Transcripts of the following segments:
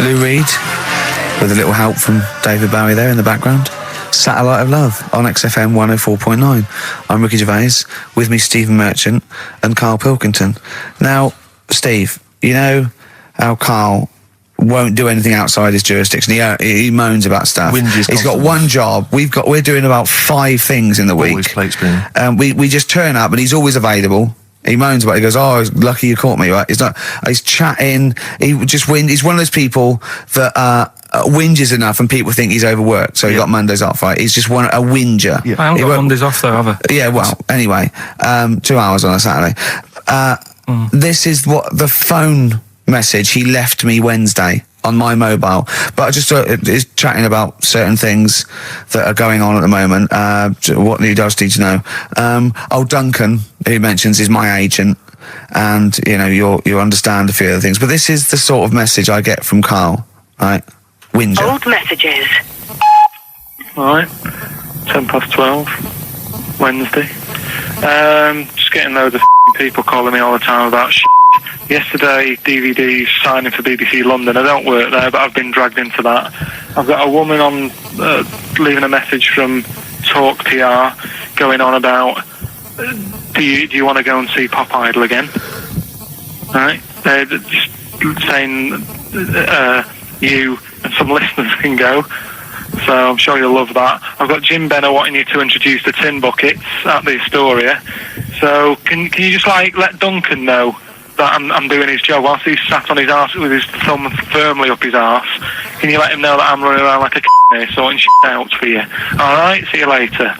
Lou Reed, with a little help from David Bowie there in the background. Satellite of Love on XFM 104.9. I'm Ricky Gervais, with me Stephen Merchant and Karl Pilkington. Now, Steve, you know how Karl won't do anything outside his jurisdiction. He moans about stuff. He's got one job. We're doing about 5 things in the week. Always plate spinning. We just turn up and he's always available. He moans about it. He goes, "Oh, lucky you caught me." Right? He's chatting. He just He's one of those people that whinges enough, and people think he's overworked. So he got Mondays off. Right? He's just a whinger. Yeah. I haven't got Mondays off though, have I? Yeah. Well, anyway, 2 hours on a Saturday. This is what the phone message he left me Wednesday on my mobile, but I just is chatting about certain things that are going on at the moment. What he does need to know. Duncan, who mentions, is my agent, and you know you understand a few of the things. But this is the sort of message I get from Karl, right? Whinger. Old messages. Right, 12:10, Wednesday. Just getting loads of people calling me all the time about shit. Yesterday, DVD's signing for BBC London. I don't work there, but I've been dragged into that. I've got a woman on leaving a message from Talk PR going on about do you want to go and see Pop Idol again? Right? They're just saying you and some listeners can go. So I'm sure you'll love that. I've got Jim Benner wanting you to introduce the tin buckets at the Astoria. So can you just let Duncan know that I'm doing his job whilst he's sat on his arse with his thumb firmly up his arse? Can you let him know that I'm running around like a here sorting shit out for you? Alright, see you later.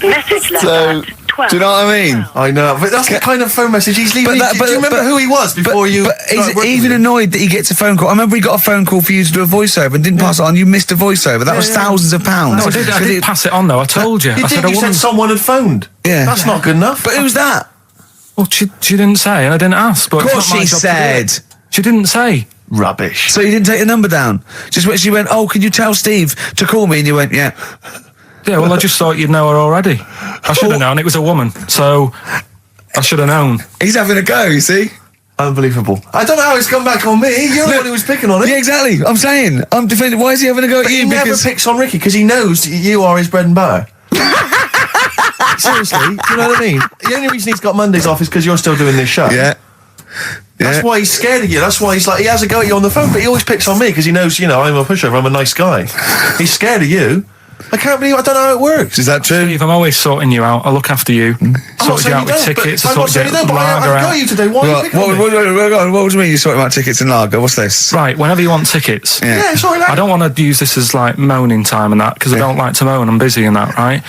Message left at 12. Do you know what I mean? I know, but that's the kind of phone message he's leaving. Do you remember who he was before you? But he's even annoyed that he gets a phone call. I remember he got a phone call for you to do a voiceover and didn't pass it on. You missed a voiceover. That was thousands of pounds. No, I did pass it on though. I told you. You said someone had phoned. Yeah, that's not good enough. But who's that? Well, she didn't say, and I didn't ask. But of course she said. She didn't say. Rubbish. So you didn't take the number down? Just when she went, "Oh, can you tell Steve to call me?" And you went, "Yeah." Yeah, well, I just thought you'd know her already. I should have known. It was a woman, so I should have known. He's having a go, you see? Unbelievable. I don't know how it's come back on me. You're the one who was picking on it. Yeah, exactly. I'm saying. I'm defending. Why is he having a go at you? He never picks on Ricky because he knows you are his bread and butter. Seriously, do you know what I mean? The only reason he's got Mondays off is because you're still doing this show. Yeah. That's why he's scared of you. That's why he has a go at you on the phone, but he always picks on me because he knows, I'm a pushover, I'm a nice guy. He's scared of you. I can't believe I don't know how it works. Is that true? Steve, I'm always sorting you out. I look after you. Sorted you out with tickets. I sorted you out with lager. I got you today. Why are you picking on me? What do you mean you sorting out tickets and lager? What's this? Right, whenever you want tickets. Yeah, sorry. I don't want to use this as moaning time and that because I don't like to moan. I'm busy and that, right?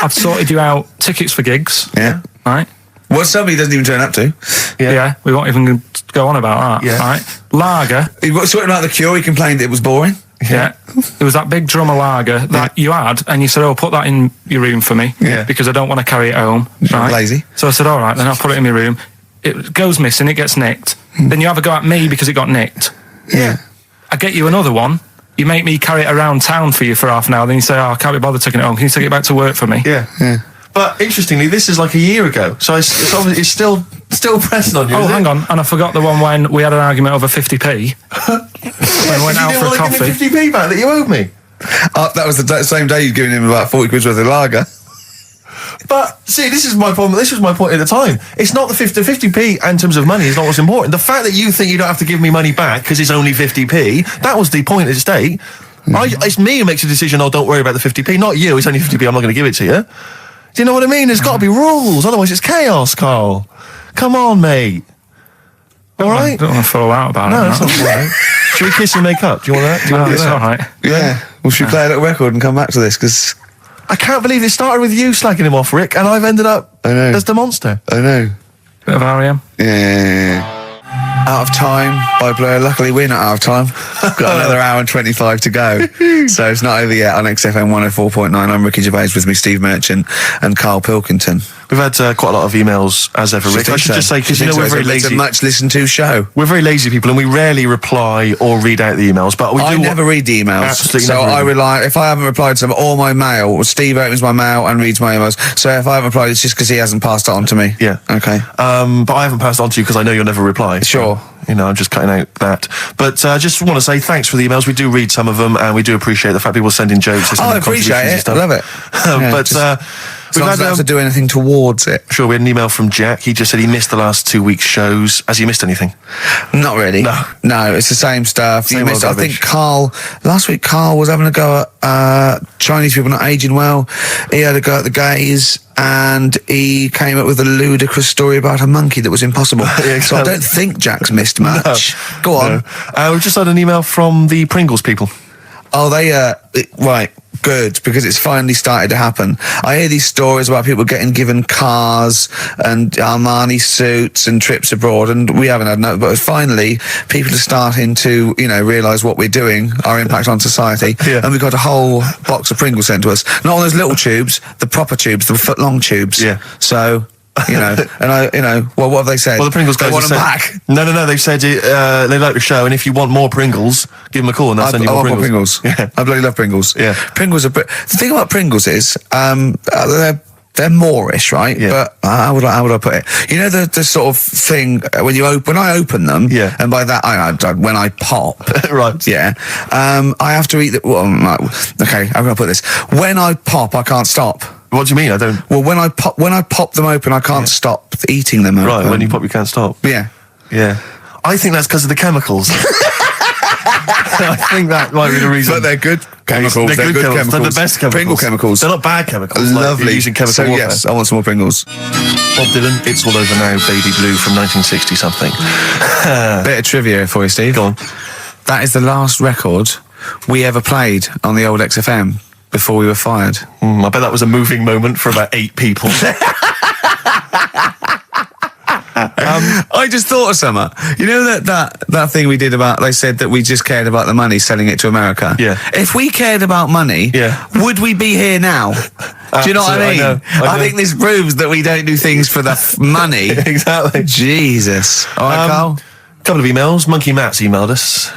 I've sorted you out tickets for gigs. Yeah. Right? What somebody doesn't even turn up to. Yeah, we won't even go on about that. Yeah. Right? Lager. He got sorting out the Cure. He complained it was boring. Yeah. It was that big drum of lager that you had, and you said, "Oh, put that in your room for me, because I don't want to carry it home." Right? Lazy. So I said, "All right, then I'll put it in my room." It goes missing, it gets nicked. Then you have a go at me because it got nicked. Yeah. I get you another one. You make me carry it around town for you for half an hour. Then you say, "Oh, I can't be bothered taking it home. Can you take it back to work for me?" Yeah. But interestingly, this is like a year ago, so it's obviously still pressing on you. Oh, hang on, and I forgot the one when we had an argument over 50p. When we went out for a coffee. You didn't want to give me 50p back that you owed me. That was the same day you'd given him about 40 quid worth of lager. But see, this is my problem. This was my point at the time. It's not the 50p in terms of money is not what's important. The fact that you think you don't have to give me money back because it's only 50p, that was the point at stake. It's me who makes a decision. Oh, don't worry about the 50p, not you. It's only 50p. I'm not going to give it to you. Do you know what I mean? There's got to be rules, otherwise it's chaos, Karl. Come on, mate. All right? I don't want to fall out about it. No, that's not all right. Should we kiss and make up? Do you want that? Do you want to do It's that? all right. Yeah. Well, should we play a little record and come back to this? Because I can't believe it started with you slagging him off, Rick, and I've ended up as the monster. I know. Bit of R.E.M. Yeah. Out of Time by Blur. Luckily, we're not out of time. Got another hour and 25 to go. So it's not over yet on XFM 104.9. I'm Ricky Gervais, with me Steve Merchant and Karl Pilkington. We've had quite a lot of emails, as ever, Rick. I should just say, because we're very lazy. It's a much listened to show. We're very lazy people, and we rarely reply or read out the emails. But I never read the emails. Absolutely so never I rely, if I haven't replied to them, or my mail, Steve opens my mail and reads my emails. So if I haven't replied, it's just because he hasn't passed it on to me. Yeah. Okay. But I haven't passed it on to you because I know you'll never reply. Sure. You know, I'm just cutting out that. But I just want to say thanks for the emails. We do read some of them, and we do appreciate the fact people send in jokes. I appreciate it. I love it. We've had to do anything towards it. Sure, we had an email from Jack. He just said he missed the last 2 weeks' shows. Has he missed anything? Not really. No, it's the same stuff. I think last week Carl was having a go at Chinese people not aging well. He had a go at the gays, and he came up with a ludicrous story about a monkey that was impossible. Yeah, exactly. So I don't think Jack's missed much. No. Go on. No. We've just had an email from the Pringles people. Oh, right, good, because it's finally started to happen. I hear these stories about people getting given cars and Armani suits and trips abroad, and we haven't had no, but finally people are starting to, realise what we're doing, our impact on society, and we've got a whole box of Pringles sent to us. Not on those little tubes, the proper tubes, the foot-long tubes. Yeah. So... and what have they said? Well, the Pringles guys want them back. No, they've said they like the show, and if you want more Pringles, give them a call and they'll send you more Pringles. Yeah. I bloody love Pringles. Yeah. Pringles are... The thing about Pringles is, they're Moorish, right? Yeah. But how would I put it? You know the sort of thing when I open them, and by that when I pop, right? Yeah, I have to eat the. Well, okay, I'm gonna put this. When I pop, I can't stop. What do you mean? I don't. Well, when I pop them open, I can't stop eating them. Right, when you pop, you can't stop. Yeah. I think that's because of the chemicals. I think that might be the reason. But they're good chemicals. They're good chemicals. They're the best chemicals. Pringle chemicals. They're not bad chemicals. Lovely. Like using chemical warfare. Yes, I want some more Pringles. Bob Dylan, It's All Over Now, Baby Blue from 1960 something. Bit of trivia for you, Steve. Go on. That is the last record we ever played on the old XFM before we were fired. I bet that was a moving moment for about 8 people. I just thought of something. You know that thing we did about, they said that we just cared about the money, selling it to America. Yeah. If we cared about money, would we be here now? Do you know what I mean? I think this proves that we don't do things for the money. Exactly. Jesus. All right, Carl. Couple of emails. Monkey Matt's emailed us.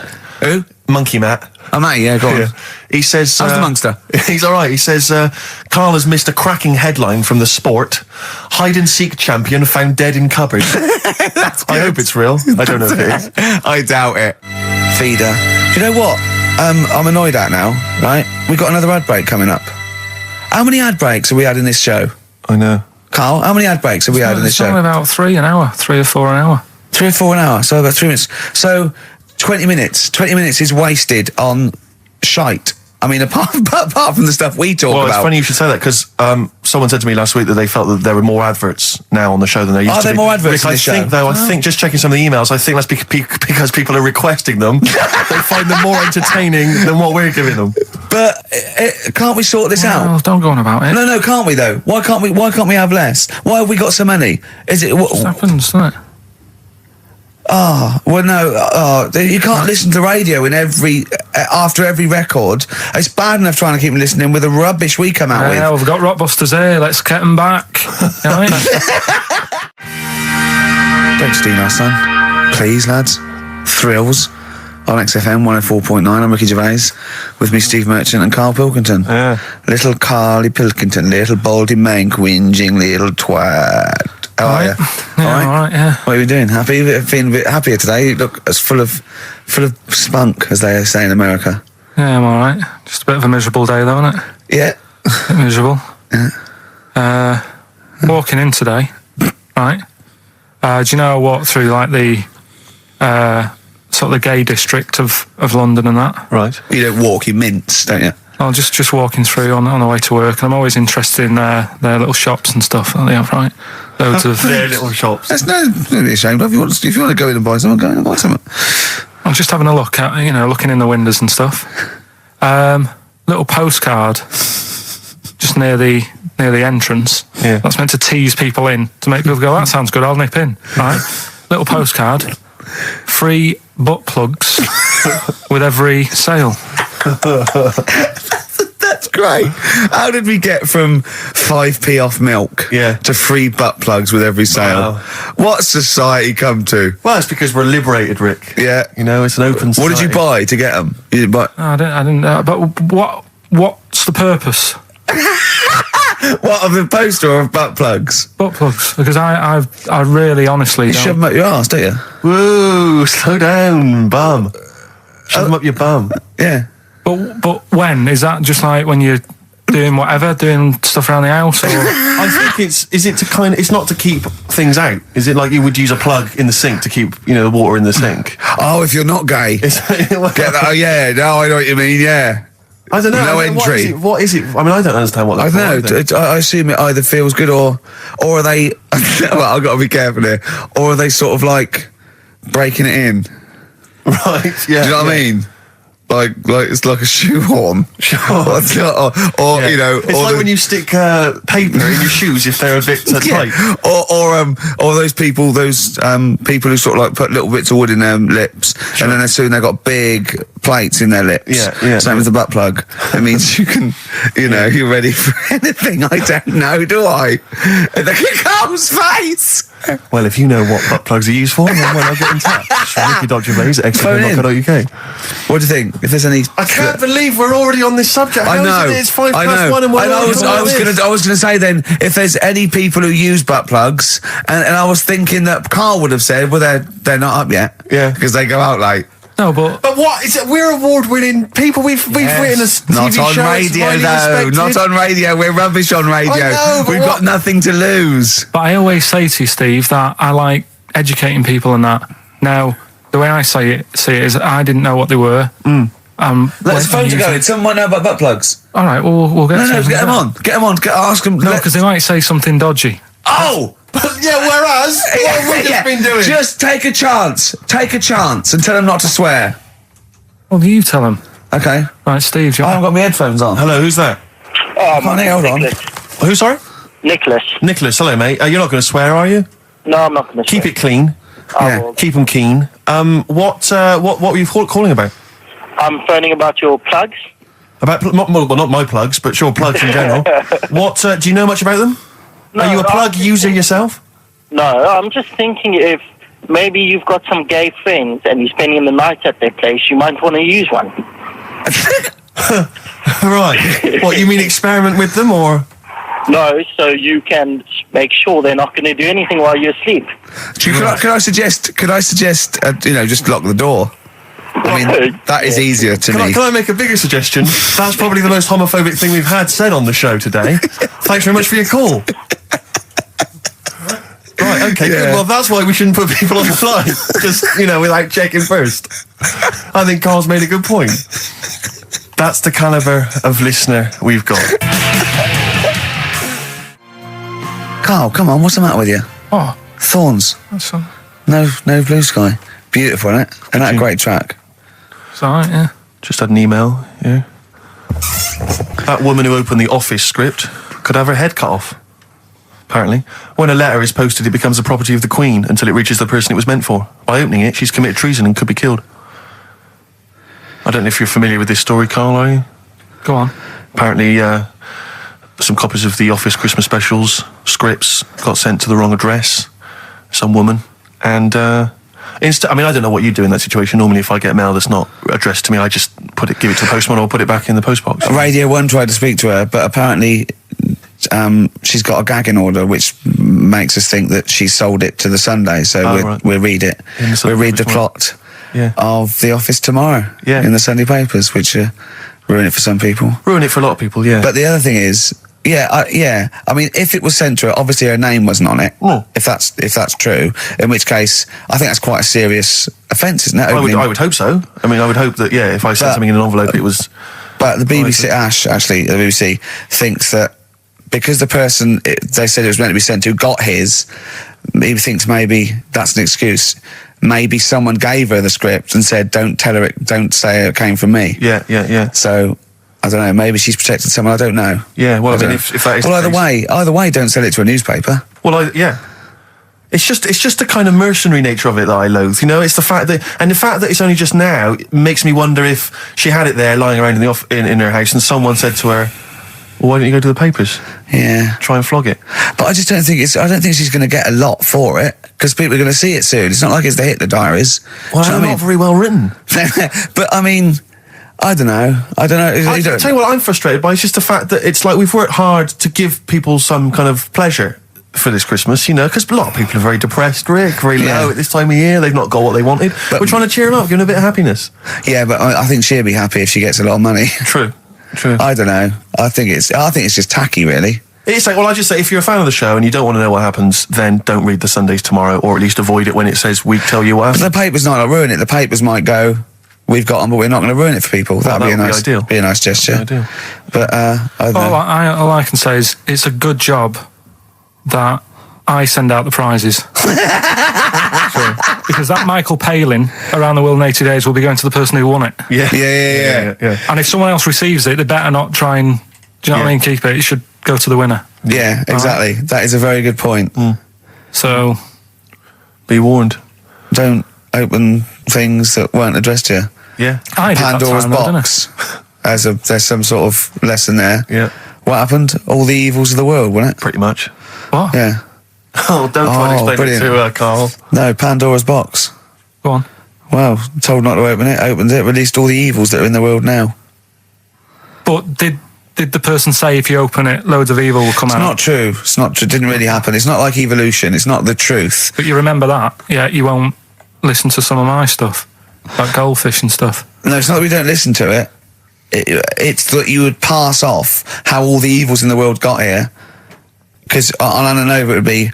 Who? Monkey Matt. Oh, mate, yeah, go on. Yeah. He says... How's the Monster? He's all right. He says, Carl has missed a cracking headline from The Sport. Hide-and-seek champion found dead in cupboard. I hope it's real. I don't know if it is. I doubt it. Feeder. Do you know what? I'm annoyed at now, right? We've got another ad break coming up. How many ad breaks have we had in this show? I know. Carl, how many ad breaks have we had in this show? It's about 3 an hour. 3 or 4 an hour. 3 or 4 an hour, so about 3 minutes. So... 20 minutes. 20 minutes is wasted on shite. I mean, apart from the stuff we talk about. Well, it's funny you should say that, because someone said to me last week that they felt that there were more adverts now on the show than there used to be. Are there more adverts in the show? I think, just checking some of the emails, I think that's because people are requesting them. They find them more entertaining than what we're giving them. But can't we sort this out? Don't go on about it. No, can't we though? Why can't we have less? Why have we got so many? Is it what happens, doesn't it? Oh, well, no, you can't listen to radio after every record. It's bad enough trying to keep them listening with the rubbish we come out with. Yeah, we've got Rockbusters here, let's get them back. Don't steal our son. Please, lads. Thrills on XFM 104.9. I'm Ricky Gervais, with me, Steve Merchant and Karl Pilkington. Yeah. Little Carly Pilkington, little baldy mank, whinging little twat. How are you? Yeah, all right, yeah. What are you doing? Happy? Feeling a bit happier today? You look as full of spunk, as they say in America. Yeah, I'm all right. Just a bit of a miserable day, though, isn't it? Yeah. A bit miserable. Yeah. Walking in today, right? Do you know I walked through, like, the sort of the gay district of London and that? Right. You don't walk, you mince, don't you? I'm just walking through on the way to work, and I'm always interested in their little shops and stuff that they have, right? Loads of their little shops. That's don't be ashamed of. If you want to go in and buy something, go in and buy something. I'm just having a look at, looking in the windows and stuff. Little postcard just near the entrance. Yeah. That's meant to tease people in, to make people go, that sounds good, I'll nip in. Right? Little postcard. Free butt plugs with every sale. That's great. How did we get from 5p off milk to free butt plugs with every sale? Wow. What's society come to? Well, it's because we're liberated, Rick. Yeah. It's an open society. What did you buy to get them? You didn't buy... I didn't but what's the purpose? What, of a poster or of butt plugs? Butt plugs, because I really honestly You don't. shove them up your arse, don't you? Whoa, slow down, bum. Shove them up your bum. Yeah. But when? Is that just like when you're doing whatever, doing stuff around the house? Or? I think it's not to keep things out. Is it like you would use a plug in the sink to keep, the water in the sink? Oh, if you're not gay. Get that? Oh, yeah. No, I know what you mean, yeah. I don't know. No entry. What is it? I mean, I don't understand what I that's don't know. I assume it either feels good or are they... well, I've got to be careful here. Or are they sort of like breaking it in? Right, yeah. Do you know what I mean? Like it's like a shoehorn. Sure. or yeah. It's like when you stick paper in your shoes if they're a bit tight. Or those people who sort of like put little bits of wood in their lips, and then as soon they've got big plates in their lips. Yeah. Same with the butt plug. It means you can, you're ready for anything. I don't know, do I? Carl's face. Well, if you know what butt plugs are used for, then why not get in touch? Ricky Gervais at XFM.co.uk. What do you think? If there's any, I can't believe we're already on this subject. I know. How is it? It's 5+1 and we're I was going to say then, if there's any people who use butt plugs, and I was thinking that Carl would have said, well, they're not up yet, yeah, because they go out late. No, but what is it? We're award-winning people. We've written a TV not on show. radio though. Not on radio. We're rubbish on radio. I know, We've got nothing to lose. But I always say to you, Steve, that I like educating people and that. Now, the way I see it is I didn't know what they were. Let's phone to go. Someone might know about butt plugs. All right, we'll get. No, get them on. Get them on. Ask them. No, because they might say something dodgy. Oh. Yeah, whereas, what have we just been doing? Just take a chance. Take a chance and tell them not to swear. Well, you tell them. Okay. Right, Steve. I haven't got my headphones on. Hello, who's that? Hold on. Who, sorry? Nicholas. Nicholas, hello, mate. You're not going to swear, are you? No, I'm not going to Keep it clean. Yeah. Keep them keen. What were you calling about? I'm phoning about your plugs. About, not my plugs, but sure, plugs in general. What, do you know much about them? No, Are you a plug user yourself? No, I'm just thinking if maybe you've got some gay friends and you're spending the night at their place, you might want to use one. Right. What, you mean experiment with them, or...? No, so you can make sure they're not going to do anything while you're asleep. Could I suggest, just lock the door? I mean, that is easier to me. Can I make a bigger suggestion? That's probably the most homophobic thing we've had said on the show today. Thanks very much for your call. Right, okay, good. Well, that's why we shouldn't put people on the line. Just, without checking first. I think Carl's made a good point. That's the calibre of listener we've got. Carl, come on, what's the matter with you? Oh, Thorns. that's all. No blue sky. Beautiful, isn't it? And that a great track. It's all right, yeah. Just had an email, yeah. That woman who opened the Office script could have her head cut off. Apparently. When a letter is posted, it becomes the property of the Queen until it reaches the person it was meant for. By opening it, she's committed treason and could be killed. I don't know if you're familiar with this story, Carl, are you? Go on. Apparently, some copies of the Office Christmas specials, scripts, got sent to the wrong address. Some woman. And, I don't know what you do in that situation. Normally, if I get mail that's not addressed to me, I just give it to the postman or put it back in the postbox. Radio 1 tried to speak to her, but apparently she's got a gagging order, which makes us think that she sold it to the Sunday. So we'll read it. We'll read the plot of The Office tomorrow in the Sunday papers, which ruin it for some people. Ruin it for a lot of people, yeah. But the other thing is, I mean, if it was sent to her, obviously her name wasn't on it. Oh. If that's true, in which case, I think that's quite a serious offence, isn't it? I would hope so. I mean, I would hope that, if I sent something in an envelope, it was... But the BBC, the BBC thinks that because the person they said it was meant to be sent to got his, he thinks maybe that's an excuse. Maybe someone gave her the script and said, don't say it came from me. Yeah. So... I don't know, maybe she's protected someone, I don't know. Yeah, well, if that is... Well, either way, don't sell it to a newspaper. Well, It's just the kind of mercenary nature of it that I loathe, It's the fact that it's only just now makes me wonder if she had it there lying around in her house and someone said to her, well, why don't you go to the papers? Yeah. Try and flog it. But I just don't think she's going to get a lot for it, because people are going to see it soon. It's not like it's the Hitler Diaries. Well, they're not very well written. But, I mean... I don't know. I tell you what I'm frustrated by. It's just the fact that it's like we've worked hard to give people some kind of pleasure for this Christmas, because a lot of people are very depressed, Rick, very low at this time of year. They've not got what they wanted. But we're trying to cheer them up, give them a bit of happiness. Yeah, but I think she'll be happy if she gets a lot of money. True. I don't know. I think it's just tacky, really. It's like, well, I just say, if you're a fan of the show and you don't want to know what happens, then don't read the Sundays Tomorrow, or at least avoid it when it says we tell you what happens. But the paper's not going to ruin it. The papers might go, we've got them, but we're not going to ruin it for people. Well, That'd be a nice gesture. Ideal. But I don't know. All I can say is it's a good job that I send out the prizes. Because that Michael Palin around the world in 80 days will be going to the person who won it. Yeah. And if someone else receives it, they better not try and, do you know what I mean, keep it. It should go to the winner. Yeah, exactly. Right. That is a very good point. So, be warned. Don't open things that weren't addressed to you. Yeah. Pandora's box. There's some sort of lesson there. Yeah. What happened? All the evils of the world, wasn't it? Pretty much. What? Yeah. Oh, don't try to explain brilliant. it to Carl. No, Pandora's box. Go on. Well, told not to open it, opened it, released all the evils that are in the world now. But did the person say if you open it, loads of evil will come out? It's not true. It's not true. It didn't really happen. It's not like evolution. It's not the truth. But you remember that? Yeah, you won't listen to some of my stuff, like goldfish and stuff. No, it's not that we don't listen to it. It's that you would pass off how all the evils in the world got here. Because on Ananova it would be,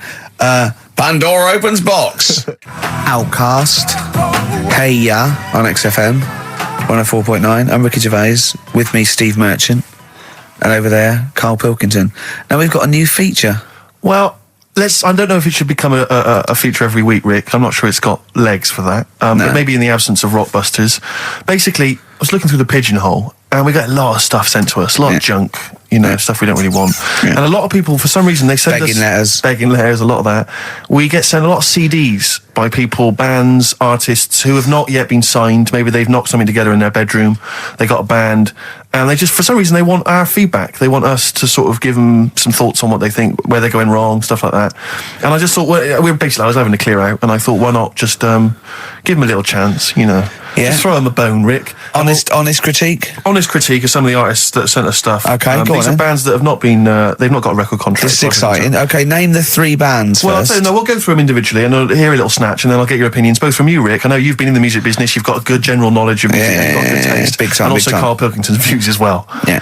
Pandora opens box. Outcast. Hey Ya on XFM 104.9. I'm Ricky Gervais. With me, Steve Merchant. And over there, Karl Pilkington. Now we've got a new feature. Well, I don't know if it should become a feature every week, Rick. I'm not sure it's got legs for that. But maybe in the absence of Rockbusters. Basically, I was looking through the pigeonhole, and we got a lot of stuff sent to us, a lot of junk, stuff we don't really want. And a lot of people, for some reason, they send us... Begging letters, a lot of that. We get sent a lot of CDs by people, bands, artists who have not yet been signed. Maybe they've knocked something together in their bedroom. They got a band, and they just, for some reason, they want our feedback. They want us to sort of give them some thoughts on what they think, where they're going wrong, stuff like that. And I just thought, I was having to clear out, and I thought, why not just give them a little chance, Just throw them a bone, Rick. Honest critique? Honest critique of some of the artists that sent us stuff. Okay, these are bands that have not been, they've not got a record contract. This is exciting. Okay, name the 3 bands first. Well, we'll go through them individually, and I'll hear a little snatch, and then I'll get your opinions, both from you, Rick. I know you've been in the music business, you've got a good general knowledge of music, you've got good taste. Big time, and also big time. Karl Pilkington's views as well. Yeah.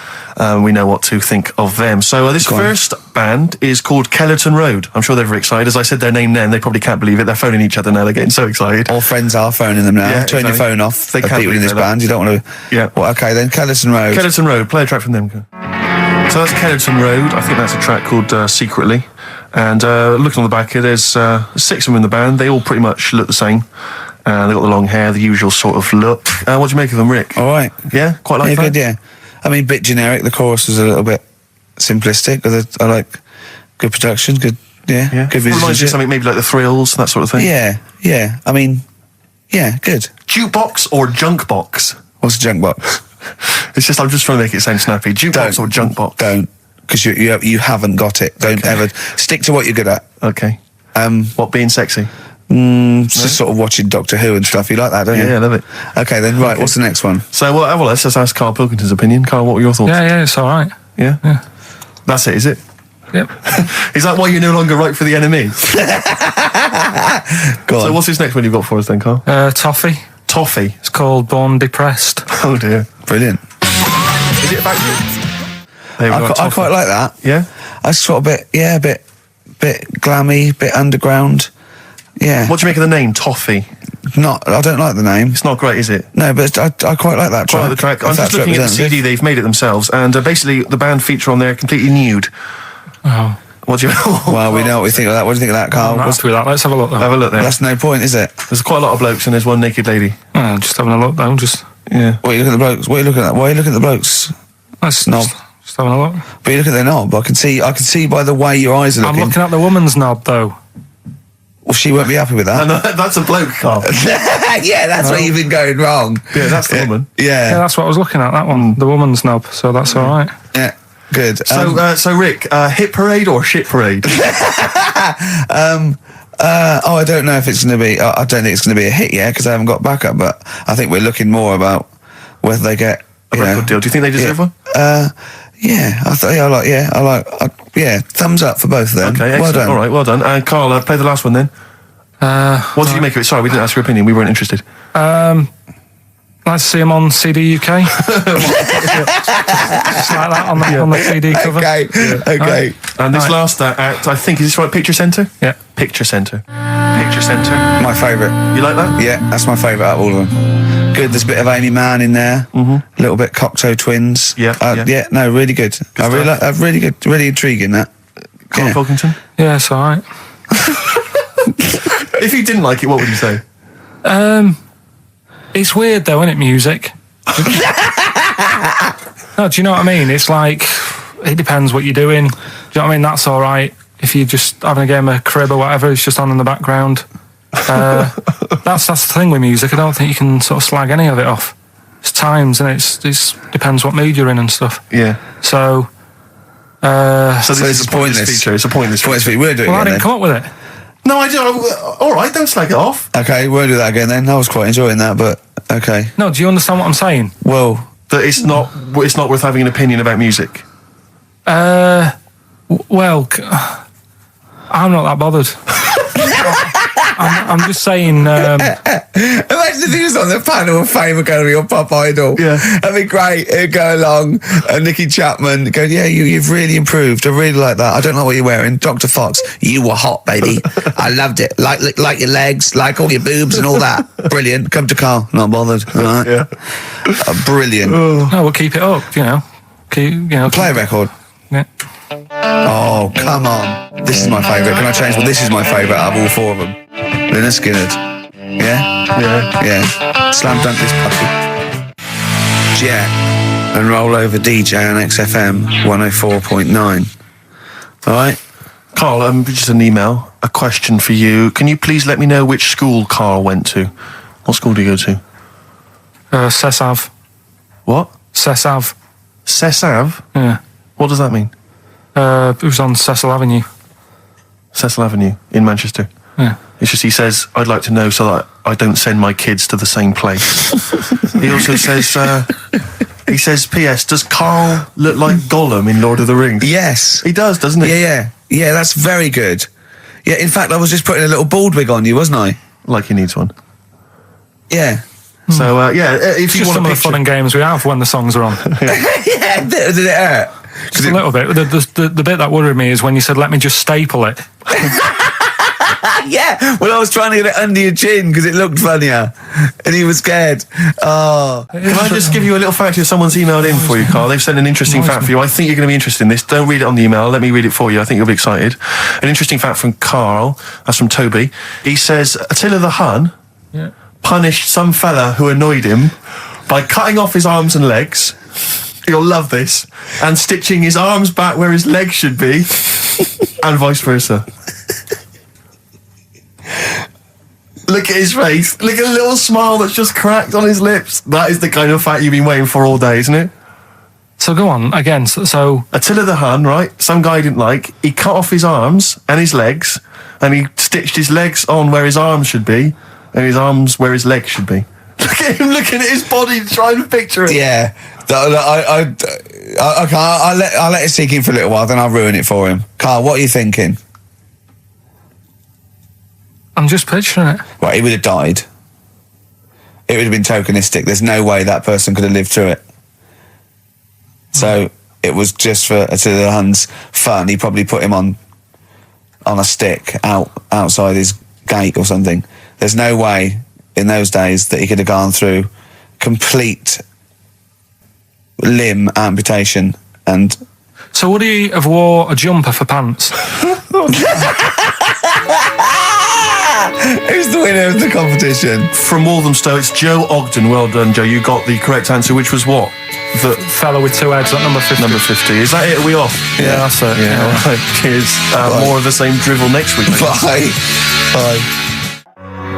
We know what to think of them. So this first band is called Kellerton Road. I'm sure they're very excited. As I said their name then, they probably can't believe it. They're phoning each other now. They're getting so excited. All friends are phoning them now. Yeah, Turn your phone off. They can't people in this band. You don't want to... Yeah. Well, okay, then Kellerton Road. Kellerton Road. Play a track from them. So that's Kellerton Road. I think that's a track called Secretly. And looking on the back here, there's 6 of them in the band. They all pretty much look the same. They got the long hair, the usual sort of look. What do you make of them, Rick? All right. Yeah? Quite like that? Good, yeah. I mean, bit generic. The chorus was a little bit simplistic. I like good production, good Good musicianship. Reminds you of something maybe like the Thrills, that sort of thing? Yeah. I mean, good. Jukebox or junk box? What's a junk box? I'm just trying to make it sound snappy. Jukebox or junk box? Don't, because you haven't got it. Don't ever stick to what you're good at. Okay. What, being sexy? Just sort of watching Doctor Who and stuff. You like that, don't you? Yeah, I love it. Okay, then right. What's the next one? So let's just ask Karl Pilkington's opinion. Karl, what were your thoughts? Yeah, it's all right. Yeah. That's it, is it? Yep. Is that why you no longer write for the enemy? Go on. So what's this next one you've got for us then, Karl? Toffee. Toffee. It's called Born Depressed. Oh dear. Brilliant. Is it about you? I quite like that. Yeah. I sort of bit glammy, bit underground. Yeah. What do you make of the name, Toffee? I don't like the name. It's not great, is it? No, but I quite like that track. Quite like the track. I'm just looking at the CD. They've made it themselves, and basically the band feature on there completely nude. Oh. What do you? Well, we know what we think of that. What do you think of that, Karl? I'm happy with that. Let's have a look, though. Have a look there. That's no point, is it? There's quite a lot of blokes, and there's one naked lady. Just having a look, though. Yeah. What are you looking at the blokes? What are you looking at? Why are you looking at the blokes? That's knob. Just having a look. But you look at their knob. I can see by the way your eyes are looking. I'm looking at the woman's knob, though. Well, she won't be happy with that. No, that's a bloke, Karl. Yeah, that's where you've been going wrong. Yeah, that's the woman. Yeah, that's what I was looking at. That one, the woman's knob. So that's all right. Yeah, good. So Rick, hit parade or shit parade? I don't know if it's going to be. I don't think it's going to be a hit yet because I haven't got backup. But I think we're looking more about whether they get a record deal. Do you think they deserve one? Yeah, I like, thumbs up for both of them. Okay, excellent. Well done. All right, well done. And Carl, play the last one then. What did you make of it? Sorry, we didn't ask your opinion. We weren't interested. Nice to see him on CD UK. Just like that on the CD cover. Okay. And this last act, I think, is this right? Picture Centre? Yeah. Picture Centre. Picture Centre. My favourite. You like that? Yeah, that's my favourite out of all of them. Good, there's a bit of Amy Mann in there. A little bit Cocteau Twins. Yeah. No, really good. I really like, really good, really intriguing that. Karl Pilkington? Yeah, it's all right. If you didn't like it, what would you say? It's weird though, isn't it, music? No, do you know what I mean? It's like, it depends what you're doing. Do you know what I mean? That's all right. If you're just having a game of crib or whatever, it's just on in the background. That's the thing with music. I don't think you can sort of slag any of it off. It's times, and it depends what mood you're in and stuff. Yeah. So this is a pointless feature. It's a pointless feature. We'll do it I again didn't then. come up with it. No, I do. All right, don't slag it off. Okay, we'll do that again then. I was quite enjoying that, but okay. No, do you understand what I'm saying? Well, That it's not worth having an opinion about music. Well, I'm not that bothered. I'm just saying. imagine if he was on the panel of Fame Academy or Pop Idol. Yeah. That'd be great. It'd go along, and Nicky Chapman go, yeah, you've really improved. I really like that. I don't know what you're wearing. Dr. Fox, you were hot, baby. I loved it. Like your legs, like all your boobs and all that. Brilliant. Come to Carl. Not bothered. All right. Yeah. Brilliant. No, we'll keep it up. Play a record. Yeah. Oh, come on. This is my favourite. Can I change? Well, this is my favourite out of all four of them. Lynyrd Skynyrd. Yeah? Yeah. Slam dunk this puppy. Jet and roll over DJ on XFM 104.9. All right? Carl, just an email, a question for you. Can you please let me know which school Carl went to? What school do you go to? Cessav. What? Cessav. Cessav? Yeah. What does that mean? It was on Cecil Avenue. Cecil Avenue in Manchester. Yeah. It's just he says, I'd like to know so that I don't send my kids to the same place. He also says, P.S. Does Carl look like Gollum in Lord of the Rings? Yes. He does, doesn't he? Yeah, that's very good. Yeah, in fact, I was just putting a little bald wig on you, wasn't I? Like he needs one. Yeah. So, if It's you just want some to of the fun and games we have when the songs are on. Yeah, did it hurt? Just a little bit. The bit that worried me is when you said, let me just staple it. Yeah, well, I was trying to get it under your chin because it looked funnier, and he was scared. Oh, Can I just give you a little fact here? Someone's emailed in for you, Carl. They've sent an interesting fact for you. I think you're going to be interested in this. Don't read it on the email. Let me read it for you. I think you'll be excited. An interesting fact from Carl. That's from Toby. He says, Attila the Hun punished some fella who annoyed him by cutting off his arms and legs. You'll love this. And stitching his arms back where his legs should be, and vice versa. Look at his face. Look at the little smile that's just cracked on his lips. That is the kind of fact you've been waiting for all day, isn't it? So go on, again, so... Attila the Hun, right? Some guy didn't like. He cut off his arms and his legs, and he stitched his legs on where his arms should be, and his arms where his legs should be. Look at him looking at his body, trying to picture it. yeah. I'll let it sink in for a little while, then I'll ruin it for him. Carl, what are you thinking? I'm just picturing it. Right, he would have died. It would have been tokenistic. There's no way that person could have lived through it. So it was just for Attila the Hun's fun. He probably put him on a stick outside his gate or something. There's no way in those days that he could have gone through complete limb amputation and... So would he have wore a jumper for pants? Who's the winner of the competition? From Walthamstow, it's Joe Ogden. Well done, Joe. You got the correct answer, which was what? The Fellow with two heads at number 50. number 50. Is that it? Are we off? Yeah, that's it. Yeah, all right. Cheers. More of the same drivel next week. Bye. Bye.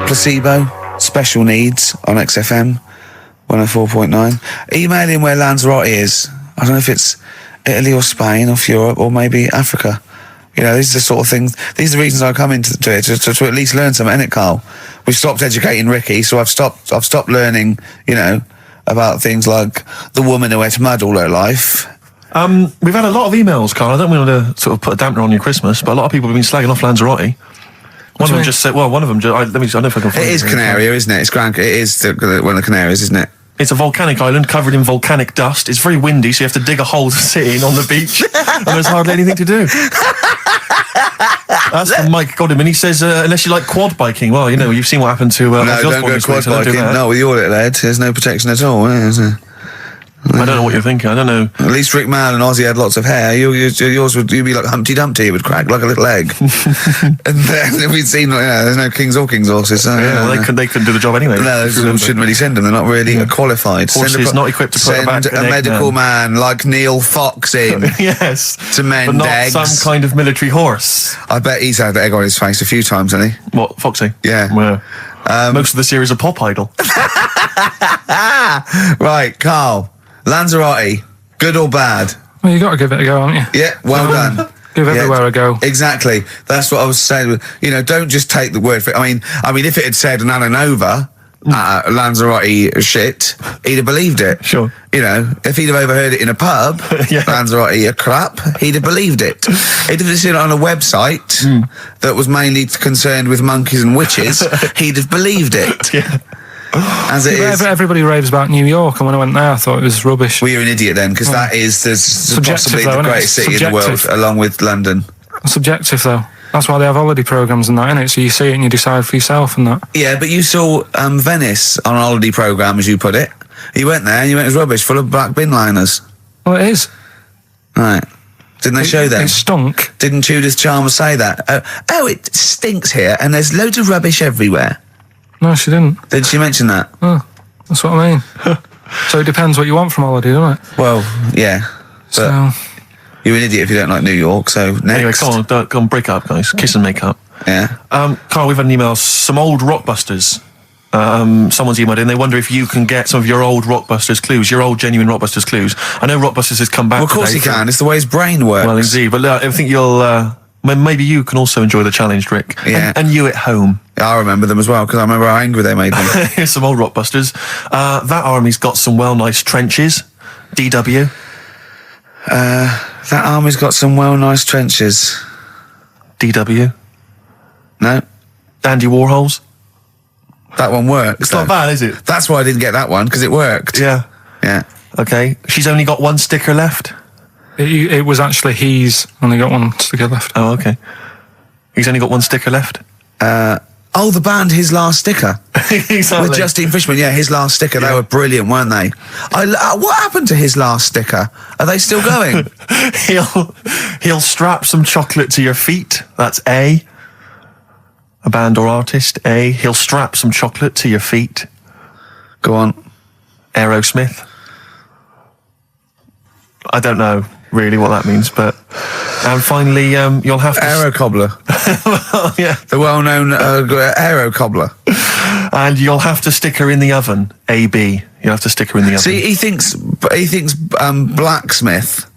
Placebo, special needs on XFM 104.9. Email in where Lanzarote is. I don't know if it's Italy or Spain or Europe or maybe Africa. You know, these are the sort of things, these are the reasons I come into it, to at least learn something, innit, Carl? We've stopped educating Ricky, so I've stopped learning, you know, about things like the woman who ate mud all her life. We've had a lot of emails, Carl. I don't want to sort of put a dampener on your Christmas, but a lot of people have been slagging off Lanzarote. One of them just said, well, one of them just, I don't know if I can find it. It is Canaria, isn't it? It's It is one of the Canaries, isn't it? It's a volcanic island covered in volcanic dust. It's very windy, so you have to dig a hole to sit in on the beach, and there's hardly anything to do. That's from Mike Godham, and he says, unless you like quad biking, well, you know, you've seen what happened to... no, don't go quad biking. No, with your little head, there's no protection at all, is there? I don't know what you're thinking. I don't know. At least Rick Mann and Ozzy had lots of hair. Yours would be like Humpty Dumpty. It would crack like a little egg. And then we'd seen, there's no kings or kings horses. So, they couldn't do the job anyway. No, shouldn't really send them. They're not really qualified. Horses not equipped to put back a medical man like Neil Fox in. Yes. To mend but not eggs. Some kind of military horse. I bet he's had the egg on his face a few times, hasn't he? What, Foxy? Yeah. Well, most of the series are Pop Idol. Right, Carl. Lanzarote, good or bad? Well, you got to give it a go, haven't you? Yeah, well done. Give everywhere a go. Exactly. That's what I was saying. You know, don't just take the word for it. I mean, if it had said an Alanova, Lanzarote shit, he'd have believed it. Sure. You know, if he'd have overheard it in a pub, Lanzarote a crap, he'd have believed it. He'd have seen it on a website that was mainly concerned with monkeys and witches, he'd have believed it. Yeah. As it is. Everybody raves about New York, and when I went there, I thought it was rubbish. Well, you're an idiot then, because that is possibly the greatest city in the world, along with London. Subjective, though. That's why they have holiday programmes and that, innit? So you see it and you decide for yourself and that. Yeah, but you saw Venice on a holiday programme, as you put it. You went there and you went, it was rubbish, full of black bin liners. Well, it is. Right. Didn't they show them? It stunk. Didn't Judith Chalmers say that? Oh, it stinks here, and there's loads of rubbish everywhere. No, she didn't. Did she mention that? Oh, that's what I mean. So it depends what you want from holiday, doesn't it? Well, yeah. But So you're an idiot if you don't like New York, so next. Anyway, come on, break up, guys. Kiss and make up. Yeah. Carl, we've had an email, some old Rockbusters. Someone's emailed in. They wonder if you can get some of your old Rockbusters clues, your old genuine Rockbusters clues. I know Rockbusters has come back. Well, of course today he can. It's the way his brain works. Well, indeed. But I think you'll... maybe you can also enjoy the challenge, Rick. Yeah. And you at home. I remember them as well, because I remember how angry they made them. Here's some old Rockbusters. That army's got some nice trenches. DW. That army's got some nice trenches. DW. No. Dandy Warhols. That one works. It's not bad, is it? That's why I didn't get that one, because it worked. Yeah. Yeah. Okay. She's only got one sticker left. it was actually he's only got one sticker left. Oh, okay. He's only got one sticker left. The band His Last Sticker. Exactly. With Justine Frischman, His Last Sticker. They were brilliant, weren't they? What happened to His Last Sticker? Are they still going? He'll strap some chocolate to your feet. That's A. A band or artist. A. He'll strap some chocolate to your feet. Go on. Aerosmith. I don't know really what that means, but... And finally, you'll have to... Aero Cobbler. Well, yeah. The well-known Aero Cobbler. And you'll have to stick her in the oven. AB. You'll have to stick her in the oven. See, he thinks blacksmith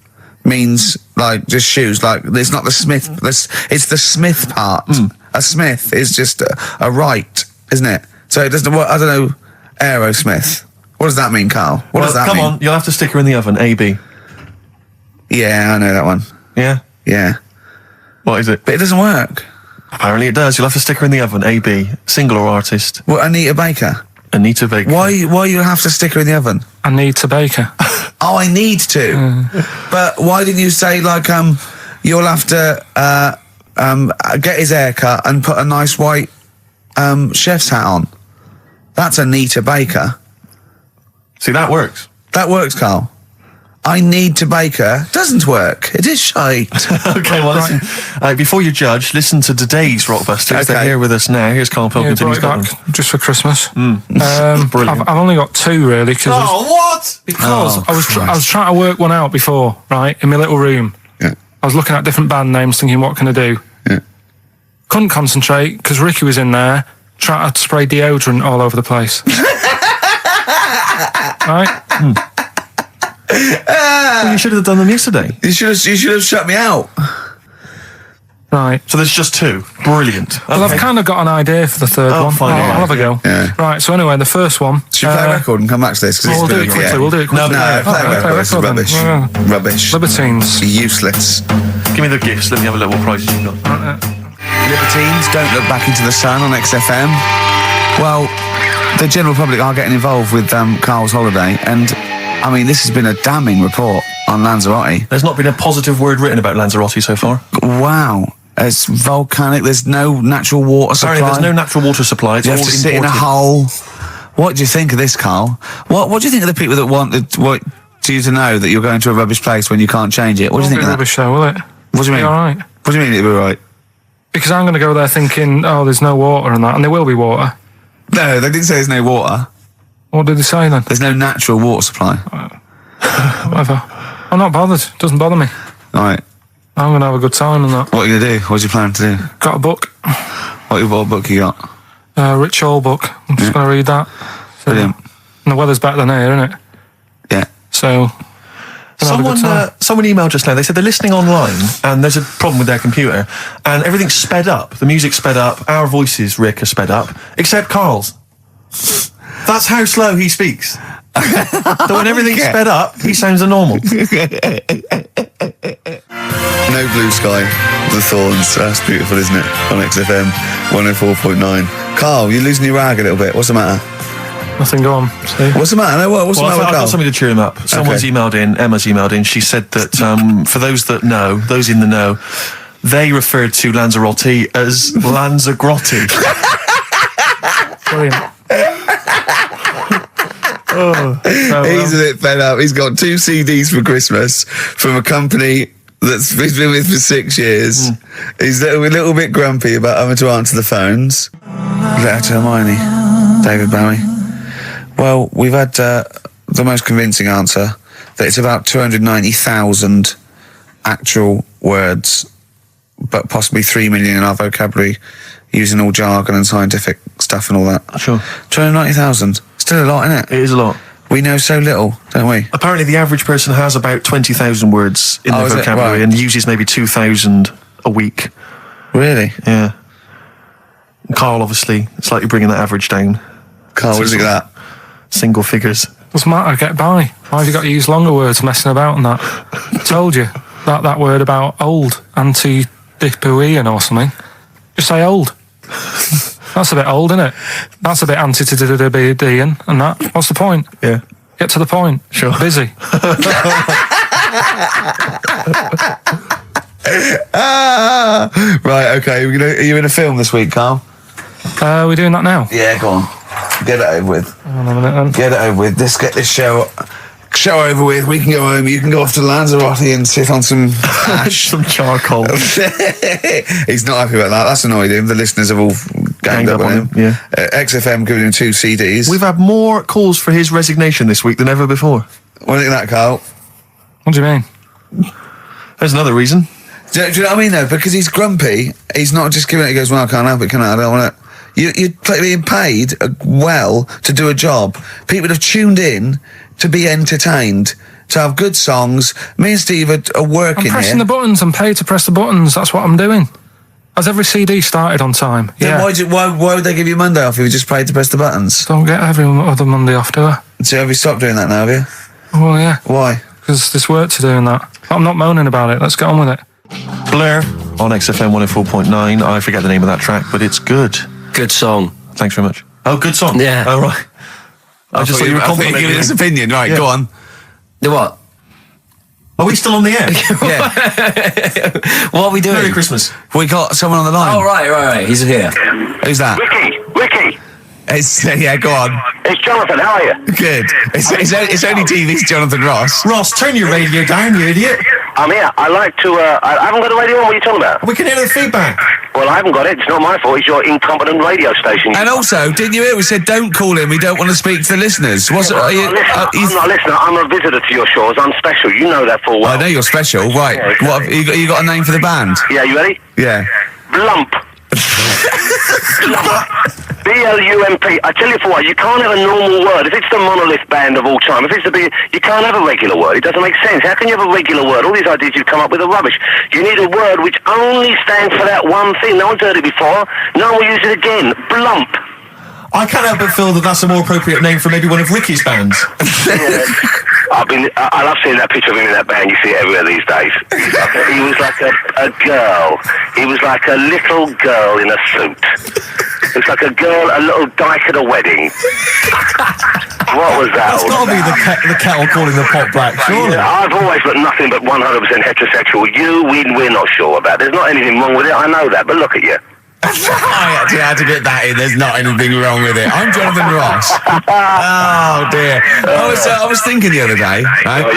means like just shoes. Like it's not the smith. It's the smith part. A smith is just a right, isn't it? So it doesn't. I don't know. Aerosmith. What does that mean, Carl? What does that mean? Come on, you'll have to stick her in the oven. AB. Yeah, I know that one. Yeah. Yeah. What is it? But it doesn't work. Apparently it does. You'll have to stick her in the oven. AB. Single or artist. What, Anita Baker? Anita Baker. Why you have to stick her in the oven? I need to bake her. Oh, I need to. But why didn't you say like you'll have to get his hair cut and put a nice white chef's hat on? That's Anita Baker. See, that works. That works, Carl. I need to bake her. Doesn't work. It is shite. Okay, well, listen. Before you judge, listen to today's Rockbusters. Okay. They're here with us now. Here's Karl Pilkington. He's got back just for Christmas. Brilliant. I've only got two really. What? Because I was trying to work one out before, right, in my little room. Yeah. I was looking at different band names, thinking, what can I do? Yeah. Couldn't concentrate because Ricky was in there trying to spray deodorant all over the place. Right? Well, you should have done them yesterday. You should have shut me out. Right. So there's just 2. Brilliant. Well, I've kind of got an idea for the third one. fine, I'll have a go. Yeah. Right, so anyway, the first one. Should we play a record and come back to this? 'Cause We'll it's do been it a- quickly. yeah. We'll do it quickly. No, play a record. This is rubbish. Yeah. Rubbish. Libertines. Useless. Give me the gifts. Let me have a look what prizes you've got. Libertines, Don't Look Back Into the Sun on XFM. Well, the general public are getting involved with Karl's holiday, and I mean, this has been a damning report on Lanzarote. There's not been a positive word written about Lanzarote so far. Wow. It's volcanic, there's no natural water supply. Apparently there's no natural water supply. It's You all have to sit in a imported. hole. What do you think of this, Karl? What do you think of the people that want you to know that you're going to a rubbish place when you can't change it? What do you think of that? Rubbish show, will it? What do you mean? All right. What do you mean it'll be right? Because I'm going to go there thinking, oh, there's no water and that, and there will be water. No, they didn't say there's no water. What did they say then? There's no natural water supply. Whatever. I'm not bothered. Doesn't bother me. All right. I'm going to have a good time and that. What are you going to do? What's your plan to do? Got a book. What book you got? Rich Hall book. I'm just going to read that. Brilliant. And the weather's better than here, isn't it? Yeah. So... Someone emailed just now. They said they're listening online and there's a problem with their computer and everything's sped up. The music's sped up. Our voices, Rick, are sped up, except Karl's. That's how slow he speaks. So when everything's sped up, he sounds a normal. No blue sky, the thorns. That's beautiful, isn't it? On XFM 104.9. Karl, you're losing your rag a little bit. What's the matter? Nothing, go on. See? What's the matter? No, what's the matter with I've Karl? got something to cheer him up. Someone's emailed in, Emma's emailed in, she said that for those that know, those in the know, they referred to Lanzarote as Lanzagrotte. Brilliant. He's a bit fed up. He's got 2 CDs for Christmas from a company that's he's been with for 6 years. He's a little bit grumpy about having to answer the phones. Letter to Hermione. David Bowie. Well, we've had the most convincing answer that it's about 290,000 actual words, but possibly 3 million in our vocabulary, using all jargon and scientific stuff and all that. Sure. 290,000. Still a lot, isn't it? It is a lot. We know so little, don't we? Apparently the average person has about 20,000 words in their is it? vocabulary Right. and uses maybe 2,000 a week. Really? Yeah. Karl, obviously, slightly bringing that average down. Karl, what do you think of that? Single figures. What's the matter? Get by. Why have you got to use longer words messing about and that? I told you. That word about old. Anti-dipuian or something. Just say old. That's a bit old, isn't it? That's a bit anti-dipuian and that. What's the point? Yeah. Get to the point. Sure. Busy. Right, okay. Are you in a film this week, Karl? We're doing that now. Yeah, go on. Get it over with. Hang on a minute then. Get it over with. Let's get this show over with. We can go home. You can go off to Lanzarote and sit on some ash. Some charcoal. He's not happy about that. That's annoyed him. The listeners have all ganged up on him. Yeah. XFM giving him 2 CDs. We've had more calls for his resignation this week than ever before. What do you think of that, Karl? What do you mean? There's another reason. Do you know what I mean, though? Because he's grumpy, he's not just giving it, he goes, well, I can't help it, can I? I don't want it. You're being paid well to do a job. People have tuned in to be entertained, to have good songs. Me and Steve are working I'm pressing here. the buttons. I'm paid to press the buttons. That's what I'm doing. Has every CD started on time? Then Yeah. why would they give you Monday off if you just paid to press the buttons? Don't get every other Monday off, do I? So have you stopped doing that now, have you? Well, yeah. Why? Because there's work to do and that. But I'm not moaning about it. Let's get on with it. Blair on XFM 104.9. I forget the name of that track, but it's good. Good song. Thanks very much. Oh, good song. Yeah. Oh, right. I just thought you were complimenting giving his him. opinion. Right, Yeah. go on. The what? Are we still on the air? Yeah. What are we doing? Merry Christmas. We got someone on the line. Oh, right. He's here. Who's that? Ricky, Yeah, go on. it's Jonathan. How are you? Good. It's only TV's Jonathan Ross. Ross, turn your radio down, you idiot. I'm here. I like to. I haven't got a radio on. What are you talking about? We can hear the feedback. Well, I haven't got it. It's not my fault. It's your incompetent radio station. And also, didn't you hear we said don't call him, we don't want to speak to the listeners? I'm not a listener. I'm a visitor to your shores. I'm special. You know that full well. I know you're special, right. Yeah, exactly. What have you got a name for the band? Yeah, you ready? Yeah. Lump. B-L-U-M-P. I tell you for what, you can't have a normal word. If it's the monolith band of all time, if it's the big, you can't have a regular word. It doesn't make sense. How can you have a regular word? All these ideas you've come up with are rubbish. You need a word which only stands for that one thing. No one's heard it before. No one will use it again. Blump. I can't help but feel that that's a more appropriate name for maybe one of Ricky's bands. Yeah. I love seeing that picture of him in that band. You see it everywhere these days. He was like a girl. He was like a little girl in a suit. It was like a little dyke at a wedding. What was that? That's got to be the kettle calling the pot black, surely. Yeah, I've always got nothing but 100% heterosexual. We're not sure about. There's not anything wrong with it. I know that, but look at you. I actually had to get that in. There's not anything wrong with it. I'm Jonathan Ross. Oh dear. I was thinking the other day, right? Oh,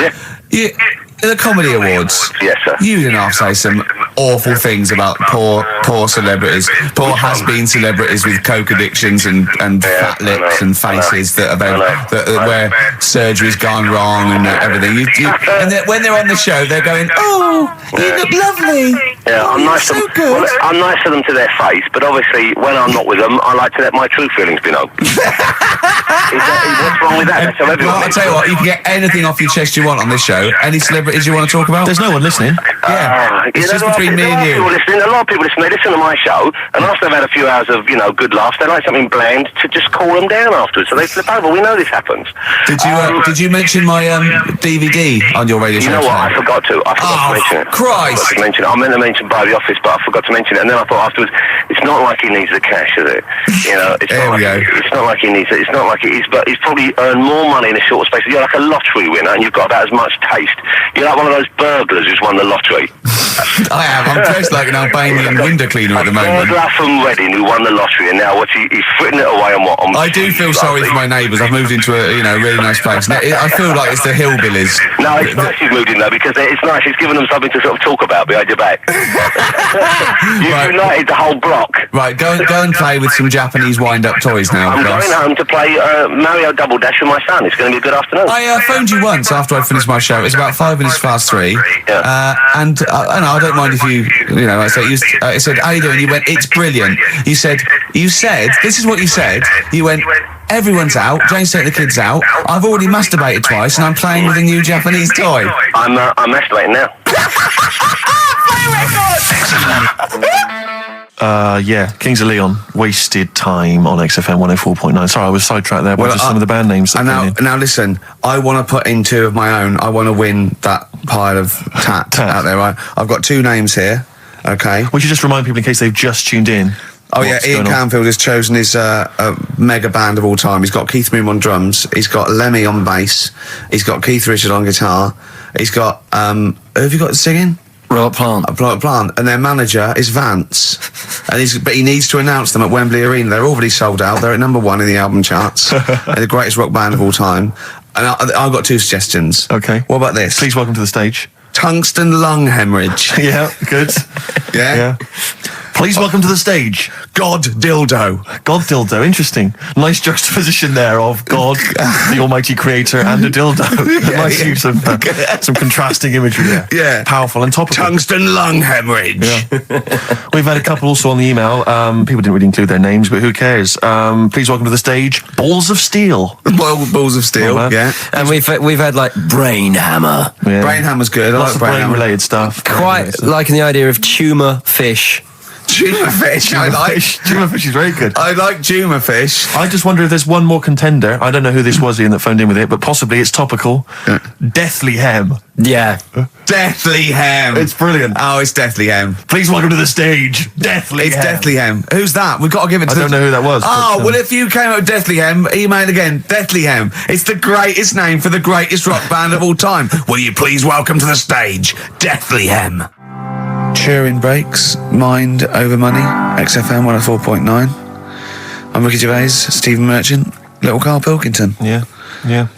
yeah? The Comedy Awards. Yes, sir. You didn't have to say some awful things about poor celebrities, poor has-been celebrities with coke addictions and fat lips and faces that where surgery's gone wrong and everything. And when they're on the show, they're going, "Oh, you look lovely." Yeah, I'm nice to them. good. Well, I'm nice to them to their face, but obviously when I'm not with them, I like to let my true feelings be known. What's wrong with that? That's how everyone Well, I'll tell you what, you can get anything off your chest you want on this show. Any celebrities you want to talk about? There's no one listening. Yeah, it's just between me and you. A lot of people listen. They listen to my show, and after they've had a few hours of good laughs, they like something bland to just cool them down afterwards. So they flip over. We know this happens. Did you mention my DVD on your radio show? You know what? I forgot to. I forgot to mention it. Christ! I meant to mention by the office, but I forgot to mention it. And then I thought afterwards, it's not like he needs the cash, is it? It's not like he needs it. It's not like it is, but he's probably earned more money in a short space. You're like a lottery winner, and you've got about as much taste. You're like one of those burglars who's won the lottery. I am. I'm dressed like an Albanian window cleaner at the moment. Burglar from Reading who won the lottery, and now he's fritting it away on what? I do feel sorry for my neighbours. I've moved into a really nice place. I feel like it's the hillbillies. No, it's nice you've moved in though, because it's nice. It's given them something to sort of talk about behind your back. You've united the whole block. Right, go and play with some Japanese wind-up toys now. I'm going home to play Mario Double Dash with my son. It's going to be a good afternoon. I phoned you once after I'd finished my show. It's about 3 Yeah. And I don't mind if I said, "How you doing?" You went, "It's brilliant." You said, this is what you said. You went, "Everyone's out. Jane's taking the kids out. I've already masturbated twice, and I'm playing with a new Japanese toy." I'm masturbating now. Yeah, Kings of Leon, Wasted Time on XFM 104.9. Sorry, I was sidetracked there by just some of the band names. Now listen, I want to put in 2 of my own. I want to win that pile of tat out there, right? I've got 2 names here, okay? We should just remind people in case they've just tuned in. Oh yeah, Ian Canfield has chosen his mega band of all time. He's got Keith Moon on drums, he's got Lemmy on bass, he's got Keith Richard on guitar, he's got, who have you got singing? Robert Plant. And their manager is Vance. But he needs to announce them at Wembley Arena. They're already sold out. They're at number 1 in the album charts. They're the greatest rock band of all time. And I've got 2 suggestions. Okay. What about this? Please welcome to the stage. Tungsten lung hemorrhage. Yeah, good. Yeah? Please welcome to the stage. God dildo. God dildo, interesting. Nice juxtaposition there of God, the almighty creator, and a dildo. Nice use of some contrasting imagery there. Yeah. Powerful and topical. Tungsten lung hemorrhage. Yeah. We've had a couple also on the email. People didn't really include their names, but who cares? Please welcome to the stage, Balls of Steel. Balls of Steel, yeah. And we've had like Brain Hammer. Yeah. Brain Hammer's good. I Lots like of Brain Hammer. brain-related stuff. Quite liking the idea of tumour fish. Juma fish. Juma fish is very good. I like Juma fish. I just wonder if there's one more contender. I don't know who this was, Ian, that phoned in with it, but possibly it's topical. Deathly Hem. Yeah. Deathly Hem. It's brilliant. Oh, it's Deathly Hem. Please welcome to the stage, Deathly It's Hem. Deathly Hem. Who's that? We've got to give it to I don't know who that was. Oh, well, if you came up with Deathly Hem, email again. Deathly Hem. It's the greatest name for the greatest rock band of all time. Will you please welcome to the stage, Deathly Hem. Turing Breaks, Mind Over Money, XFM 104.9. I'm Ricky Gervais, Stephen Merchant, little Karl Pilkington. Yeah. A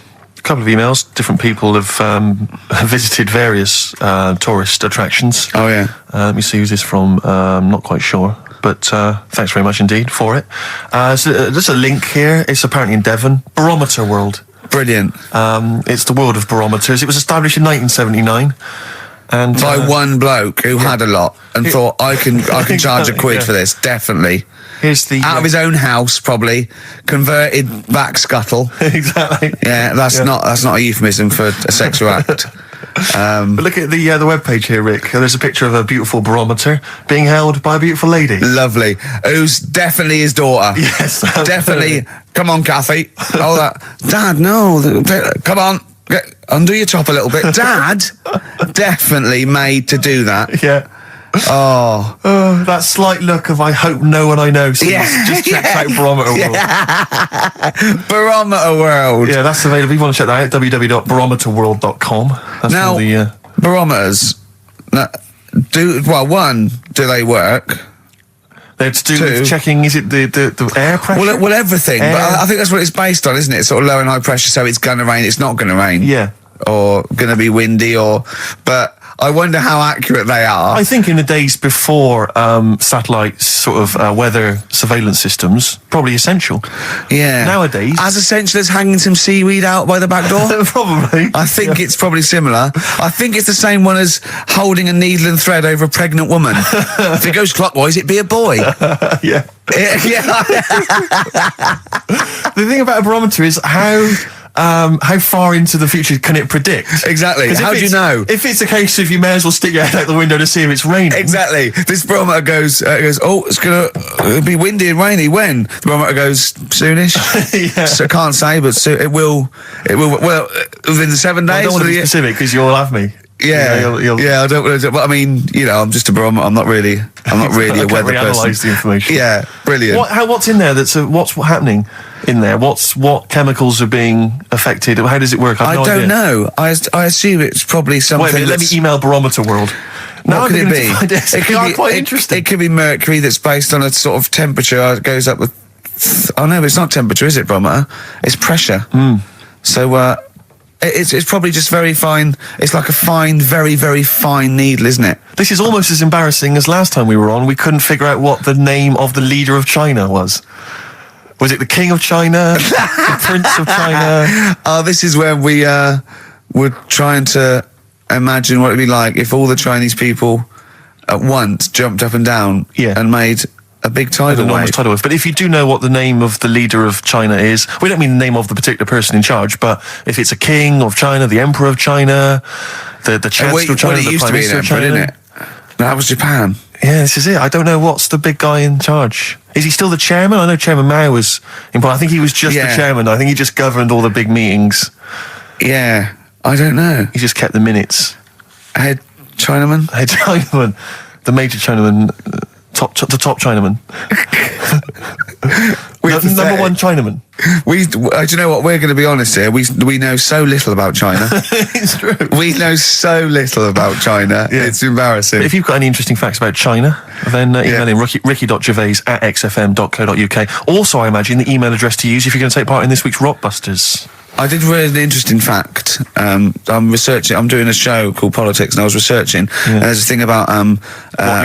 couple of emails. Different people have visited various tourist attractions. Oh, yeah. Let me see who's this from. I'm not quite sure. But thanks very much indeed for it. So there's a link here. It's apparently in Devon. Barometer World. Brilliant. It's the world of barometers. It was established in 1979. And by one bloke who had a lot and thought, I can charge a quid for this, definitely. Here's the out of his own house, probably converted back scuttle. exactly. Yeah, that's not a euphemism for a sexual act. But look at the webpage here, Rick. There's a picture of a beautiful barometer being held by a beautiful lady. Lovely. Who's definitely his daughter. Yes, definitely. Come on, Kathy. Oh, that. Dad, no. Come on. Undo your top a little bit. Dad, definitely made to do that. Yeah. Oh, that slight look of I hope no one I know sees. Just checked out Barometer World. Barometer World. Yeah, that's available. If you want to check that out, www.barometerworld.com. That's Now, all the, barometers. Do they work? they're to do with checking, is it the air pressure? Well, everything. But I think that's what it's based on, isn't it? Sort of low and high pressure, so it's going to rain, it's not going to rain. Yeah. Or going to be windy, but I wonder how accurate they are. I think in the days before satellite sort of weather surveillance systems, probably essential. Yeah. Nowadays. As essential as hanging some seaweed out by the back door? Probably. I think it's probably similar. I think it's the same one as holding a needle and thread over a pregnant woman. If it goes clockwise, it'd be a boy. Yeah. Yeah. The thing about a barometer is how far into the future can it predict? Exactly. How do you know? If it's a case of you may as well stick your head out the window to see if it's raining. Exactly. This barometer goes, oh, it's going to be windy and rainy. When? The barometer goes soonish. Yeah. So I can't say, but it will, well, within the 7 days. I don't want to be specific because you'll have me. Yeah, you'll yeah. I don't want to. But I mean, I'm just a barometer. I'm not really a weather person. Analyse the information. Yeah, brilliant. What's in there? What's happening in there? What chemicals are being affected? How does it work? I don't know. I assume it's probably something. Wait a minute, let me email Barometer World. What could it be? It could be quite interesting. It could be mercury that's based on a sort of temperature. It goes up with. Oh no, but it's not temperature, is it, barometer? It's pressure. So. It's probably just very fine. It's like a fine, very, very fine needle, isn't it? This is almost as embarrassing as last time we were on. We couldn't figure out what the name of the leader of China was. Was it the King of China? The Prince of China? Oh, this is where we were trying to imagine what it'd be like if all the Chinese people at once jumped up and down and made a big tidal wave. But if you do know what the name of the leader of China is, we don't mean the name of the particular person in charge, but if it's a king of China, the emperor of China, the chancellor of China, the prime minister of China, didn't it? That was Japan. Yeah, this is it. I don't know what's the big guy in charge. Is he still the chairman? I know Chairman Mao was important. I think he was just the chairman. I think he just governed all the big meetings. Yeah, I don't know. He just kept the minutes. Head Chinaman? Head Chinaman. The major Chinaman. The top Chinaman. Number one Chinaman. Do you know what? We're going to be honest here. We know so little about China. It's true. We know so little about China. Yeah. It's embarrassing. But if you've got any interesting facts about China, then email in ricky.gervais@xfm.co.uk. Also, I imagine the email address to use if you're going to take part in this week's Rockbusters. I did read an interesting fact. I'm researching. I'm doing a show called Politics, and I was researching. And there's a thing about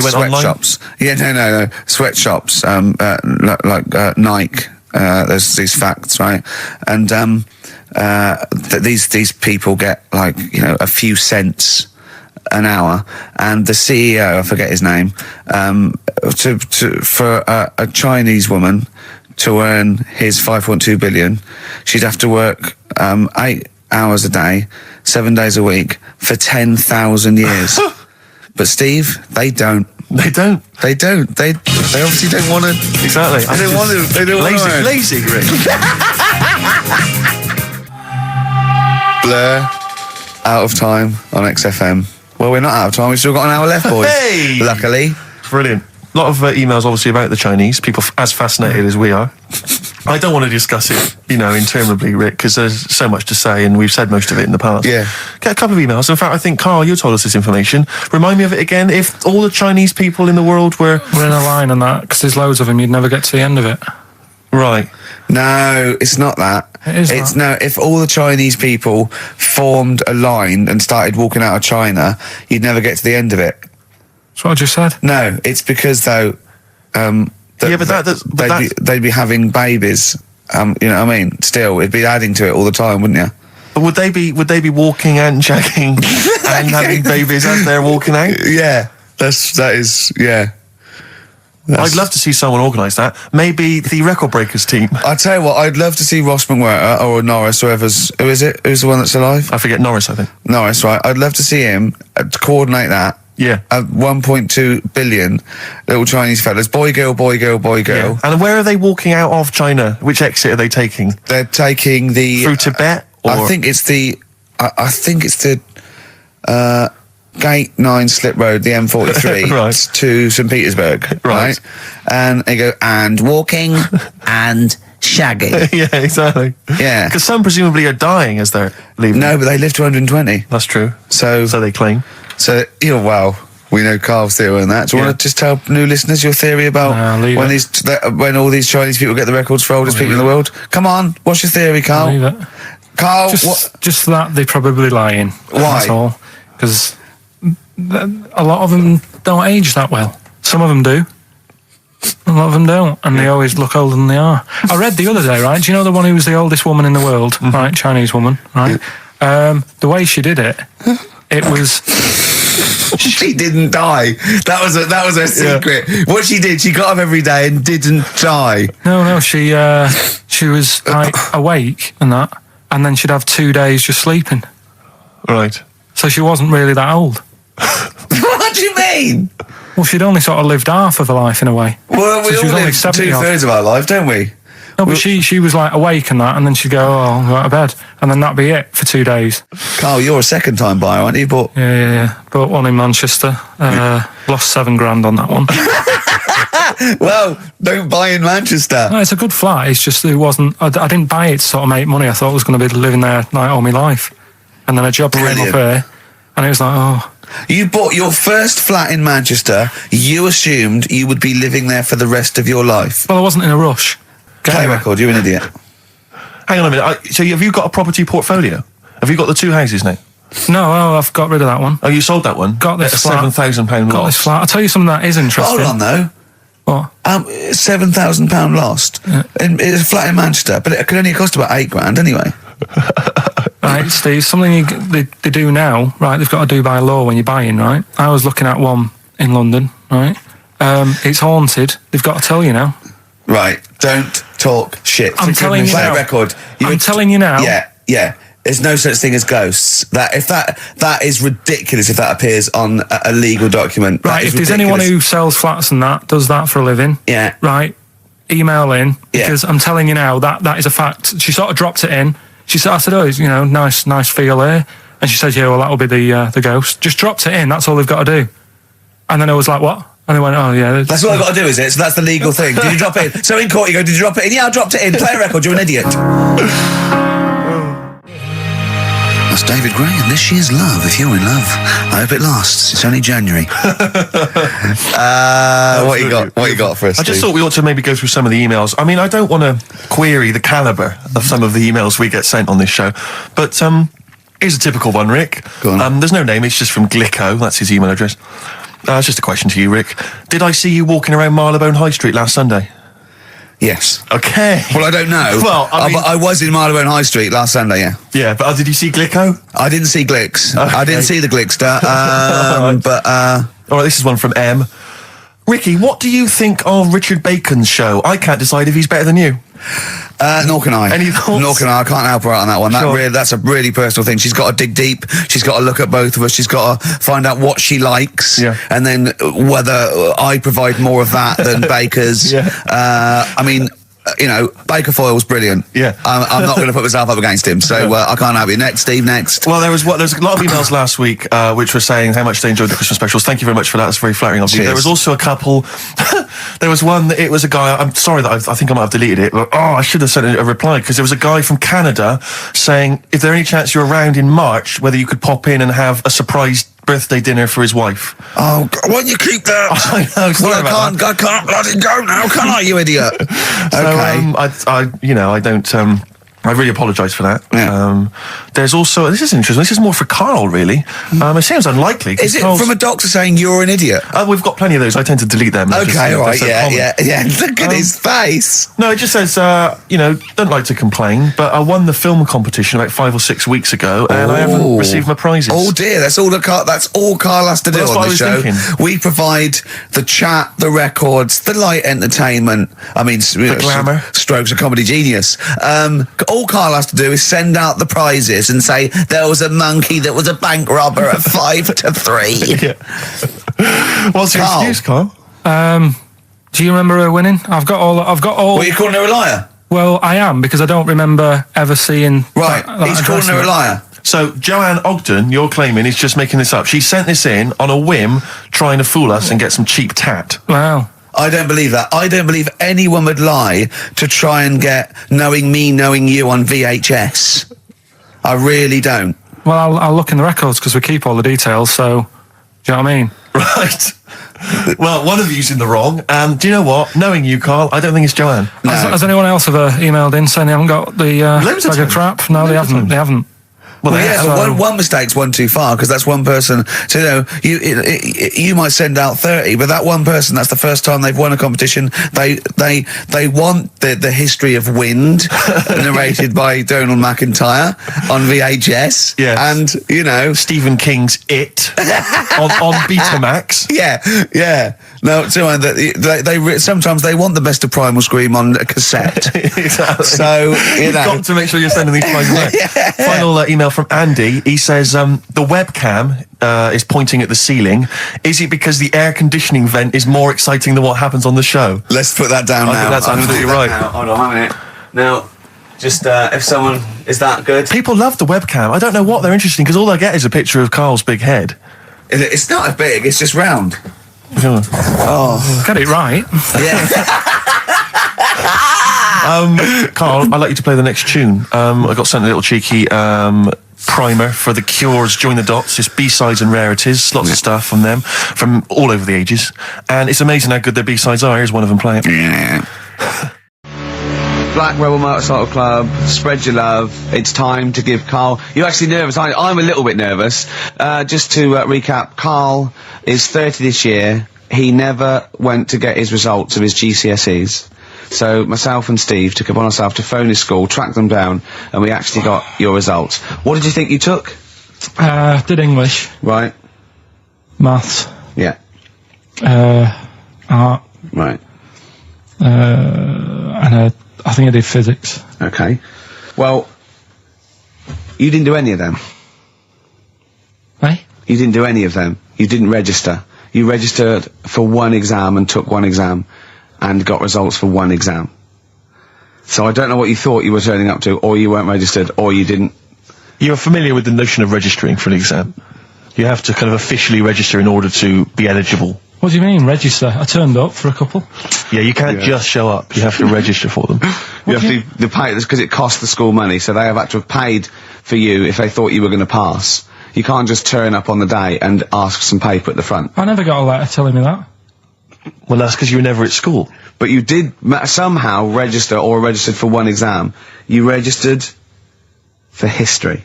sweatshops. Yeah, no, sweatshops. Like Nike. There's these facts, right? And these people get like a few cents an hour, and the CEO, I forget his name, for a Chinese woman to earn his 5.2 billion, she'd have to work 8 hours a day, 7 days a week for 10,000 years. But Steve, they don't. They don't. They obviously don't want to. Exactly. They don't want to. They don't want to. Lazy, Rick. Blur, Out of Time on XFM. Well, we're not out of time. We've still got an hour left, boys. Hey! Luckily. Brilliant. A lot of emails, obviously, about the Chinese. People as fascinated as we are. I don't want to discuss it, interminably, Rick, because there's so much to say, and we've said most of it in the past. Yeah. Get a couple of emails. In fact, I think, Carl, you told us this information. Remind me of it again. If all the Chinese people in the world were in a line on that, because there's loads of them, you'd never get to the end of it. Right. No, it's not that. It's no. If all the Chinese people formed a line and started walking out of China, you'd never get to the end of it. That's what I just said. No, it's because though. They'd be having babies. You know what I mean? Still, it'd be adding to it all the time, wouldn't you? But would they be walking and shagging and having babies as they're walking out? Yeah, that is. Yeah. I'd love to see someone organise that. Maybe the Record Breakers team. I tell you what, I'd love to see Ross McWhirter or Norris, who is it? Who's the one that's alive? I forget Norris, I think. Norris, right? I'd love to see him to coordinate that. Yeah. 1.2 billion little Chinese fellas. Boy, girl, boy, girl, boy, girl. Yeah. And where are they walking out of China? Which exit are they taking? They're taking the through Tibet. Or? I think it's the Gate 9 Slip Road, the M43 right. to St Petersburg, right? And they go and walking and shagging. Yeah, exactly. Yeah, because some presumably are dying as they're leaving. No, but they live to 120. That's true. So they claim. So well, we know Carl's theory on that. Do you want to just tell new listeners your theory about when all these Chinese people get the records for oldest people in the world? Come on, what's your theory, Carl? Leave it. Carl, just that they're probably lying. Why? That's all. Because a lot of them don't age that well. Some of them do. A lot of them don't, and they always look older than they are. I read the other day, right? Do you know the one who was the oldest woman in the world, right? Chinese woman, right? The way she did it, it was. She didn't die. That was her secret. Yeah. What she did, she got up every day and didn't die. No, she was like awake and that, and then she'd have 2 days just sleeping. Right. So she wasn't really that old. What do you mean? Well, she'd only sort of lived half of her life in a way. Well, we all live 2/3 of our life, don't we? No, but she was like awake and that, and then she'd go, I'll go out of bed, and then that'd be it for 2 days. Carl, you're a second-time buyer, aren't you? Yeah. Bought one in Manchester. Lost $7,000 on that one. Well, don't buy in Manchester. No, it's a good flat. It's just it wasn't. I didn't buy it to sort of make money. I thought I was going to be living there like all my life, and then a job came up here, and it was like, oh. You bought your first flat in Manchester. You assumed you would be living there for the rest of your life. Well, I wasn't in a rush. Play record, you're an idiot. Hang on a minute. So have you got a property portfolio? Have you got the 2 houses now? No, I've got rid of that one. Oh, you sold that one? Got this flat. £7,000 Got this flat. I'll tell you something that is interesting. Hold on, though. What? £7,000 lost. Yeah. It's a flat in Manchester, but it could only cost about £8,000 anyway. Right, Steve, something they do now, right, they've got to do by law when you're buying, right? I was looking at one in London, right? It's haunted. They've got to tell you now. Right, don't talk shit. I'm telling you now. Play a record. I'm telling you now. Yeah. There's no such thing as ghosts. That is ridiculous if that appears on a legal document. Right, if there's anyone who sells flats and that, does that for a living. Yeah. Right, email in, because I'm telling you now, that is a fact. She sort of dropped it in. I said, oh, nice feel here. And she said, yeah, well, that'll be the ghost. Just dropped it in, that's all they've got to do. And then I was like, what? And they went, oh, yeah. That's what I've got to do, is it? So that's the legal thing. Did you drop it in? So in court you go, did you drop it in? Yeah, I dropped it in. Play a record, you're an idiot. That's David Gray, and this year's Love. If you're in love, I hope it lasts. It's only January. What you got for us, I just Steve? thought we ought to maybe go through some of the emails. I mean, I don't want to query the calibre of some of the emails we get sent on this show, but here's a typical one, Rick. Go on. There's no name, it's just from Glicko. That's his email address. It's just a question to you, Rick. Did I see you walking around Marylebone High Street last Sunday? Yes. Okay. Well, I don't know. Well, I was in Marylebone High Street last Sunday, yeah. Yeah, but did you see Glicko? I didn't see Glicks. Okay. I didn't see the Glickster. But all right, this is one from M. Ricky, what do you think of Richard Bacon's show? I can't decide if he's better than you. Nor can I. Any thoughts? Nor can I. I can't help her out on that one. Sure. That's a really personal thing. She's got to dig deep. She's got to look at both of us. She's got to find out what she likes. Yeah. And then whether I provide more of that than Baker's. Yeah. I mean, Baker Foyle's brilliant. Yeah. I'm not going to put myself up against him, so I can't help you. Next, Steve, next. Well, there's a lot of emails last week which were saying how much they enjoyed the Christmas specials. Thank you very much for that. That's very flattering of you. Cheers. There was also a couple. There was one. It was a guy. I'm sorry that I think I might have deleted it. But, I should have sent a reply, because there was a guy from Canada saying if there any chance you're around in March, whether you could pop in and have a surprise birthday dinner for his wife. Oh, God, why don't you keep that? I know. Well, I can't let it go now, can I, you idiot? So, Okay. I don't. I really apologise for that. Yeah. There's also, this is interesting, this is more for Karl, really. It seems unlikely. Is it from a doctor saying you're an idiot? We've got plenty of those. I tend to delete them. Okay, all right, yeah. Look at his face. No, it just says, don't like to complain, but I won the film competition about 5 or 6 weeks ago, and I haven't received my prizes. Oh dear, that's all Karl has to do on the show. We provide the chat, the records, the light entertainment. I mean, the glamour. Strokes of comedy genius. All Karl has to do is send out the prizes and say there was a monkey that was a bank robber at 5 to 3. Yeah. What's your excuse, Karl? Do you remember her winning? I've got all. Well, you're calling her a liar? Well, I am, because I don't remember ever seeing. Right, he's calling her a liar. So, Joanne Ogden, you're claiming, is just making this up. She sent this in on a whim, trying to fool us and get some cheap tat. Wow. I don't believe that. I don't believe anyone would lie to try and get Knowing Me, Knowing You on VHS. I really don't. Well, I'll look in the records, because we keep all the details, so... Do you know what I mean? Right. Well, one of you's in the wrong. Do you know what? Knowing you, Karl, I don't think it's Joanne. No. Has anyone else ever emailed in saying they haven't got the bag of crap? No, they haven't. They haven't. Well, yeah, one mistake's one too far, because that's one person. So you might send out 30, but that one person, that's the first time they've won a competition. They want the history of Wind narrated by Donald McIntyre on VHS. Yes. And Stephen King's It on Betamax. Yeah. No, they sometimes they want the best of Primal Scream on a cassette. Exactly. So you've got to make sure you're sending these prizes out. Yeah. Final email from Andy. He says the webcam is pointing at the ceiling. Is it because the air conditioning vent is more exciting than what happens on the show? Let's put that down now. I think that's absolutely right. Hold on a minute. Now, just if someone is that good. People love the webcam. I don't know what they're interested in, because all they get is a picture of Karl's big head. It's not as big. It's just round. Oh, got it right. Yeah. Karl, I'd like you to play the next tune. I got sent a little cheeky primer for The Cure's Join the Dots. It's B-sides and rarities, lots of stuff from them, from all over the ages. And it's amazing how good their B-sides are. Here's one of them playing. Yeah. Black Rebel Motorcycle Club, spread your love. It's time to give Karl... You're actually nervous, aren't you? I'm a little bit nervous. Just to recap, Karl is 30 this year. He never went to get his results of his GCSEs. So myself and Steve took it upon ourselves to phone his school, track them down, and we actually got your results. What did you think you took? Did English. Right. Maths. Yeah. Art. Right. And I think I did physics. Okay. Well, you didn't do any of them. Eh? You didn't do any of them. You didn't register. You registered for one exam and took one exam and got results for one exam. So I don't know what you thought you were turning up to, or you weren't registered, or you didn't. You're familiar with the notion of registering for an exam. You have to kind of officially register in order to be eligible. What do you mean, register? I turned up for a couple. Yeah, you can't just show up. You have to register for them. You have to pay this because it costs the school money, so they have had to have paid for you if they thought you were going to pass. You can't just turn up on the day and ask some paper at the front. I never got a letter telling me that. Well, that's because you were never at school. But you did somehow register, or registered for one exam. You registered for history.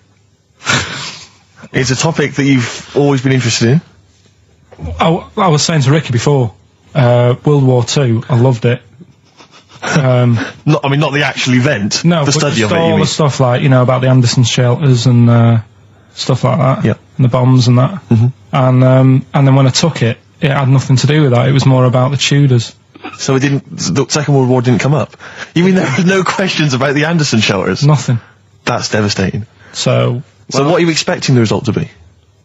It's a topic that you've always been interested in. I was saying to Ricky before, World War II, I loved it. Not the actual event. No, the study of it. All the stuff like about the Anderson shelters and stuff like that. Yeah. And the bombs and that. Mm-hmm. And then when I took it, it had nothing to do with that. It was more about the Tudors. So the Second World War didn't come up? You mean there were no questions about the Anderson shelters? Nothing. That's devastating. So what are you expecting the result to be?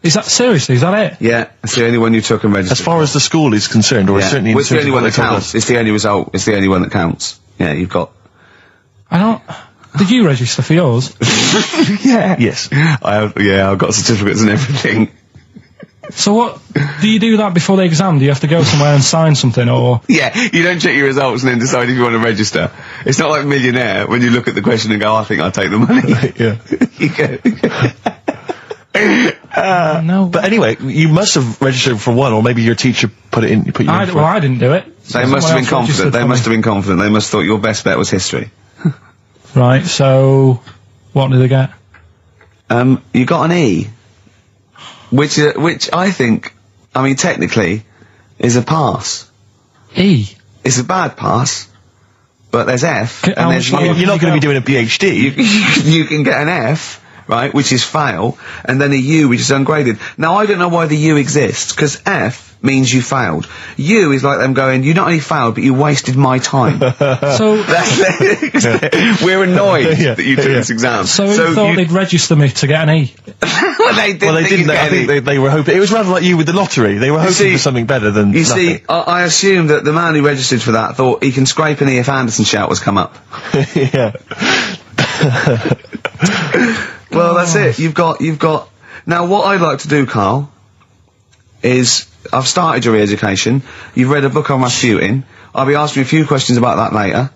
Is that seriously? Is that it? Yeah, it's the only one you took and registered. As far as the school is concerned, or certainly it's the only one that counts. It's the only result. It's the only one that counts. Yeah, you've got. I don't. Did you register for yours? Yeah. Yes. I've got certificates and everything. So what, do you do that before the exam? Do you have to go somewhere and sign something, or...? Yeah, you don't check your results and then decide if you want to register. It's not like Millionaire, when you look at the question and go, I think I'll take the money. Yeah. You go. No. But anyway, you must have registered for one, or maybe your teacher put you in for Well, I didn't do it. They must have been confident. They must have been confident. They must have thought your best bet was history. Right, so what did they get? You got an E, which I think, I mean, technically, is a pass. E? It's a bad pass, but there's F, How and there's much You're not going to be doing a PhD. you can get an F, right, which is fail, and then a U, which is ungraded. Now, I don't know why the U exists, because F means you failed. U is like them going, you not only failed, but you wasted my time. So We're annoyed that you took this exam. So you thought they'd register me to get an E? Well, they didn't. Well, they didn't. I think they were hoping. It was rather like you with the lottery. They were hoping for something better than You nothing. see, I assume that the man who registered for that thought he can scrape an E if Anderson Shout was come up. Yeah. Well, that's it. You've got. Now, what I'd like to do, Carl, is I've started your re-education. You've read a book on Rasputin. I'll be asking you a few questions about that later.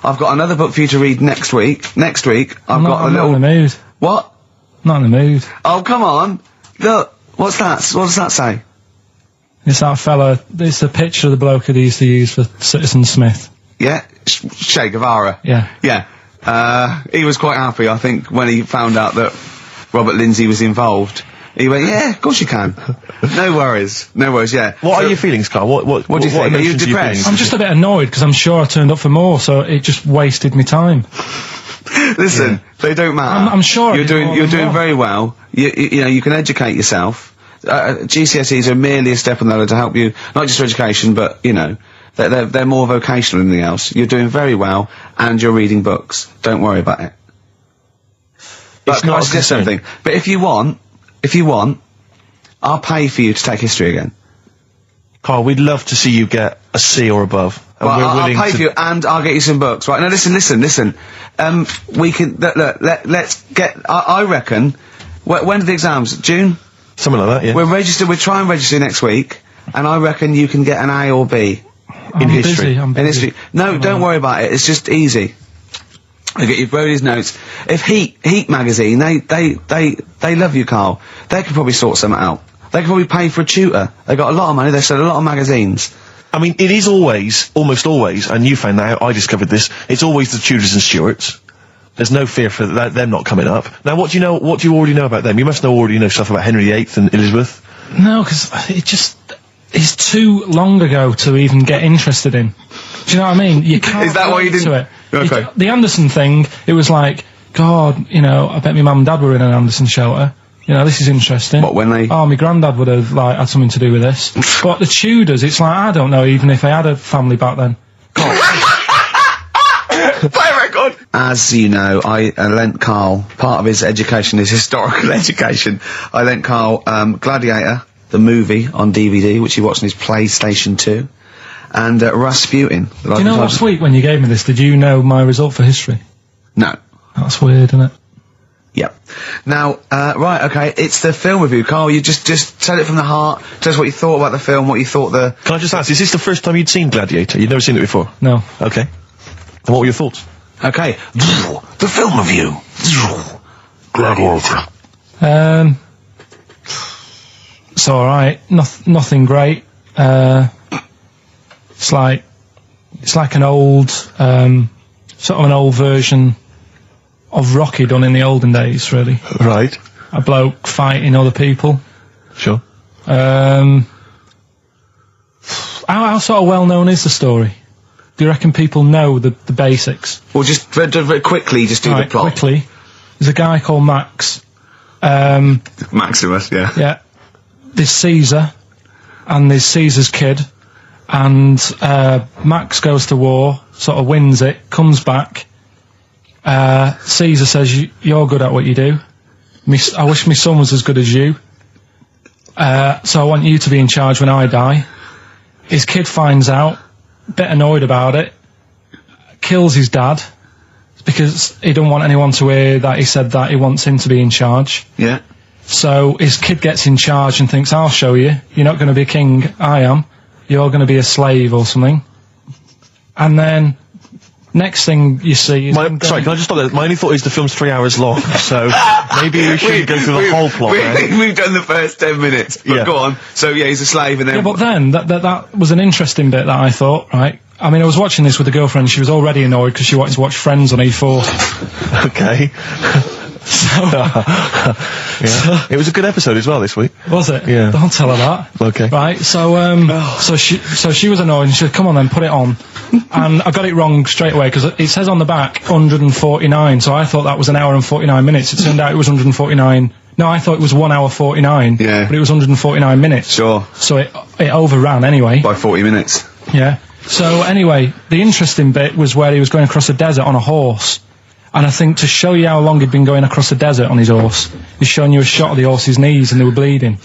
I've got another book for you to read next week. Next week, I'm not in the mood. What? Not in the mood. Oh, come on. Look, what's that? What does that say? It's that fella. It's a picture of the bloke that he used to use for Citizen Smith. Yeah? Che Guevara. Yeah. Yeah. He was quite happy, I think, when he found out that Robert Lindsay was involved. He went, yeah, of course you can. No worries, yeah. What are your feelings, Carl? What do you think? Are you emotions depressed? I'm just a bit annoyed because I'm sure I turned up for more, so it just wasted me time. Listen, they don't matter. I'm sure you're doing very well. You know, you can educate yourself. GCSEs are merely a step on the ladder to help you, not just for education, but, you know, they're more vocational than anything else. You're doing very well, and you're reading books. Don't worry about it. But It's not I'll suggest something. But if you want, I'll pay for you to take history again. Carl, we'd love to see you get a C or above. And Well, we're I'll willing pay to... for you, and I'll get you some books. Right, now listen. We can, let's get, I reckon, when are the exams? June? Something like that, yeah. We'll try and register next week, and I reckon you can get an A or B. I'm history. Busy, I'm In busy. history. No, don't worry about it, it's just easy. Okay, you've wrote his notes. If Heat magazine, they love you, Carl. They could probably sort something out. They could probably pay for a tutor. They got a lot of money, they sell a lot of magazines. I mean, it is almost always, and you found that out, I discovered this, it's always the Tudors and Stuarts. There's no fear for them not coming up. Now, what do you already know about them? You must already know stuff about Henry VIII and Elizabeth. No, because it's too long ago to even get interested in. Do you know what I mean? You can't. Is that why you relate didn't- to it. Okay. The Anderson thing, it was like, God, you know, I bet my mum and dad were in an Anderson shelter. You know, this is interesting. What, when they- Oh, my granddad would have, like, had something to do with this. But the Tudors, it's like, I don't know even if they had a family back then. Play record! As you know, I lent Carl, part of his education is historical education. I lent Carl Gladiator, the movie, on DVD, which he watched on his PlayStation 2, and Rasputin. Do you know last week when you gave me this, did you know my result for history? No. That's weird, isn't it? Yep. Now, right, okay, it's the film review. Carl, you just tell it from the heart. Tell us what you thought about the film, what you thought the... Can I just ask, is this the first time you'd seen Gladiator? You'd never seen it before? No. Okay. And what were your thoughts? Okay. The film review. Gladiator. It's alright. Nothing great. It's like an old, sort of an old version of Rocky done in the olden days, really. Right. A bloke fighting other people. Sure. How sort of well known is the story? Do you reckon people know the basics? Well, just very quickly, just do Right, the plot. quickly. There's a guy called Max. Maximus, yeah. Yeah. There's Caesar, and there's Caesar's kid, and Max goes to war, sort of wins it, comes back. Caesar says, you're good at what you do. I wish my son was as good as you. So I want you to be in charge when I die. His kid finds out, a bit annoyed about it, kills his dad, because he don't want anyone to hear that he said that he wants him to be in charge. Yeah. So his kid gets in charge and thinks, I'll show you. You're not going to be king, I am. You're going to be a slave or something. And then, next thing you see is... Sorry, can I just stop there? My only thought is the film's 3 hours long, so maybe we shouldn't go through the whole plot. We've done the first 10 minutes, but Yeah. go on. So, yeah, he's a slave, and then... Yeah, but then, that was an interesting bit that I thought, right? I mean, I was watching this with a girlfriend. She was already annoyed because she wanted to watch Friends on E4. Okay. Yeah. It was a good episode as well this week. Was it? Yeah. Don't tell her that. Okay. Right. So she was annoyed and she said, "Come on then, put it on." And I got it wrong straight away because it says on the back 149. So I thought that was an hour and 49 minutes. It turned out it was 149. No, I thought it was 1 hour 49. Yeah. But it was 149 minutes. Sure. So it overran anyway. By 40 minutes. Yeah. So anyway, the interesting bit was where he was going across a desert on a horse. And I think to show you how long he'd been going across the desert on his horse, he's showing you a shot of the horse's knees and they were bleeding.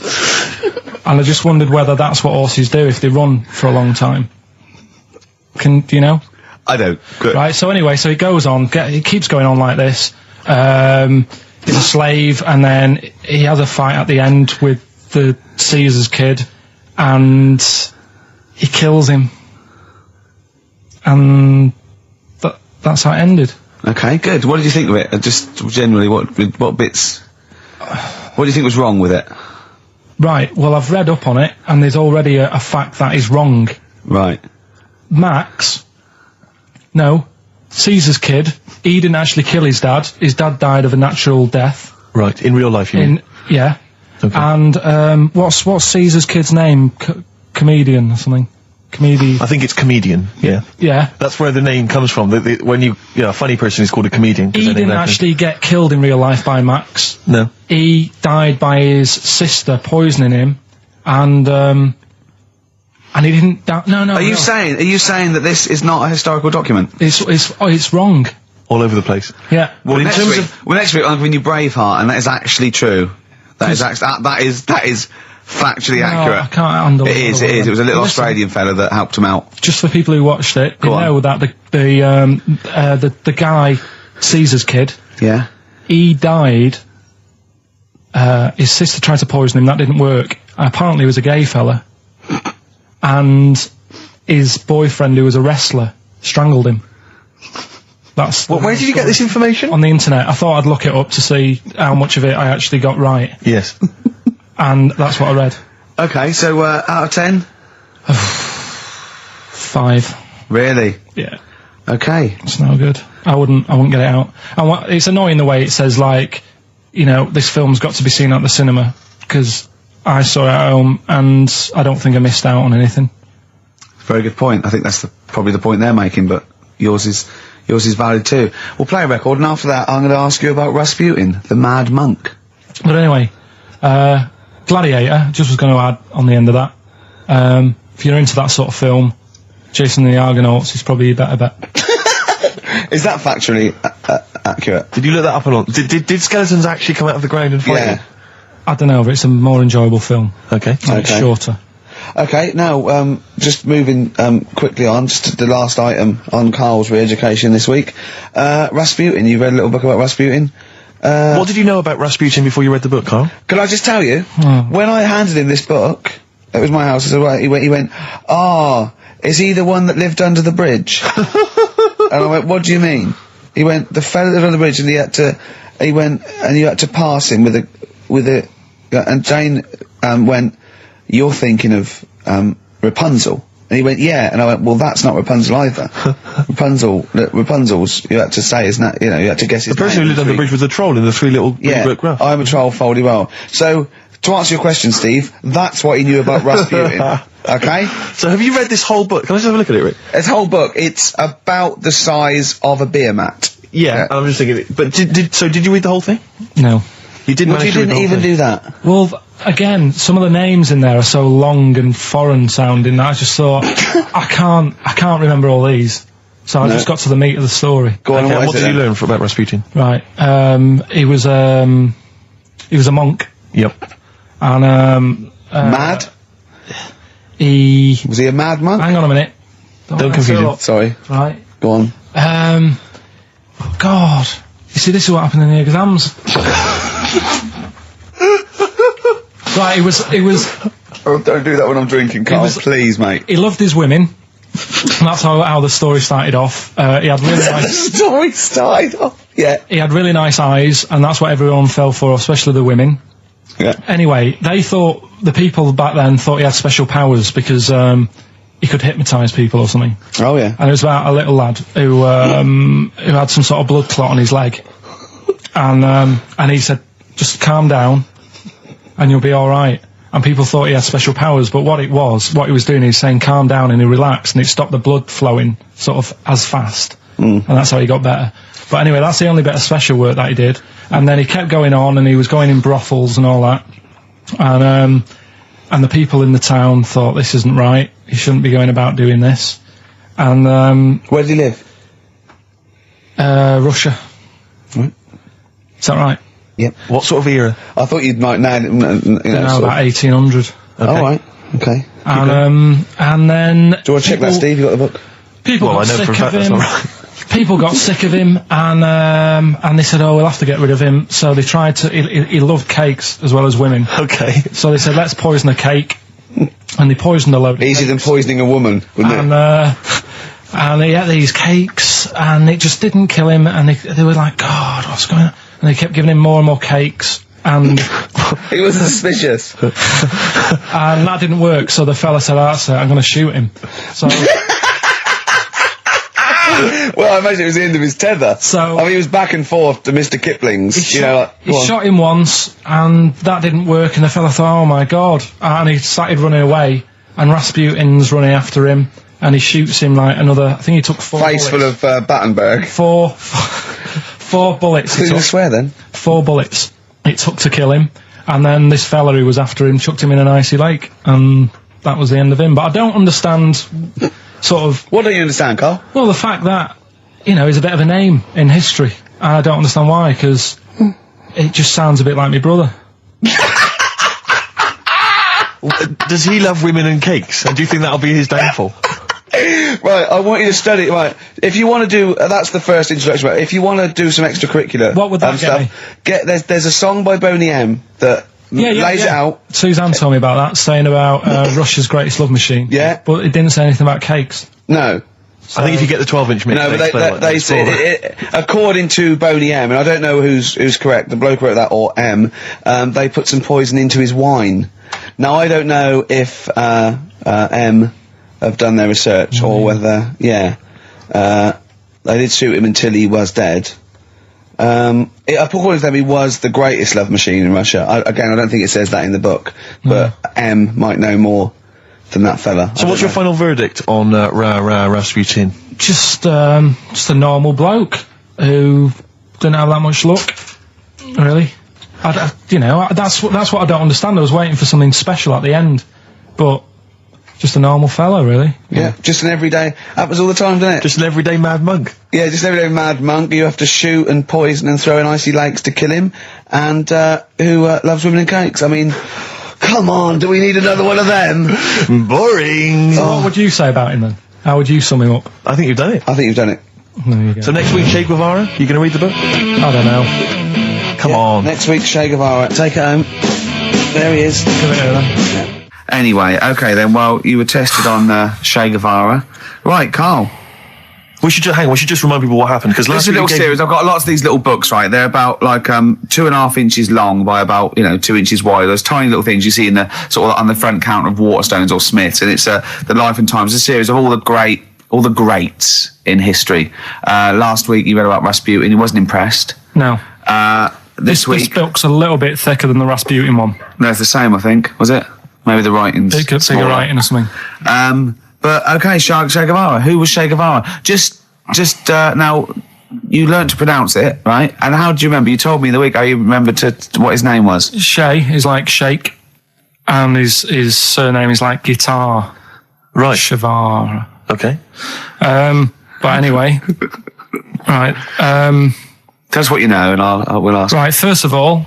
And I just wondered whether that's what horses do if they run for a long time. Do you know? I don't. Good. Right, so anyway, so he goes on, he keeps going on like this. He's a slave, and then he has a fight at the end with the Caesar's kid, and he kills him. And that's how it ended. Okay, good. What did you think of it? Just generally, what bits? What do you think was wrong with it? Right, well, I've read up on it, and there's already a fact that is wrong. Right. Caesar's kid, he didn't actually kill his dad. His dad died of a natural death. Right, in real life, you mean? Yeah. Okay. And, what's Caesar's kid's name? Comedian or something? I think it's comedian, yeah. Yeah. That's where the name comes from. When a funny person is called a comedian. He didn't actually get killed in real life by Max. No. He died by his sister poisoning him, and he didn't die. No. Are you saying that this is not a historical document? It's wrong. All over the place. Yeah. Well, next week I'm giving you Braveheart, and that is actually true. That is factually accurate. I can't handle it. It is. It was a little Australian fella that helped him out. Just for people who watched it, you know that the guy, Caesar's kid. Yeah. He died. His sister tried to poison him. That didn't work. Apparently, he was a gay fella, and his boyfriend, who was a wrestler, strangled him. Where did you get this information? On the internet. I thought I'd look it up to see how much of it I actually got right. Yes. And that's what I read. Okay, so out of 10? 5. Really? Yeah. Okay. It's no good. I wouldn't get it out. And it's annoying the way it says, like, you know, this film's got to be seen at the cinema, because I saw it at home and I don't think I missed out on anything. Very good point. I think that's probably the point they're making, but yours is valid too. We'll play a record, and after that I'm going to ask you about Rasputin, the Mad Monk. But anyway, Gladiator, just was going to add on the end of that. If you're into that sort of film, Jason and the Argonauts is probably a better bet. Is that factually accurate? Did you look that up or not? Did skeletons actually come out of the ground and fight? Yeah. I don't know, but it's a more enjoyable film. Okay. And it's shorter. Okay, now, just moving quickly on, just to the last item on Carl's re-education this week. Rasputin, you read a little book about Rasputin? What did you know about Rasputin before you read the book, Carl? Can I just tell you, when I handed him this book, it was my house, he went, is he the one that lived under the bridge? And I went, what do you mean? He went, the fella that lived under the bridge, and you had to pass him with a, and Jane, went, you're thinking of, Rapunzel. And he went, yeah. And I went, well, that's not Rapunzel either. Rapunzel's, you had to say, isn't that, you had to guess his name. The person who lived under the bridge was the troll in the Three Little Brick Rough. I'm a troll, foldy well. So, to answer your question, Steve, that's what he knew about Rasputin. Okay? So have you read this whole book? Can I just have a look at it, Rick? This whole book, it's about the size of a beer mat. Yeah. I'm just thinking, but did you read the whole thing? No. You didn't Well, you didn't even do that. Well, again, some of the names in there are so long and foreign sounding that I just thought, I can't remember all these. So I just got to the meat of the story. Go on, what did you learn about Rasputin? Right. He was a monk. Yep. And, Mad? Was he a mad monk? Hang on a minute. Don't confuse him. Sorry. Right. Go on. God. You see, this is what happened in the exams. Right, it was... Oh, don't do that when I'm drinking, Carl, please, mate. He loved his women. And that's how the story started off. He had really nice... Story started off, yeah. He had really nice eyes, and that's what everyone fell for, especially the women. Yeah. Anyway, the people back then thought he had special powers because he could hypnotise people or something. Oh yeah. And it was about a little lad who had some sort of blood clot on his leg, and he said, "Just calm down, and you'll be all right." And people thought he had special powers, but what he was doing, he was saying, "Calm down," and he relaxed, and it stopped the blood flowing sort of as fast, and that's how he got better. But anyway, that's the only bit of special work that he did. And then he kept going on, and he was going in brothels and all that, and the people in the town thought, this isn't right. He shouldn't be going about doing this. And where did he live? Russia. Right. Is that right? Yep. What sort of era? I thought you'd might know. About 1800. Okay. All right. Okay. And then. Do you want to check that, Steve? You got the book? People got sick of him. People got sick of him, and they said, "Oh, we'll have to get rid of him." So they tried to. He loved cakes as well as women. Okay. So they said, "Let's poison a cake," and they poisoned a load. Easier than poisoning a woman, wouldn't it? And he ate these cakes, and it just didn't kill him. And they were like, "God, what's going on?" And they kept giving him more and more cakes, and he was suspicious. And that didn't work. So the fella said, "That's it. I'm going to shoot him." So. Well, I imagine it was the end of his tether. So, I mean, he was back and forth to Mr. Kipling's. He shot him once, and that didn't work, and the fella thought, oh my God. And he started running away, and Rasputin's running after him, and he shoots him like another, I think he took 4 Face bullets. full of Battenberg. Four bullets. Who's going to swear then? 4 bullets it took to kill him, and then this fella who was after him chucked him in an icy lake, and that was the end of him. But I don't understand... sort of... What don't you understand, Carl? Well, the fact that, he's a bit of a name in history. And I don't understand why, because it just sounds a bit like my brother. Does he love women and cakes? And do you think that'll be his downfall? Right, I want you to study. Right, if you want to do, that's the first introduction. Right, if you want to do some extracurricular, what would that get me? There's a song by Boney M that lays it out. Suzanne told me about that, saying about Russia's Greatest Love Machine. Yeah, but it didn't say anything about cakes. No. So I think if you get the 12-inch mix, no, but they say according to Boney M, and I don't know who's correct, the bloke wrote that or M. They put some poison into his wine. Now I don't know if M have done their research or whether they did shoot him until he was dead. According to them, he was the greatest love machine in Russia. I don't think it says that in the book, but M might know more than that fella. So what's your final verdict on Rasputin? Just a normal bloke who didn't have that much luck, really. That's what I don't understand. I was waiting for something special at the end, but just a normal fella, really. Yeah, just an everyday. Happens all the time, doesn't it? Just an everyday mad monk. Yeah, just an everyday mad monk. You have to shoot and poison and throw in icy lakes to kill him, and who loves women and cakes. I mean, come on, do we need another one of them? Boring. So what would you say about him then? How would you sum him up? I think you've done it. I think you've done it. There you go. So next week, Che Guevara, you going to read the book? I don't know. Come on. Next week, Che Guevara. Take it home. There he is. Give it here then. Anyway, okay then, well, you were tested on Che Guevara. Right, Carl. We should just remind people what happened, because This is a little series. I've got lots of these little books, right? They're about like 2.5 inches long by about 2 inches wide. Those tiny little things you see in the sort of on the front counter of Waterstones or Smiths, and it's the Life and Times. It's a series of all the greats in history. Last week you read about Rasputin. He wasn't impressed. No. This week this book's a little bit thicker than the Rasputin one. No, it's the same, I think. Was it? Maybe the writing's bigger writing or something. But okay, Che Guevara. Who was Che Guevara? Just now, you learnt to pronounce it, right? And how do you remember? You told me the week how you remembered what his name was. Che is like shake, and his surname is like guitar. Right. Shavar. Okay. But anyway, right. Tell us what you know, and we'll ask. Right. First of all,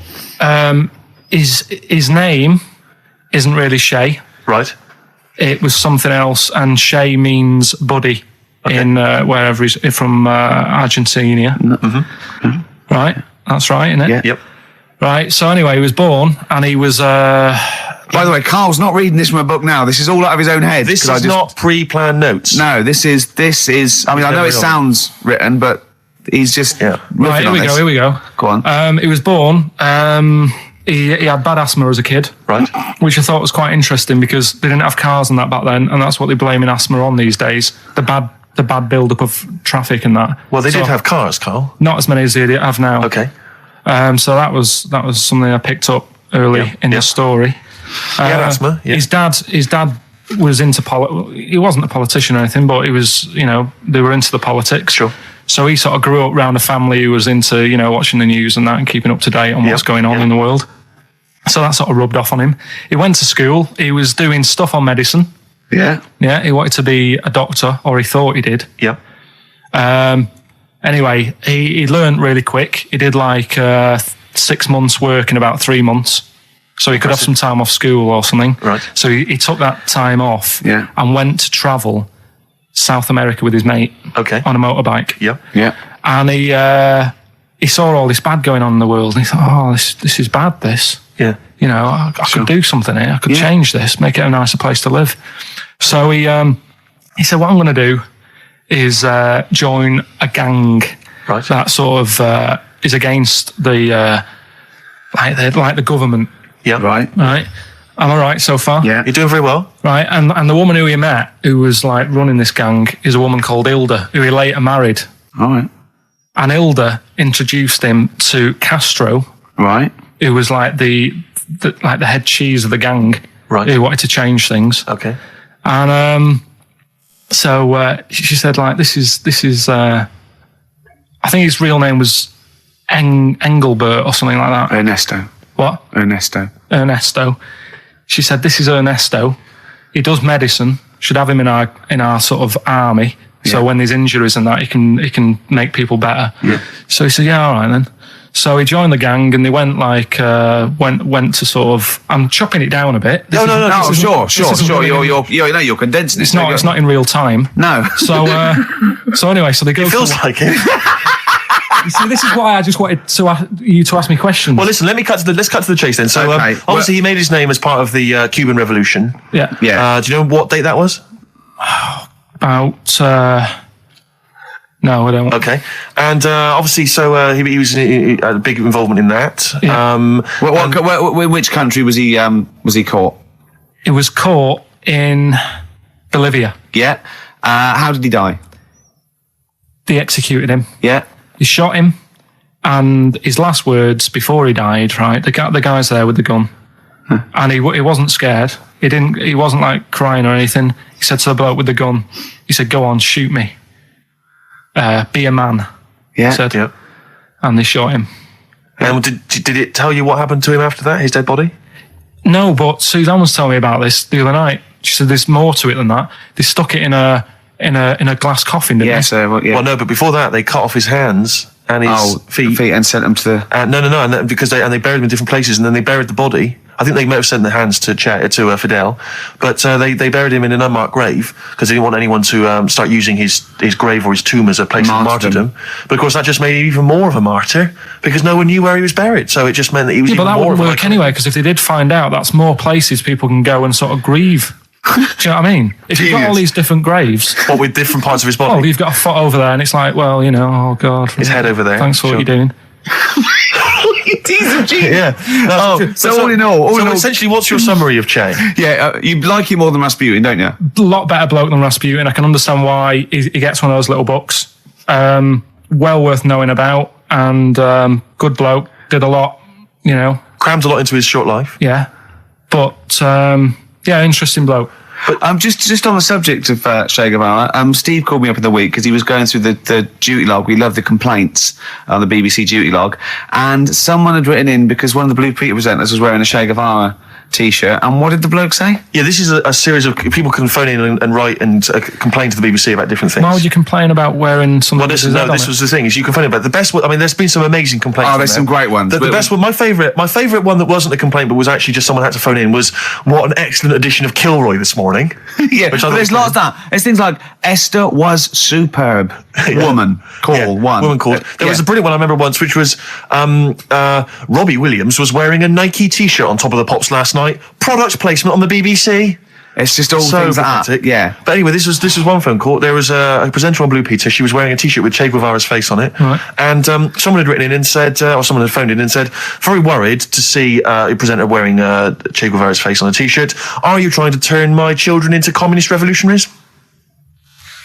his name isn't really Che. Right. It was something else, and Che means buddy in wherever he's from, Argentina. Mm-hmm. Right, that's right, isn't it? Yeah. Yep. Right, so anyway, he was born, and he was... By the way, Carl's not reading this from a book now. This is all out of his own head. This is not pre-planned notes. No, this is... I mean, I know it sounds written, but he's just... Right, here we go. Go on. He was born he had bad asthma as a kid. Right. Which I thought was quite interesting because they didn't have cars and that back then, and that's what they're blaming asthma on these days. The bad build-up of traffic and that. Well, they did have cars, Carl. Not as many as they have now. Okay. So that was something I picked up early in the story. He had asthma. Yeah. His dad was into he wasn't a politician or anything, but he was, they were into the politics. Sure. So he sort of grew up around a family who was into, watching the news and that and keeping up to date on what's going on in the world. So that sort of rubbed off on him. He went to school. He was doing stuff on medicine. Yeah. Yeah, he wanted to be a doctor, or he thought he did. Yeah. Anyway, he learned really quick. He did 6 months work in about 3 months. So he could have some time off school or something. Right. So he took that time off and went to travel South America with his mate on a motorbike. Yeah. Yeah. And he saw all this bad going on in the world. And he thought, oh, this is bad, this. Yeah. I could do something here. I could change this, make it a nicer place to live. So he said, what I'm going to do is join a gang that sort of is against the like the government. Yeah. Right. Right. Am I right so far? Yeah. You're doing very well. Right. And the woman who he met, who was running this gang, is a woman called Hilda, who he later married. All right. And Hilda introduced him to Castro. Right. Who was the head cheese of the gang. Right. Who wanted to change things. Okay. And so she said, this is I think his real name was Engelbert or something like that. Ernesto. What? Ernesto. She said, this is Ernesto. He does medicine. Should have him in our sort of army. Yeah. So when there's injuries and that, he can make people better. Yeah. So he said, yeah, all right then. So he joined the gang and they went went to sort of. I'm chopping it down a bit. No, sure. You're condensing it. It's not in real time. No. So anyway, so they go. It feels like it. You see, this is why I just wanted you to ask me questions. Well, listen, let's cut to the chase then. So obviously he made his name as part of the Cuban Revolution. Yeah. Yeah. Do you know what date that was? About. No, I don't. Okay, and obviously, so he was had a big involvement in that. Yeah. Which country was he caught? He was caught in Bolivia. Yeah. How did he die? They executed him. Yeah. They shot him, and his last words before he died, right? The guy's there with the gun, and he wasn't scared. He wasn't crying or anything. He said to the bloke with the gun, he said, "Go on, shoot me. Be a man." Yeah. He said. Yeah. And they shot him. And did it tell you what happened to him after that? His dead body? No, but Suzanne was telling me about this the other night. She said there's more to it than that. They stuck it in a glass coffin, didn't they? Well, no, but before that, they cut off his hands and his feet and sent them to the. No, and because they buried him in different places, and then they buried the body. I think they might have sent the hands to Fidel, but they buried him in an unmarked grave because they didn't want anyone to start using his grave or his tomb as a place of martyrdom. But of course, that just made him even more of a martyr because no one knew where he was buried. So it just meant that he was. Yeah, but that wouldn't work anyway because if they did find out, that's more places people can go and sort of grieve. Do you know what I mean? If you've got all these different graves, what with different parts of his body. Oh, you've got a foot over there, and it's like, well, oh God, his head over there. Thanks for what you're doing. Yeah. So all in all, essentially, what's your summary of Che? Yeah, you like him more than Rasputin, don't you? A lot better bloke than Rasputin. I can understand why he gets one of those little books. Well worth knowing about, and good bloke. Did a lot, Crammed a lot into his short life. Yeah, but interesting bloke. But just on the subject of Che Guevara, Steve called me up in the week because he was going through the duty log. We love the complaints on the BBC duty log, and someone had written in because one of the Blue Peter presenters was wearing a Che Guevara T-shirt, and what did the bloke say? Yeah, this is a series of people can phone in and write and complain to the BBC about different things. Why would you complain about wearing something? Well, this was the thing is you can phone about the best. I mean, there's been some amazing complaints. Oh, there's some great ones. The best one, my favourite one that wasn't a complaint but was actually just someone had to phone in was what an excellent edition of Kilroy this morning. Yeah, but there's lots of that. There's things like Esther was superb. Woman call one. Woman called. There was a brilliant one I remember once, which was Robbie Williams was wearing a Nike T-shirt on Top of the Pops last night. Product placement on the BBC. It's just all So things like pathetic. that. Yeah. But anyway, this was one phone call. There was a presenter on Blue Peter. She was wearing a T-shirt with Che Guevara's face on it. Right. And someone had written in and said, or someone had phoned in and said, very worried to see a presenter wearing Che Guevara's face on a T-shirt. Are you trying to turn my children into communist revolutionaries?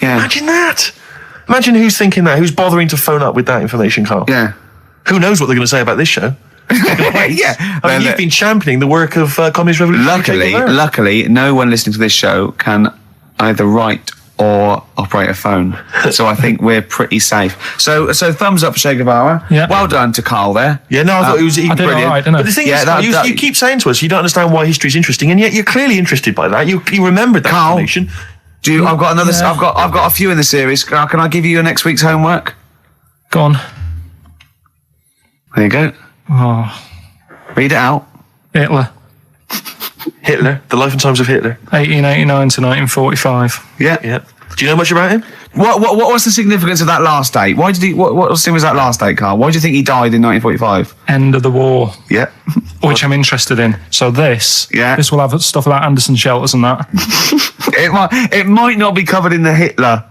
Yeah. Imagine that. Imagine who's thinking that, who's bothering to phone up with that information, Carl. Yeah. Who knows what they're going to say about this show? Yeah. I mean, you've been championing the work of communist revolution. Luckily, no one listening to this show can either write or operate a phone. So I think we're pretty safe. So thumbs up for Che Guevara. Yeah. Well done to Carl there. Yeah, no, I thought it was I did brilliant. all right, didn't I? But the thing Yeah, is, that- you keep saying to us you don't understand why history is interesting, and yet you're clearly interested by that. You remembered that Carl, information. I've got another. I've got a few in the series. Can I give you next week's homework? Go on. There you go. Oh, Read it out. Hitler. Hitler, the life and times of Hitler. 1889 to 1945. Yeah. Yeah. Do you know much about him? What was the significance of that last date? Why did he? What was that last date, Carl? Why do you think he died in 1945? End of the war, Yeah. which I'm interested in. So this will have stuff about Anderson shelters and that. It might not be covered in the Hitler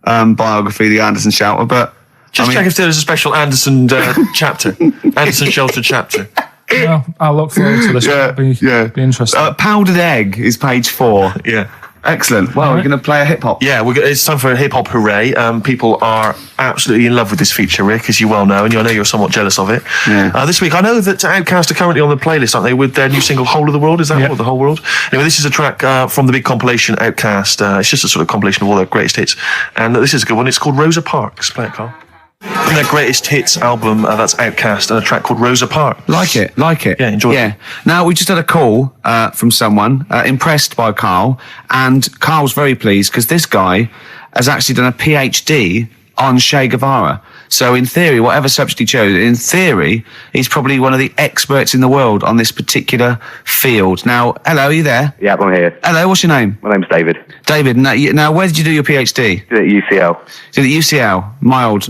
biography, the Anderson Shelter, but Just check if there's a special Anderson chapter. Anderson Shelter chapter. Well, I'll look forward to this. Be interesting. Powdered Egg is page 4. Yeah. Excellent. Well, we're going to play a hip hop. Yeah, it's time for a hip hop hooray. People are absolutely in love with this feature, Rick, as you well know, and I know you're somewhat jealous of it. Yeah. This week, I know that Outkast are currently on the playlist, aren't they, with their new single "Whole of the World"? Is that what, the whole world? Anyway, this is a track from the big compilation Outkast. It's just a sort of compilation of all their greatest hits, and this is a good one. It's called Rosa Parks. Play it, Carl. From their greatest hits album, that's Outkast, and a track called Rosa Parks. Like it. Yeah, enjoy it. Yeah. Now, we just had a call from someone impressed by Carl, and Carl's very pleased because this guy has actually done a PhD on Che Guevara. So in theory, whatever subject he chose, in theory, he's probably one of the experts in the world on this particular field. Now, hello, are you there? Yeah, I'm here. Hello, what's your name? My name's David. David. Now where did you do your PhD? At UCL. Did at UCL,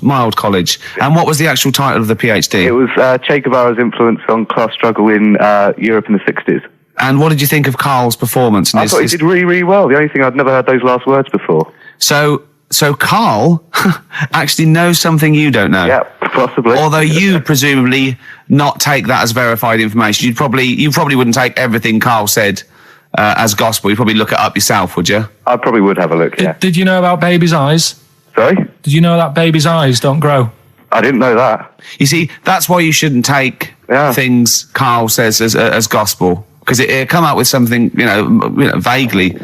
mild college. And what was the actual title of the PhD? It was Che Guevara's influence on class struggle in Europe in the 60s. And what did you think of Carl's performance? I thought he did really, really well. The only thing, I'd never heard those last words before. So Carl actually knows something you don't know. Yeah, possibly. Although you presumably not take that as verified information. You probably wouldn't take everything Carl said as gospel. You'd probably look it up yourself, would you? I probably would have a look, yeah. Did you know about baby's eyes? Sorry? Did you know that baby's eyes don't grow? I didn't know that. You see, that's why you shouldn't take things Carl says as gospel. Because it come out with something, vaguely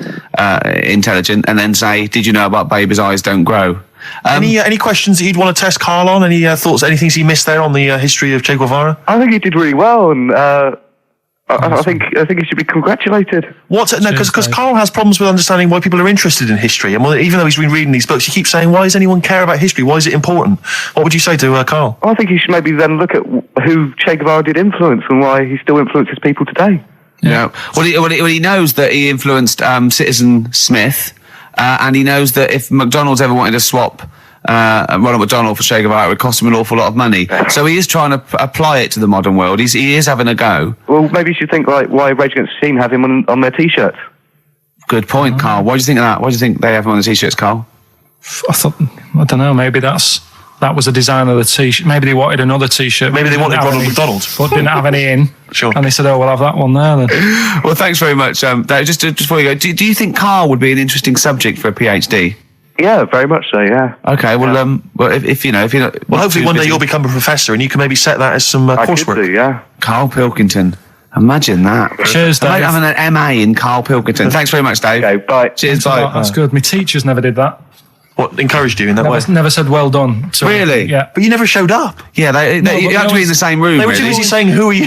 intelligent, and then say, "Did you know about baby's eyes don't grow?" Any questions that you'd want to test Carl on? Any thoughts? Any things he missed there on the history of Che Guevara? I think he did really well, and I think he should be congratulated. Because Carl has problems with understanding why people are interested in history, and even though he's been reading these books, he keeps saying, "Why does anyone care about history? Why is it important?" What would you say to Carl? I think he should maybe then look at who Che Guevara did influence and why he still influences people today. Yeah. Well, he knows that he influenced Citizen Smith, and he knows that if McDonald's ever wanted to swap Ronald McDonald for Che Guevara, it would cost him an awful lot of money. So he is trying to apply it to the modern world. He is having a go. Well, maybe you should think like why Rage Against the Machine have him on their T-shirts. Good point, Carl. Why do you think of that? Why do you think they have him on the T-shirts, Carl? I don't know. Maybe that was a design of the T-shirt. Maybe they wanted another T-shirt. Maybe they wanted Ronald McDonald, but didn't have any in. Sure. And they said, "Oh, we'll have that one there." Then. Well, thanks very much. Just before you go, do you think Carl would be an interesting subject for a PhD? Yeah, very much so. Yeah. Okay. Well, if you're not, well, hopefully one day you'll become a professor and you can maybe set that as some coursework. I could do, yeah. Carl Pilkington. Imagine that. Cheers, Dave. Imagine having an MA in Carl Pilkington. Thanks very much, Dave. Okay, bye. Cheers, bye. That's good. My teachers never did that. What encouraged you in that way? Never said well done. So, Really? Yeah. But you never showed up. Yeah, you have to be in the same room. They were too busy saying, "Who are you?"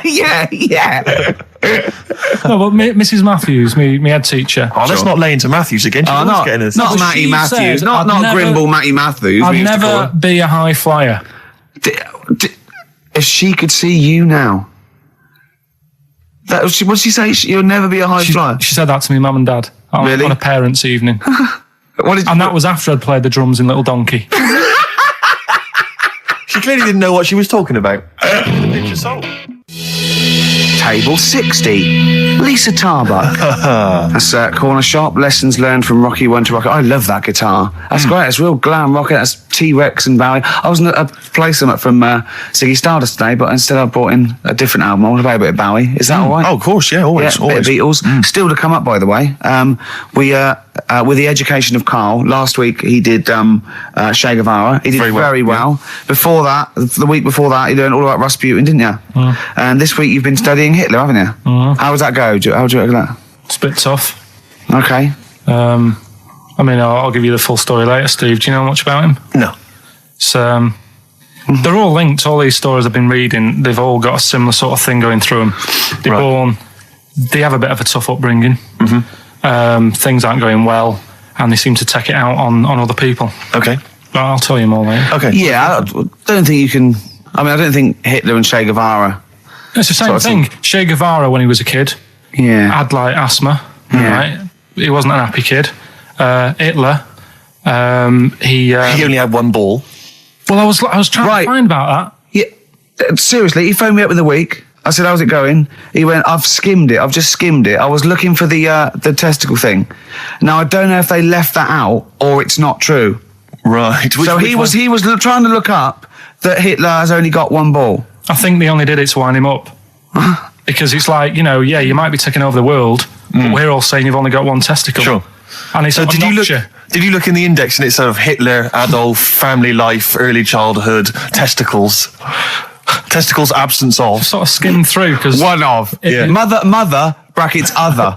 yeah. No, but Mrs. Matthews, me head teacher. Oh, let's not lay into Matthews again. Not Matty Matthews. Not Grimble Matty Matthews. I'd never be a high flyer. If she could see you now. What did she say? You'll never be a high flyer? She said that to me, mum and dad. Really? On a parents' evening. And that was after I'd played the drums in Little Donkey. She clearly didn't know what she was talking about. Table 60. Lisa Tarbuck. That's Corner Shop. Lessons learned from Rocky 1 to Rocky. I love that guitar. That's great. It's real glam rock. That's T-Rex and Bowie. I was going to play some from Ziggy Stardust today, but instead I brought in a different album. I want to play a bit of Bowie. Is that all right? Oh, of course, yeah, always. Yeah, bit of Beatles. Still to come up, by the way. We with The Education of Karl, last week he did Che Guevara. He did very well. Before that, the week before that, you learned all about Rasputin, didn't you? And this week you've been studying Hitler, haven't you? How does that go? How do you reckon that? It's a bit tough. Okay. I mean, I'll give you the full story later, Steve. Do you know much about him? No. It's, they're all linked. All these stories I've been reading, they've all got a similar sort of thing going through them. They have a bit of a tough upbringing. Things aren't going well, and they seem to take it out on other people. Okay. But I'll tell you more later. Okay. Yeah, I don't think you can... I mean, I don't think Hitler and Che Guevara... It's the same thing. Che Guevara, when he was a kid, had like asthma. Right? He wasn't an happy kid. Hitler, he only had one ball. Well, I was trying to find about that. Yeah, seriously, he phoned me up in the week. I said, "How's it going?" He went, "I've skimmed it. I've just skimmed it. I was looking for the testicle thing. Now I don't know if they left that out or it's not true." Right. He was trying to look up that Hitler has only got one ball. I think they only did it to wind him up. Because it's like, you might be taking over the world, but we're all saying you've only got one testicle. Sure. And it's so did you look in the index and it's sort of Hitler, Adolf, family life, early childhood, testicles absence of? Sort of skimmed through because one of mother brackets other.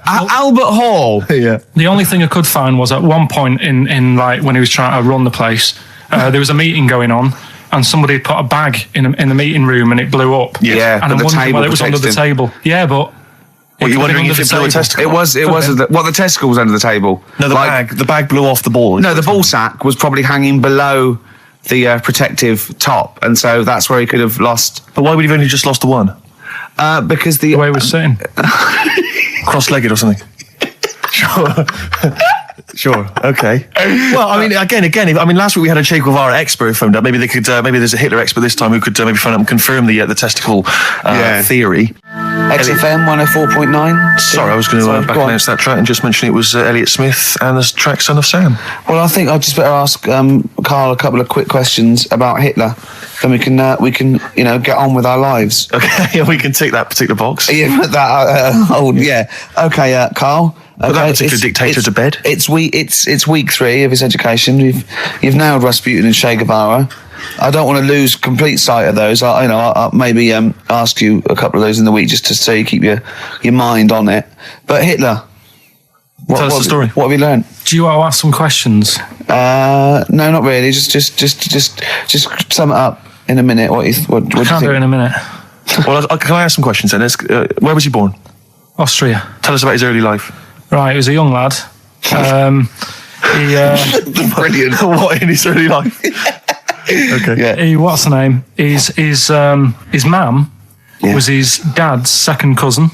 Albert Hall. The only thing I could find was at one point in like when he was trying to run the place, there was a meeting going on. And somebody put a bag in the meeting room and it blew up. Yeah, and I'm wondering whether it was under the table. Yeah, but... What, you're wondering if it blew a testicle? It was the testicle was under the table. No, the bag blew off the ball. No, the ball sack was probably hanging below the protective top, and so that's where he could have lost. But why would he have only just lost the one? Because the way he was sitting. Cross-legged or something. Sure. Okay. Well, I mean, again. Last week we had a Che Guevara expert phoned up. Maybe they could. Maybe there's a Hitler expert this time who could maybe phone up and confirm the testicle theory. XFM 104.9. Sorry, I was going to back announce that track and just mention it was Elliott Smith and the track "Son of Sam." Well, I think I'd just better ask Karl a couple of quick questions about Hitler. Then we can get on with our lives. Okay, we can tick that particular box. Yeah, put that. Okay, Karl. Put that particular dictator to bed. It's week 3 of his education. You've nailed Rasputin and Che Guevara. I don't want to lose complete sight of those. I'll maybe ask you a couple of those in the week just to so you keep your mind on it. But Hitler, tell us the story. What have you learned? Do you want to ask some questions? No, not really. Just sum it up in a minute. What do you think? Do it in a minute. Well, can I ask some questions then? Where was he born? Austria. Tell us about his early life. Right, he was a young lad. Brilliant. What in his early life? Okay. What's the name? His mum was his dad's second cousin,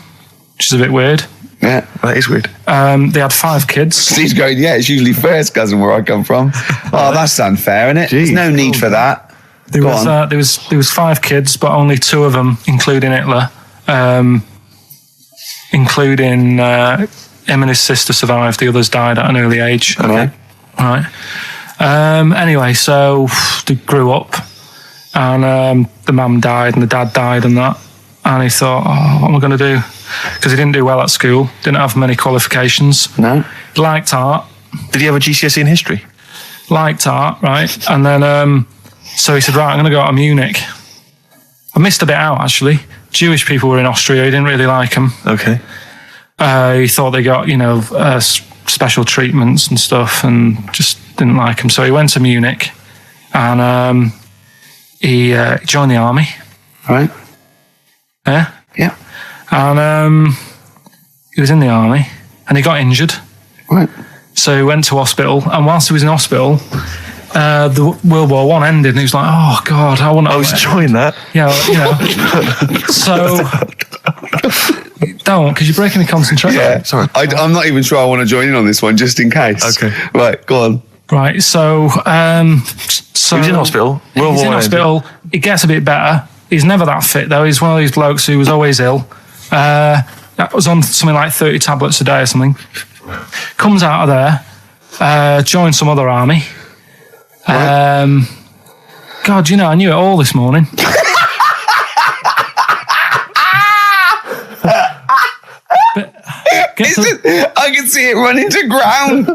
which is a bit weird. Yeah, that is weird. They had 5 kids. He's going, it's usually first cousin where I come from. Oh, that's unfair, isn't it? Jeez. There's no need for that. There was 5 kids, but only 2 of them, including Hitler, including him and his sister survived. The others died at an early age. Okay. Right. Anyway, so they grew up, and the mum died and the dad died and that. And he thought, what am I going to do? Because he didn't do well at school, didn't have many qualifications. No. He liked art. Did he have a GCSE in history? Liked art, right. And then, so he said, right, I'm going to go out to Munich. I missed a bit out, actually. Jewish people were in Austria. He didn't really like them. Okay. He thought they got, special treatments and stuff and just didn't like them. So he went to Munich and he joined the army. Right. Yeah? Yeah. And he was in the army and he got injured. Right. So he went to hospital, and whilst he was in hospital, the World War I ended, and he was like, "Oh God, I want to." I was enjoying that. Yeah, So don't, because you're breaking the concentration. Yeah, sorry. I'm not even sure I want to join in on this one, just in case. Okay. Right, go on. Right. So he was in hospital. He's in hospital. It gets a bit better, He's never that fit though. He's one of these blokes who was always ill. That was on something like 30 tablets a day or something. Comes out of there, joins some other army. God, you know, I knew it all this morning. I can see it running to ground.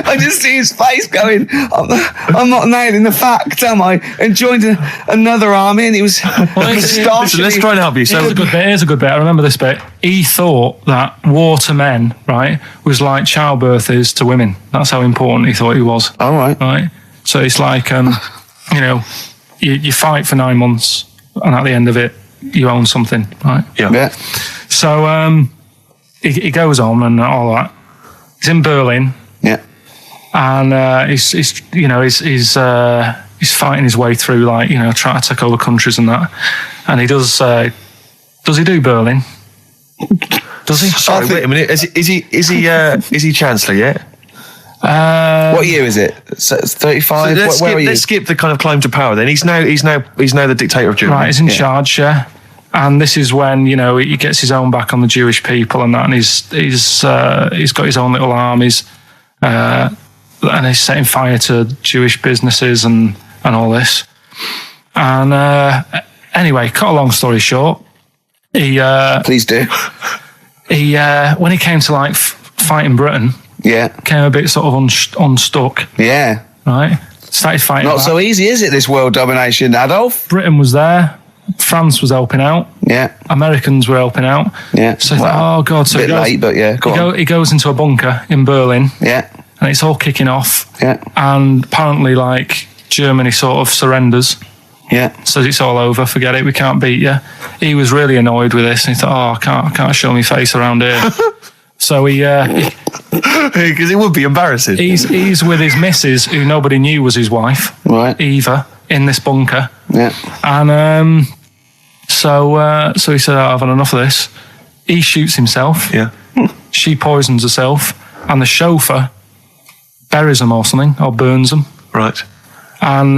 I just see his face going, I'm not nailing the fact, am I? And joined another army, and he was... Listen, let's try and help you. So Here's a good bit. I remember this bit. He thought that war to men, right, was like childbirth is to women. That's how important he thought he was. All right. Right? So it's like, you know, you fight for 9 months, and at the end of it, you own something, right? Yeah. So... He goes on and all that. He's in Berlin. Yeah. And he's fighting his way through, like, you know, trying to take over countries and that. And he does he do Berlin? Does he? Sorry, wait a minute. Is he Chancellor yet? What year is it? 35. Where are you? Let's skip the kind of climb to power. Then he's now the dictator of Germany. Right, he's in charge. Yeah. And this is when, you know, he gets his own back on the Jewish people and that, and he's got his own little armies, and he's setting fire to Jewish businesses and all this. And anyway, cut a long story short, Please do. He when he came to like fighting Britain, came a bit sort of unstuck. Yeah. Right. Started fighting. Not so easy, is it? This world domination, Adolf. Britain was there. France was helping out. Yeah. Americans were helping out. Yeah. So oh God. So a bit late, but yeah. He goes into a bunker in Berlin. Yeah. And it's all kicking off. Yeah. And apparently, like, Germany sort of surrenders. Yeah. Says it's all over. Forget it. We can't beat you. He was really annoyed with this, and he thought, I can't show my face around here. So because it would be embarrassing. He's with his missus, who nobody knew was his wife. Right. Eva, in this bunker. Yeah. And so he said, I've had enough of this. He shoots himself. Yeah. She poisons herself, and the chauffeur buries him or something, or burns him. Right. And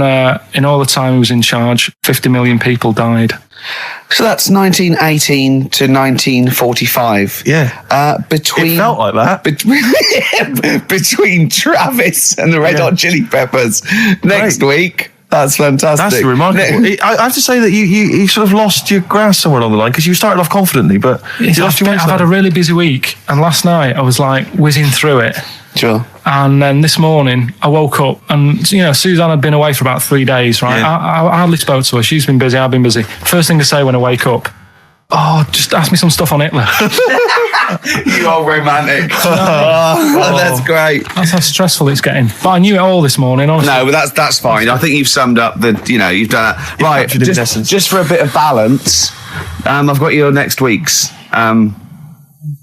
in all the time he was in charge, 50 million people died. So that's 1918 to 1945. Yeah. Between it felt like that. Between Travis and the Red Hot Chili Peppers next week. That's fantastic. That's remarkable. I have to say that you sort of lost your grasp somewhere along the line, because you started off confidently, but you lost your I've had a really busy week, and last night I was like whizzing through it. Sure. And then this morning I woke up, and you know, Suzanne had been away for about 3 days, right? Yeah. I hardly spoke to her. She's been busy, I've been busy. First thing to say when I wake up, just ask me some stuff on Hitler. You are romantic. That's great. That's how stressful it's getting. But I knew it all this morning, honestly. No, but that's fine. I think you've summed up you've done that. Right, just for a bit of balance, I've got your next week's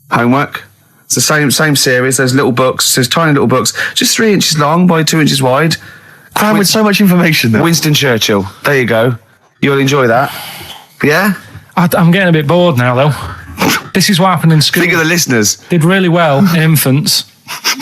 homework. It's the same series. There's little books. There's tiny little books, just 3 inches long by 2 inches wide. Crammed with so much information, though. Winston Churchill. There you go. You'll enjoy that. Yeah? I'm getting a bit bored now, though. This is what happened in school. Think of the listeners. Did really well in infants.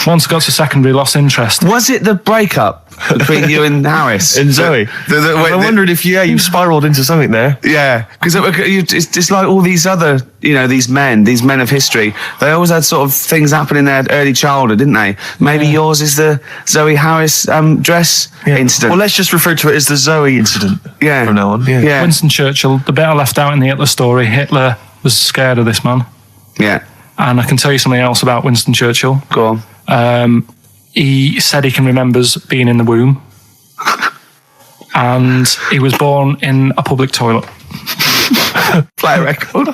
Once I got to secondary, lost interest. Was it the breakup between you and Harris? And Zoe? I wondered if you spiralled into something there. Yeah, because it's like all these other, these men of history. They always had sort of things happen in their early childhood, didn't they? Maybe yours is the Zoe Harris dress incident. Well, let's just refer to it as the Zoe incident. Yeah. From now on. Yeah. Winston Churchill, the bit I left out in the Hitler story, Hitler was scared of this man. Yeah. And I can tell you something else about Winston Churchill. Go on. He said he can remember being in the womb. And he was born in a public toilet. Play a record.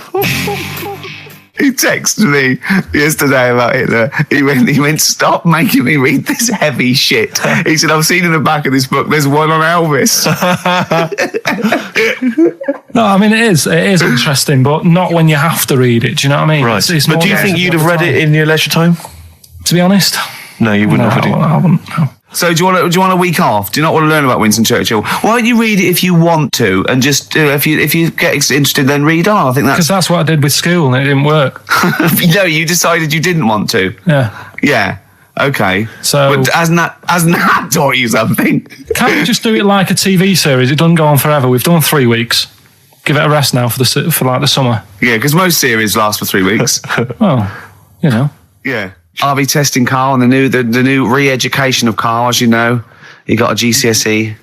He texted me yesterday about Hitler. He went, stop making me read this heavy shit. He said, I've seen in the back of this book, there's one on Elvis. No, I mean, it is interesting, but not when you have to read it. Do you know what I mean? Right. But do you think you'd have read it in your leisure time? To be honest? No, you wouldn't have. I wouldn't, no. So do you want a week off? Do you not want to learn about Winston Churchill? Why don't you read it if you want to, and just if you get interested, then read on. I think because that's what I did with school, and it didn't work. No, you decided you didn't want to. Yeah. Yeah. Okay. So but hasn't that taught you something? Can't we just do it like a TV series? It doesn't go on forever. We've done 3 weeks. give it a rest now for the summer. Yeah, because most series last for 3 weeks. Well, you know. Yeah. I'll be testing Carl and the new re-education of Carl, as you know. He got a GCSE.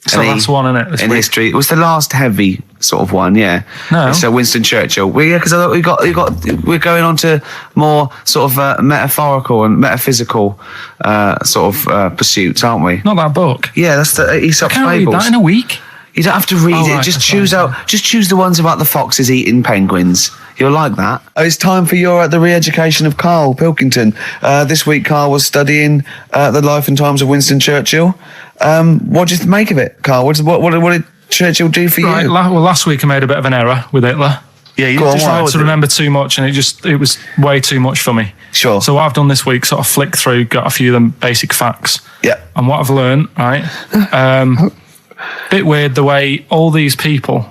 It's the last one, isn't it? In history. It was the last heavy sort of one, yeah. No. So Winston Churchill. Because I thought we're going on to more sort of metaphorical and metaphysical sort of pursuits, aren't we? Not that book. Yeah, that's the Aesop's I can't read Fables. that in a week. You don't have to read it. Right, Just that's choose right. Just choose the ones about the foxes eating penguins. You'll like that. It's time for the re-education of Karl Pilkington. This week, Karl was studying the life and times of Winston Churchill. What did you make of it, Karl? What did Churchill do for Right, you? last week I made a bit of an error with Hitler. Yeah, you Go on, just why? Tried to remember too much, and it was way too much for me. Sure. So what I've done this week, sort of flicked through, got a few of them basic facts. Yeah. And what I've learned, right? Bit weird the way all these people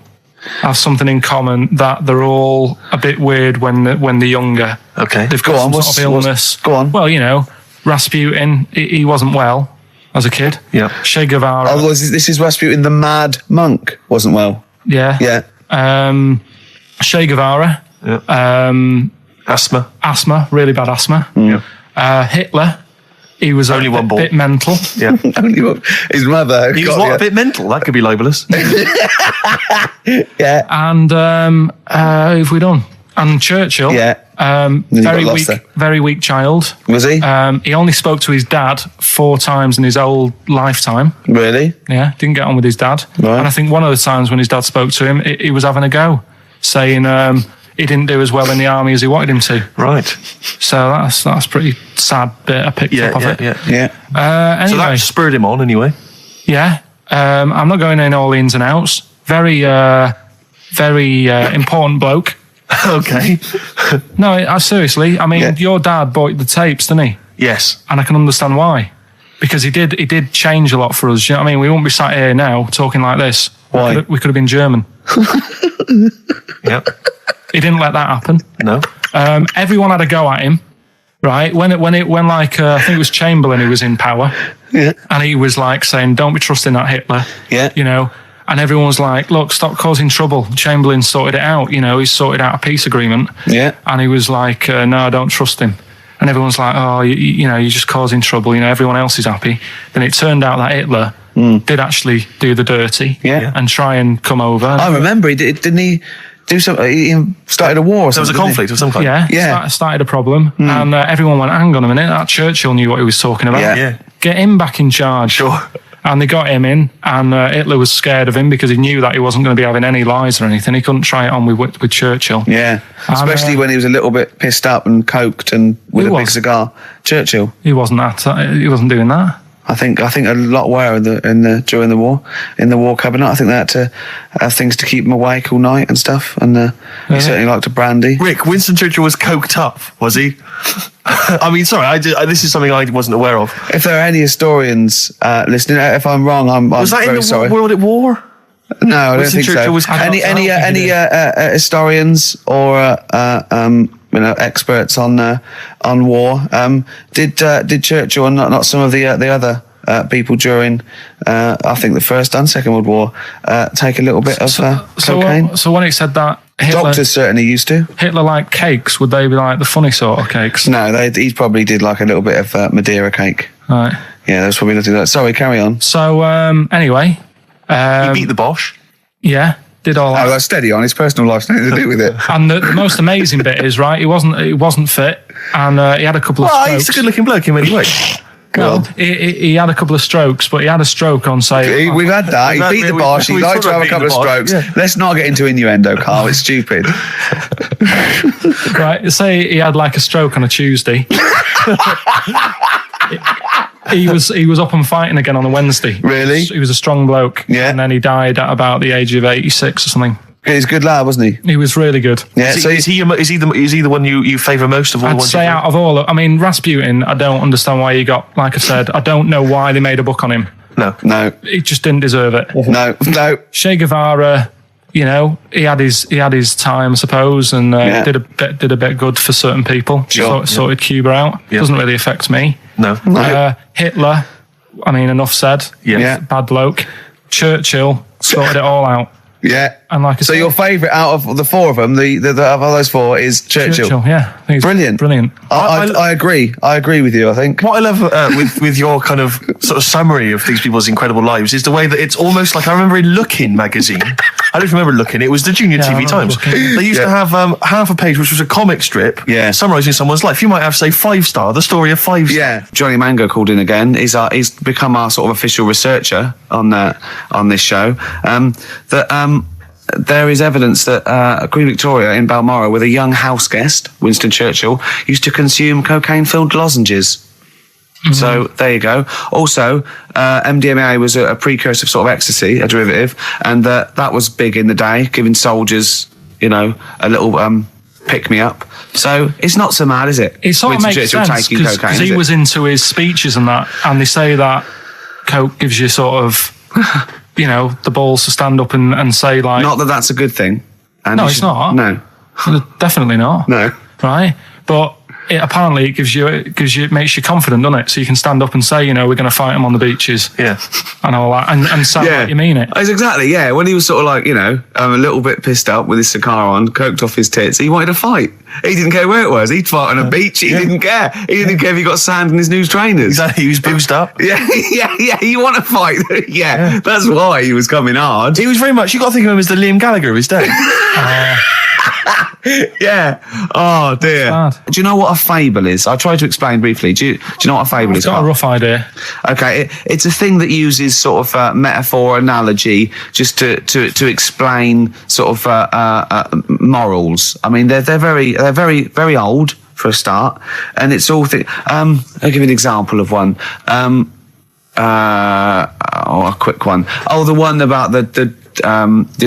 have something in common, that they're all a bit weird when they're younger. Okay. They've Go got on, some sort of illness. go on. Well, you know, Rasputin, he wasn't well as a kid. Yeah. Che Guevara. Oh, this is Rasputin, the mad monk, wasn't well. Yeah. Yeah. Che Guevara. Yeah. Asthma. Really bad asthma. Yeah. Hitler. He was Only one ball. bit mental. Yeah. Only one. His mother. He was a bit mental. That could be libelous. Yeah. And who have we done? And Churchill. Yeah. Then you got lost there. Very weak child. Was he? He only spoke to his dad 4 times in his whole lifetime. Really? Yeah, didn't get on with his dad. Right. And I think one of the times when his dad spoke to him, he was having a go, saying he didn't do as well in the army as he wanted him to. Right. So that's pretty sad bit I picked up of it. Yeah. Anyway, So that spurred him on anyway. yeah. I'm not going in all the ins and outs. Very important bloke. Okay. No, seriously. I mean, Yeah. your dad bought the tapes, didn't he? Yes. And I can understand why. Because he did change a lot for us. You know what I mean? We wouldn't be sat here now talking like this. Why? We could have been German. Yep. He didn't let that happen. No. Everyone had a go at him, right? When I think it was Chamberlain who was in power, Yeah. and he was like saying, "Don't be trusting that Hitler," Yeah. you know. And everyone was like, "Look, stop causing trouble." Chamberlain sorted it out, you know. He sorted out a peace agreement, Yeah. and he was like, "No, I don't trust him." And everyone's like, "Oh, you know, you're just causing trouble." You know, everyone else is happy. Then it turned out that Hitler did actually do the dirty, Yeah. and try and come over. I remember didn't he do something? He started a war or There was a something. conflict of some kind. Yeah, Yeah. started a problem, and everyone went, "Hang on a minute, that Churchill knew what he was talking about. Yeah. Yeah. Get him back in charge." Sure. And they got him in, and Hitler was scared of him because he knew that he wasn't going to be having any lies or anything. He couldn't try it on with Churchill. Yeah. Especially when he was a little bit pissed up and coked and with He a big was. cigar. Churchill. He wasn't He wasn't doing that. I think a lot were during the war, in the war cabinet. I think they had to have things to keep him awake all night and stuff. And he certainly liked a brandy. Rick, Winston Churchill was coked up, was he? I mean, sorry, this is something I wasn't aware of. If there are any historians listening, if I'm wrong, I'm Was that very in the sorry. World at War? No, I don't Winston think Churchill so. was- Any historians or experts on war? Did Churchill and not some of the other people during I think the First and Second World War take a little bit of cocaine? So when it said that Doctors certainly used to. Hitler liked cakes, would they be like the funny sort of cakes? No, he probably did like a little bit of Madeira cake. Right. Yeah, that's probably nothing like that. Sorry, carry on. So anyway, He beat the Bosch. yeah, did all Oh, that. that's steady on. His personal life's nothing to do with it. And the most amazing bit is, right, he wasn't fit, and he had a couple of Well, strokes. he's a good-looking bloke in many ways. Well, he had a couple of strokes, but he had a stroke on, say... We've had that. He beat the Bosch. He we liked to sort have of a couple of beat the Bosch, strokes. yeah. Let's not get into innuendo, Carl. It's stupid. Right, say he had like a stroke on a Tuesday. He was up and fighting again on a Wednesday. Really? He was a strong bloke. Yeah. And then he died at about the age of 86 or something. He's a good lad, wasn't he? He was really good. Yeah. Is So he the one you favour most of all the I'd ones say you've out of all, I mean, Rasputin, I don't understand why he got, like I said, I don't know why they made a book on him. No. He just didn't deserve it. no. Che Guevara, you know, he had his time, I suppose, and did a bit good for certain people. Sure. Sorted Cuba out. Yeah. Doesn't really affect me. No. Hitler, I mean, enough said. Yeah. Yeah. Bad bloke. Churchill sorted it all out. Yeah. And like I so say- your favourite out of the four of them, the of those four, is Churchill. Yeah, I think it's Brilliant. brilliant. I agree. I agree with you, I think. What I love with your kind of sort of summary of these people's incredible lives is the way that it's almost like, I remember in Looking magazine, I don't remember Looking, it was the Junior I TV remember Times. Looking. They used to have half a page which was a comic strip summarising someone's life. You might have, say, 5 Star, the story of 5 Star. Yeah. Johnny Mango called in again. He's become our sort of official researcher on this show. There is evidence that Queen Victoria in Balmoral, with a young house guest, Winston Churchill, used to consume cocaine-filled lozenges. So there you go. Also, MDMA was a precursor of sort of ecstasy, a derivative, and that was big in the day, giving soldiers, a little pick-me-up. So it's not so mad, is it? It sort of Winston makes Churchill sense taking cocaine, because is he it? was into his speeches and that, and they say that coke gives you sort of, the balls to stand up and say like. Not that that's a good thing. And No, it's not. No. Definitely not. No. Right, but. Apparently, it makes you confident, doesn't it? So you can stand up and say, we're going to fight them on the beaches, and all that, and sound like you mean it. It's exactly, yeah. When he was sort of like, a little bit pissed up with his cigar on, coked off his tits, he wanted to fight. He didn't care where it was. He'd fight on a beach. He didn't care. He didn't care if he got sand in his new trainers. Exactly. He was boozed up. Yeah. You want to fight? yeah, that's why he was coming hard. He was very much. You got to think of him as the Liam Gallagher of his day. Yeah. Oh dear. Do you know what a fable is? I'll try to explain briefly. Do you know what a fable is? I've got a rough idea. Okay, it's a thing that uses sort of metaphor, analogy, just to explain sort of morals. I mean, they're very very old for a start, and it's all. I'll give you an example of one. A quick one. Oh, the one about the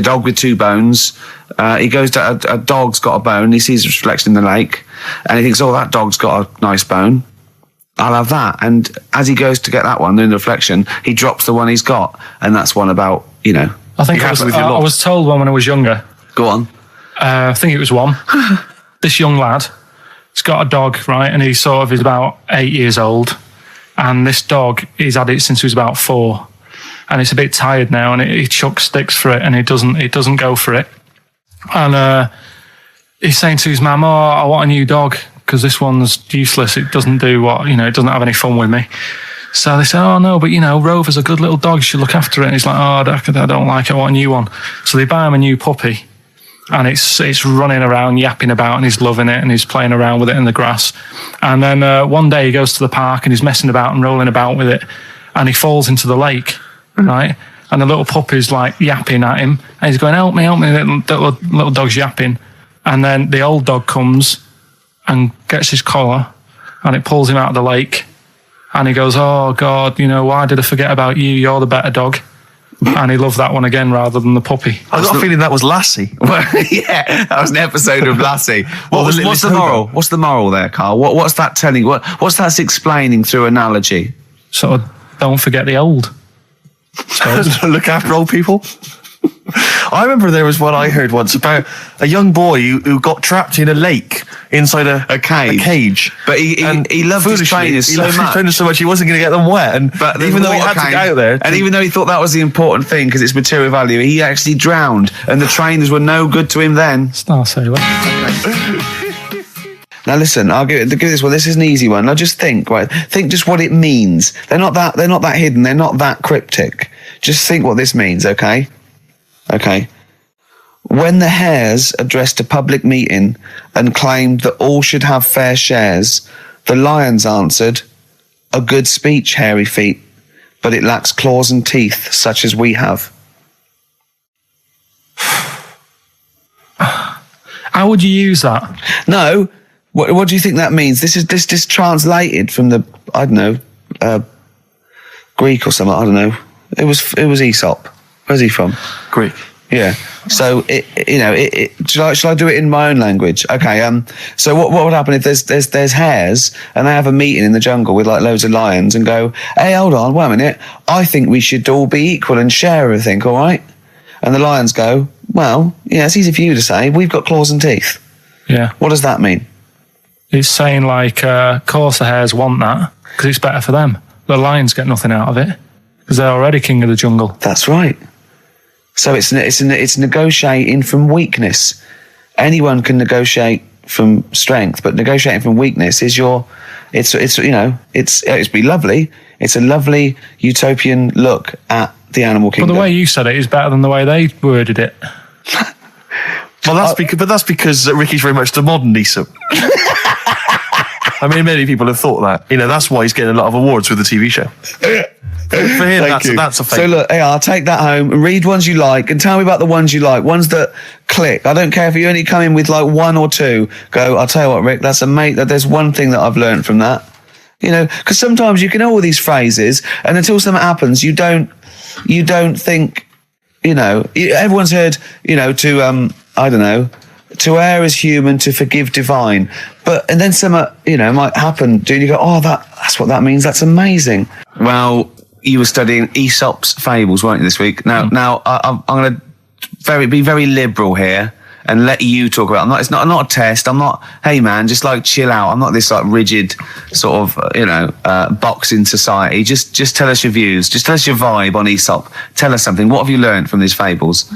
dog with 2 bones. He goes to a dog's got a bone. He sees a reflection in the lake, and he thinks, "Oh, that dog's got a nice bone. I'll have that." And as he goes to get that one in the reflection, he drops the one he's got, and that's one about I think I was told one when I was younger. Go on. I think it was one. This young lad, he's got a dog, right, and he sort of is about 8 years old, and this dog, he's had it since he was about 4, and it's a bit tired now, and he chucks sticks for it, and it doesn't go for it. And he's saying to his mum, "Oh, I want a new dog because this one's useless. It doesn't do what, it doesn't have any fun with me." So they say, "Oh no, but Rover's a good little dog. You should look after it." And he's like, "Oh, I don't like it. I want a new one." So they buy him a new puppy, and it's running around, yapping about, and he's loving it, and he's playing around with it in the grass. And then one day he goes to the park and he's messing about and rolling about with it, and he falls into the lake, right? And the little puppy's like yapping at him, and he's going, help me, the little dog's yapping. And then the old dog comes and gets his collar, and it pulls him out of the lake, and he goes, "Oh God, why did I forget about you? You're the better dog." And he loved that one again rather than the puppy. I got a feeling that was Lassie. Well, yeah, that was an episode of Lassie. What's the moral? What's the moral there, Carl? What's that telling? What's that explaining through analogy? Sort of, don't forget the old. Look after old people. I remember there was one I heard once about a young boy who got trapped in a lake inside a cage. But he loved his trainers so much he wasn't going to get them wet. But even though he had to get out there, and even though he thought that was the important thing because it's material value, he actually drowned, and the trainers were no good to him then. Star Sailor. Now listen, I'll give this one. This is an easy one. Now just think, right? Think just what it means. They're not that hidden. They're not that cryptic. Just think what this means, okay? Okay. When the Hares addressed a public meeting and claimed that all should have fair shares, the Lions answered, "A good speech, hairy feet, but it lacks claws and teeth such as we have." How would you use that? No. What do you think that means? This is translated from the, I don't know, Greek or something. I don't know. It was Aesop. Where's he from? Greek. Yeah. So shall I do it in my own language? Okay. So what would happen if there's hares and they have a meeting in the jungle with like loads of lions and go, "Hey, hold on, wait a minute. I think we should all be equal and share everything. All right?" And the lions go, "Well, yeah, it's easy for you to say. We've got claws and teeth." Yeah. What does that mean? It's saying like, of course the hares want that because it's better for them. The lions get nothing out of it because they're already king of the jungle. That's right. So it's negotiating from weakness. Anyone can negotiate from strength, but negotiating from weakness is it's be lovely. It's a lovely utopian look at the animal kingdom. But the way you said it is better than the way they worded it. Well, that's because Ricky's very much the modern Aesop. I mean, many people have thought that. That's why he's getting a lot of awards with the TV show. For him, that's a fake. So look, I'll take that home and read ones you like and tell me about the ones you like, ones that click. I don't care if you only come in with like one or two. Go, I'll tell you what, Rick, there's one thing that I've learned from that. Because sometimes you can know all these phrases and until something happens, you don't think, everyone's heard, to err is human, to forgive divine. And then something, might happen, and you go, oh, that's what that means. That's amazing. Well, you were studying Aesop's fables, weren't you, this week? Now, I'm going to be very liberal here and let you talk about it. It's not a test. I'm not, hey man, just like chill out. I'm not this like rigid sort of, box in society. Just tell us your views. Just tell us your vibe on Aesop. Tell us something. What have you learned from these fables?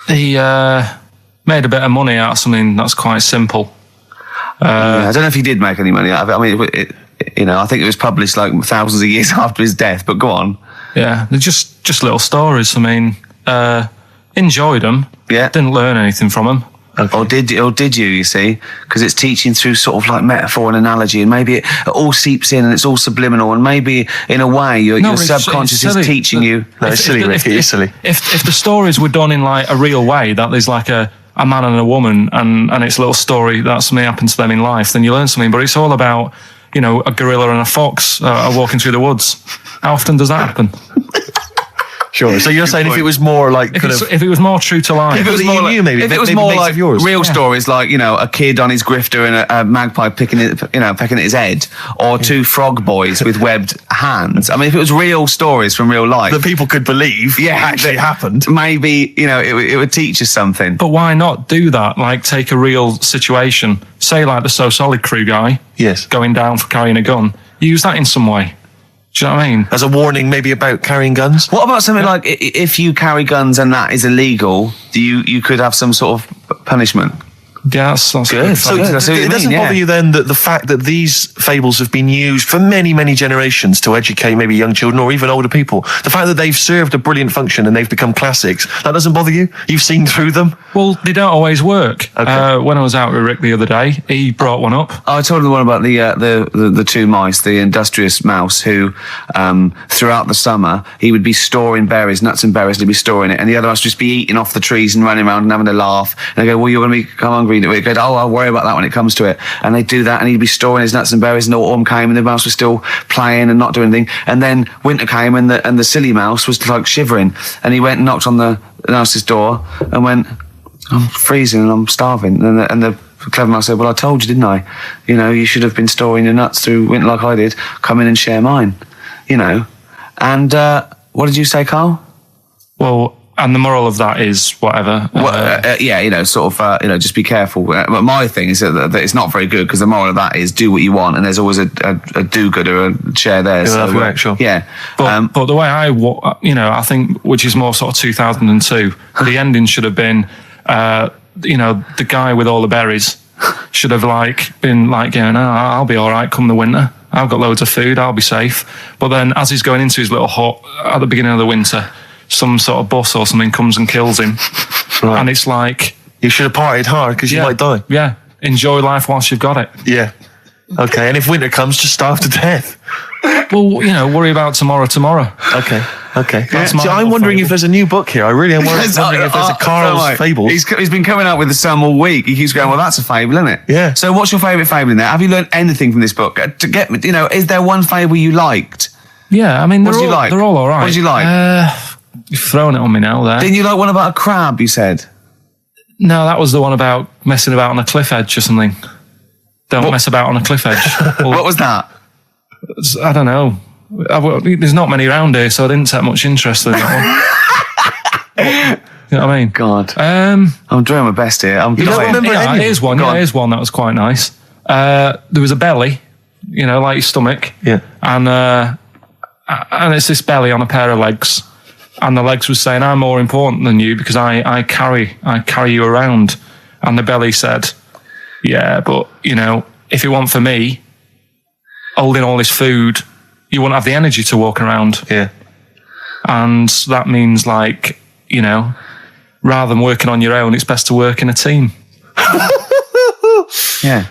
He made a bit of money out of something that's quite simple. I don't know if he did make any money out of it. I mean, I think it was published like thousands of years after his death, but go on. Yeah, they're just little stories. I mean, enjoyed them. Yeah. Didn't learn anything from them. Okay. Or did you, you see? Because it's teaching through sort of like metaphor and analogy, and maybe it all seeps in and it's all subliminal, and maybe in a way your subconscious is teaching you. No, it's silly, Ricky, it's silly. If the stories were done in like a real way, that there's like a man and a woman and it's a little story that something happened to them in life, then you learn something. But it's all about, a gorilla and a fox are walking through the woods. How often does that happen? Sure. So you're saying if it was more like if it was more true to life, if it was more like real stories, like a kid on his grifter and a magpie pecking at his head, or two frog boys with webbed hands. I mean, if it was real stories from real life that people could believe, actually happened, maybe it would teach us something. But why not do that? Like take a real situation, say like the So Solid Crew guy, going down for carrying a gun. Use that in some way. Do you know what I mean? As a warning, maybe about carrying guns. What about something like if you carry guns and that is illegal, you could have some sort of punishment? Yeah, that's good. So it doesn't bother you then that the fact that these fables have been used for many, many generations to educate maybe young children or even older people, the fact that they've served a brilliant function and they've become classics, that doesn't bother you? You've seen through them? Well, they don't always work. Okay. When I was out with Rick the other day, he brought one up. I told him the one about the two mice, the industrious mouse, who throughout the summer he would be storing berries, nuts and berries, and he'd be storing it, and the other mice would just be eating off the trees and running around and having a laugh. And they go, well, you're going to become hungry. He goes, oh, I'll worry about that when it comes to it. And they'd do that, and he'd be storing his nuts and berries, and autumn came, and the mouse was still playing and not doing anything. And then winter came, and the silly mouse was like shivering, and he went and knocked on the mouse's door and went, I'm freezing and I'm starving. And the clever mouse said, well, I told you, didn't I? You should have been storing your nuts through winter like I did. Come in and share mine. And what did you say, Carl? Well, and the moral of that is whatever. Just be careful. But my thing is that it's not very good, because the moral of that is do what you want, and there's always a do-gooder, a share there. Sure. Yeah. But the way I think, which is more sort of 2002, the ending should have been, the guy with all the berries should have been going, oh, I'll be all right come the winter. I've got loads of food. I'll be safe. But then as he's going into his little hut at the beginning of the winter, some sort of bus or something comes and kills him. Right. And it's like, you should have partied hard because you might die. Yeah. Enjoy life whilst you've got it. Yeah. Okay. And if winter comes, just starve to death. Well, worry about tomorrow. Okay. Yeah. See, I'm wondering if there's a new book here. I really am wondering if there's a Karl's Fables. He's been coming out with some all week. He keeps going, well, that's a fable, isn't it? Yeah. So what's your favourite fable in there? Have you learned anything from this book? Is there one fable you liked? Yeah, I mean, they're all right. What did you like? You've thrown it on me now there. Didn't you like one about a crab, you said? No, that was the one about messing about on a cliff edge or something. Don't mess about on a cliff edge. What was that? I don't know. There's not many around here, so I didn't take much interest in that one. You know what I mean? God. I'm doing my best here. You don't remember any? Here's one. Yeah, here's one that was quite nice. There was a belly, like your stomach. Yeah. And it's this belly on a pair of legs. And the legs was saying, I'm more important than you because I carry you around. And the belly said, yeah, but, you know, if it weren't for me holding all this food, you wouldn't have the energy to walk around. Yeah. And that means, like, you know, rather than working on your own, it's best to work in a team. Yeah.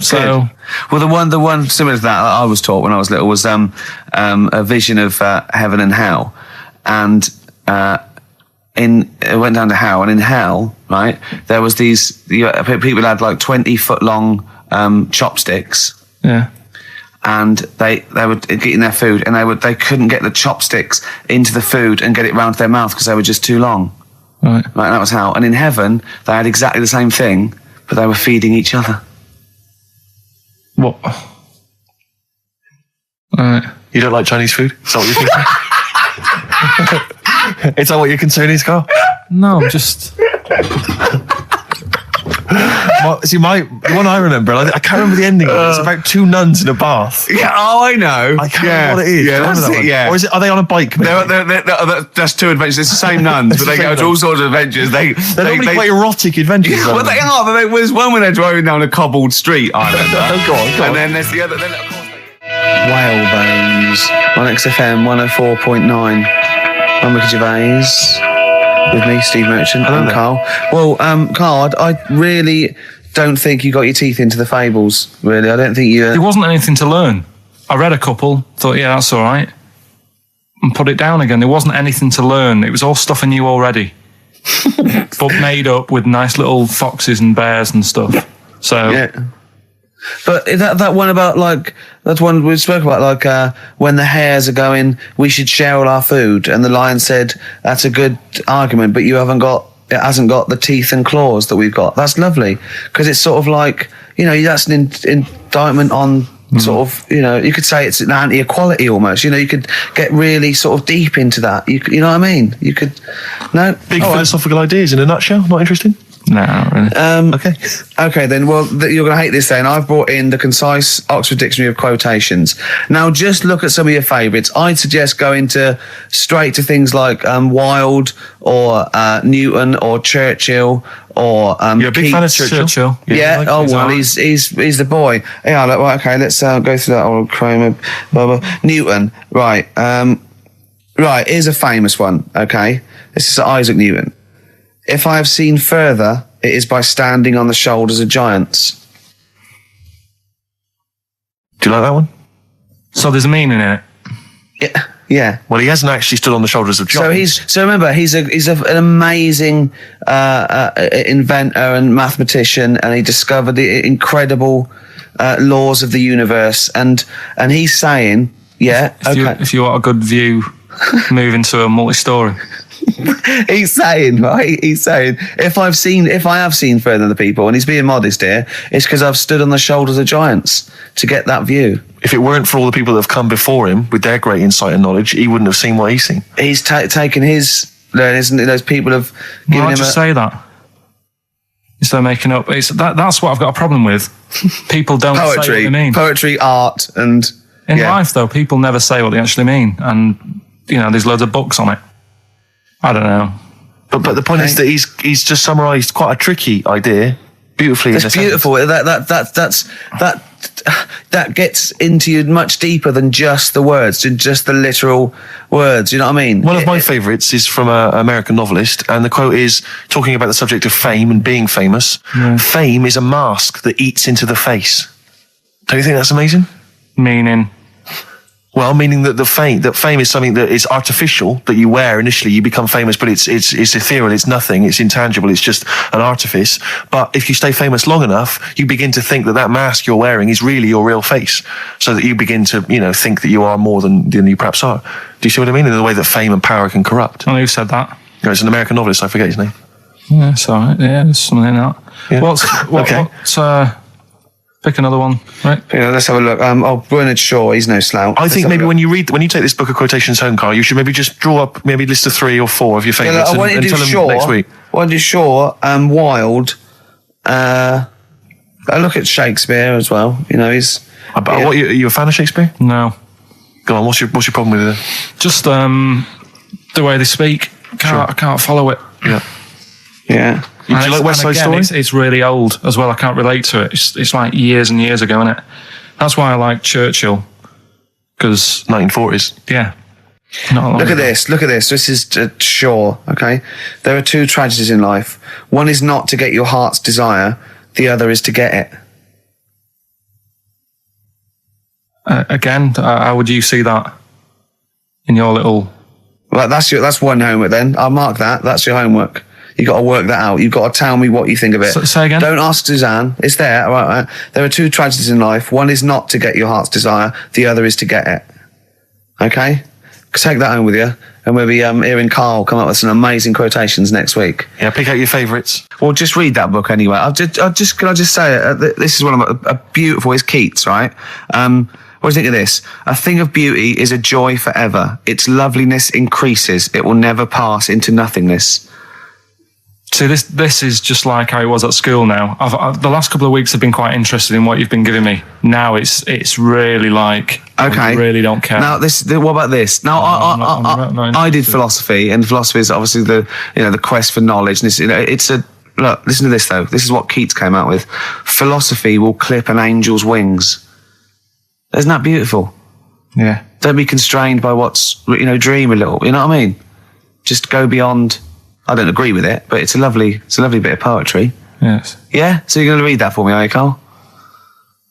So, well, the one similar to that I was taught when I was little was a vision of heaven and hell, and it went down to hell, and in hell, right, there was these people had like 20-foot long chopsticks. yeah. And they were getting their food, and they couldn't get the chopsticks into the food and get it round to their mouth because they were just too long. Right. Like, that was hell. And in heaven, they had exactly the same thing, but they were feeding each other. What? Right. You don't like Chinese food? Is that what you're thinking? Is that what your concern is, Carl? No, I'm just... The one I remember, I can't remember the ending of it. It's about two nuns in a bath. Yeah, I know. I can't remember what it is. Yeah, Do you remember that's that it, one? yeah. Or is it, are they on a bike? Maybe? That's two adventures. It's the same nuns, but they go to all sorts of adventures. They're normally quite erotic adventures. Yeah, well, they are. But there's one when they're driving down a cobbled street, I remember. Oh, go on. And then there's the other. Then, of course, Whalebones on XFM 104.9. I'm Ricky Gervais. With me, Steve Merchant, and Carl. Well, Carl, I really don't think you got your teeth into the fables, really. I don't think you... There wasn't anything to learn. I read a couple, thought, yeah, that's all right, and put it down again. There wasn't anything to learn. It was all stuff I knew already, but made up with nice little foxes and bears and stuff. So... Yeah. But that one about, like, that's one we spoke about, like, when the hares are going, we should share all our food, and the lion said, that's a good argument, but it hasn't got the teeth and claws that we've got. That's lovely, because it's sort of like, you know, that's an indictment on sort of, you know, you could say it's an anti-equality almost, you know, you could get really sort of deep into that. You know what I mean? You could, no? Big philosophical ideas in a nutshell, not interesting? No, not really. Okay then, well, you're going to hate this then. I've brought in the concise Oxford Dictionary of Quotations. Now, just look at some of your favourites. I'd suggest going straight to things like Wilde or Newton or Churchill or You're a big fan of Churchill? Yeah, he's the boy. Yeah, right, okay, let's go through that old Kramer. Newton, right. Right, here's a famous one, okay? This is Isaac Newton. If I have seen further, it is by standing on the shoulders of giants. Do you like that one? So there's a meaning in it? Yeah. Well, he hasn't actually stood on the shoulders of giants. So remember, he's an amazing inventor and mathematician, and he discovered the incredible laws of the universe. And he's saying, if you want a good view, move into a multi-story. He's saying, if I have seen further than the people, and he's being modest here, it's because I've stood on the shoulders of giants to get that view. If it weren't for all the people that have come before him with their great insight and knowledge, he wouldn't have seen what he's seen. He's taken his learning, isn't it? Those people have given him say that instead of making up. That's what I've got a problem with. People don't say what they mean. Poetry, art, and in life though, people never say what they actually mean, and you know, there's loads of books on it. I don't know. But the point is that he's just summarised quite a tricky idea beautifully. That's beautiful. That gets into you much deeper than just the words, just the literal words. You know what I mean? One of my favourites is from an American novelist, and the quote is talking about the subject of fame and being famous. Yeah. Fame is a mask that eats into the face. Don't you think that's amazing? Meaning? Well, meaning that fame is something that is artificial, that you wear initially, you become famous, but it's ethereal, it's nothing, it's intangible, it's just an artifice. But if you stay famous long enough, you begin to think that mask you're wearing is really your real face, so that you begin to, you know, think that you are more than you perhaps are. Do you see what I mean? In the way that fame and power can corrupt. Oh, who said that? You know, it's an American novelist, I forget his name. Yeah, it's all right. Yeah, there's something in that. Yeah. What's pick another one, right? Yeah, let's have a look. Bernard Shaw, he's no slouch. I think maybe when you take this book of quotations home, Carl, you should maybe just draw up maybe a list of 3 or 4 of your favourites and tell them next week. I want to do Shaw, Wilde. I look at Shakespeare as well. You know, he's. Are you a fan of Shakespeare? No. Go on. What's your problem with it? Just the way they speak. I can't follow it. Yeah. Yeah. Do you like West Side Story? It's really old as well. I can't relate to it. It's like years and years ago, isn't it? That's why I like Churchill. Because 1940s. Yeah. Not long Look at ago. this. Look at this. This is Shaw. Okay. There are two tragedies in life. One is not to get your heart's desire. The other is to get it. Again, how would you see that in your little? Well, that's one homework then. I'll mark that. That's your homework. You got to work that out. You've got to tell me what you think of it. Say again? Don't ask Suzanne. It's there. All right. There are two tragedies in life. One is not to get your heart's desire. The other is to get it. Okay? Take that home with you. And we'll be hearing Karl come up with some amazing quotations next week. Yeah, pick out your favourites. Well, just read that book anyway. Can I just say, this is one of a beautiful, it's Keats, right? What do you think of this? A thing of beauty is a joy forever. Its loveliness increases. It will never pass into nothingness. See, this is just like how it was at school now. The last couple of weeks I've been quite interested in what you've been giving me. Now it's really like, Okay. I really don't care. Now, what about this? Now, I did philosophy, and philosophy is obviously the quest for knowledge. And look, listen to this though. This is what Keats came out with. Philosophy will clip an angel's wings. Isn't that beautiful? Yeah. Don't be constrained by what's, dream a little. You know what I mean? Just go beyond. I don't agree with it, but it's a lovely bit of poetry. Yes. Yeah? So you're going to read that for me, are you, Karl?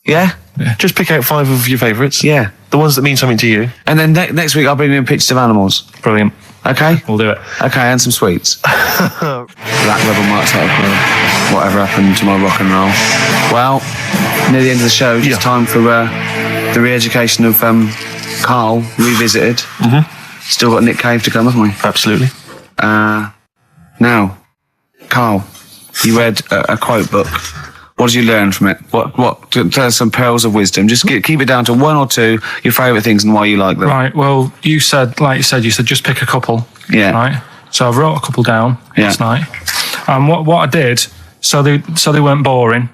Yeah? Just pick out 5 of your favourites. Yeah. The ones that mean something to you. And then next week I'll bring in pictures of animals. Brilliant. Okay? We'll do it. Okay, and some sweets. Black Rebel Marks out of whatever happened to my rock and roll. Well, near the end of the show, just time for the re-education of Karl revisited. Mm-hmm. Still got Nick Cave to come, haven't we? Absolutely. Now, Karl, you read a quote book. What did you learn from it? Tell us some pearls of wisdom. Just keep it down to 1 or 2, your favourite things and why you like them. Right, well, you said just pick a couple. Yeah. Right? So I wrote a couple down last night. And what I did, so they weren't boring,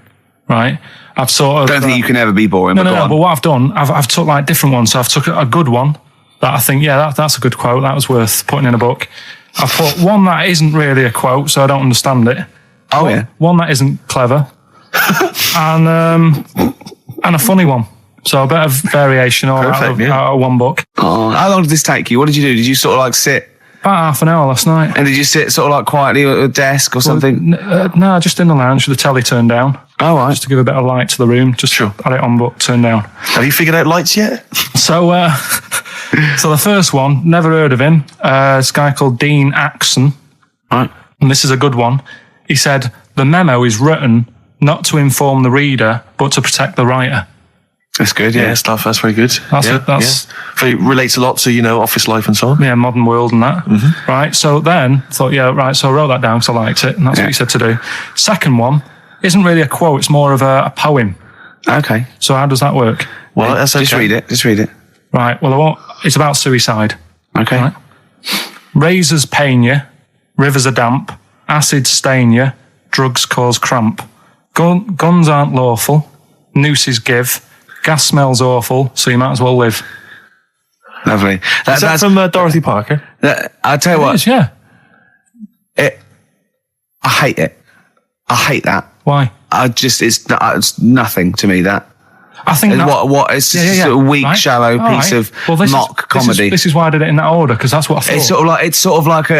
right? I've sort of... Don't think you can ever be boring, No, but go on. but what I've done, I've took like different ones. So I've took a good one that I think, that's a good quote. That was worth putting in a book. I've put one that isn't really a quote, so I don't understand it. Oh, yeah. One that isn't clever. and a funny one. So a bit of variation out of one book. Oh, how long did this take you? What did you do? Did you sort of like sit? About half an hour last night. And did you sit sort of like quietly at a desk or something? No, just in the lounge with the telly turned down. Oh, right. Just to give a bit of light to the room. Just had it on book, turned down. Have you figured out lights yet? So, so the first one, never heard of him. This guy called Dean Axon. Right. And this is a good one. He said, the memo is written not to inform the reader, but to protect the writer. That's good, yeah. Stuff, that's very good. That's It relates a lot to, office life and so on. Yeah, modern world and that. Mm-hmm. Right, so then I thought, so I wrote that down because I liked it, and that's what he said to do. Second one isn't really a quote, it's more of a poem. Okay. So how does that work? Well, that's okay. Just read it. Right, well, it's about suicide. Okay. Right? Razors pain you, rivers are damp, acid stain you, drugs cause cramp. Guns aren't lawful, nooses give, gas smells awful, so you might as well live. Lovely. That's from Dorothy Parker. I'll tell you what. It is, yeah. I hate it. I hate that. Why? It's nothing to me, that. I think it's just a weak, shallow piece of mock comedy. This is why I did it in that order, because that's what I thought.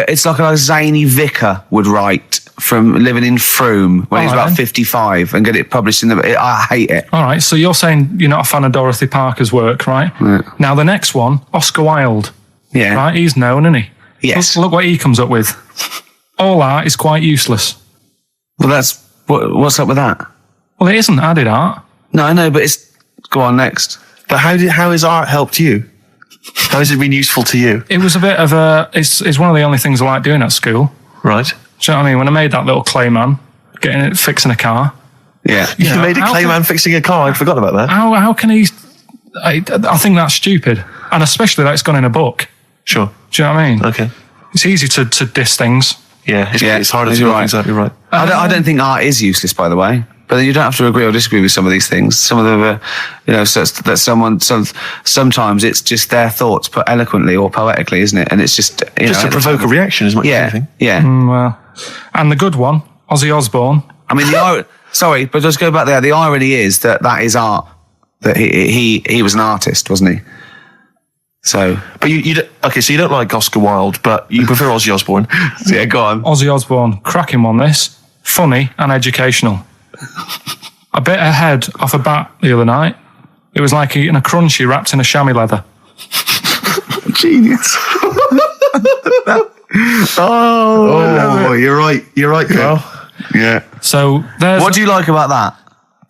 It's like a zany vicar would write from living in Frome when he's about 55 and get it published in I hate it. All right, so you're saying you're not a fan of Dorothy Parker's work, right? Yeah. Now the next one, Oscar Wilde. Yeah. Right, he's known, isn't he? Yes. Look what he comes up with. All art is quite useless. Well, what's up with that? Well, it isn't added art. No, I know, but go on next. But how has art helped you? How has it been useful to you? It was a bit of it's one of the only things I like doing at school. Right. Do you know what I mean? When I made that little clay man, fixing a car. Yeah. You made a clay man fixing a car. I forgot about that. How can he... I think that's stupid. And especially that it's gone in a book. Sure. Do you know what I mean? Okay. It's easy to diss things. Yeah, it's harder to do things. Exactly right. I don't think art is useless, by the way. But you don't have to agree or disagree with some of these things. Some of them are, so that sometimes it's just their thoughts put eloquently or poetically, isn't it? And it's just, just to provoke a reaction as much as anything. Yeah. Well, and the good one, Ozzy Osbourne. I mean, sorry, but let's go back there. The irony is that is art. That he was an artist, wasn't he? So, but so you don't like Oscar Wilde, but you prefer Ozzy Osbourne. Yeah, go on. Ozzy Osbourne, cracking one. This funny and educational. I bit a head off a bat the other night. It was like eating a crunchy wrapped in a chamois leather. Genius. You're right, Carl. Yeah. So what do you like about that?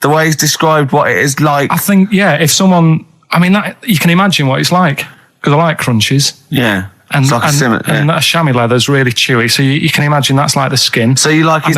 The way he's described what it is like. I think, if someone, you can imagine what it's like, because I like crunchies. Yeah. And that chamois leather is really chewy, so you can imagine that's like the skin. So you like his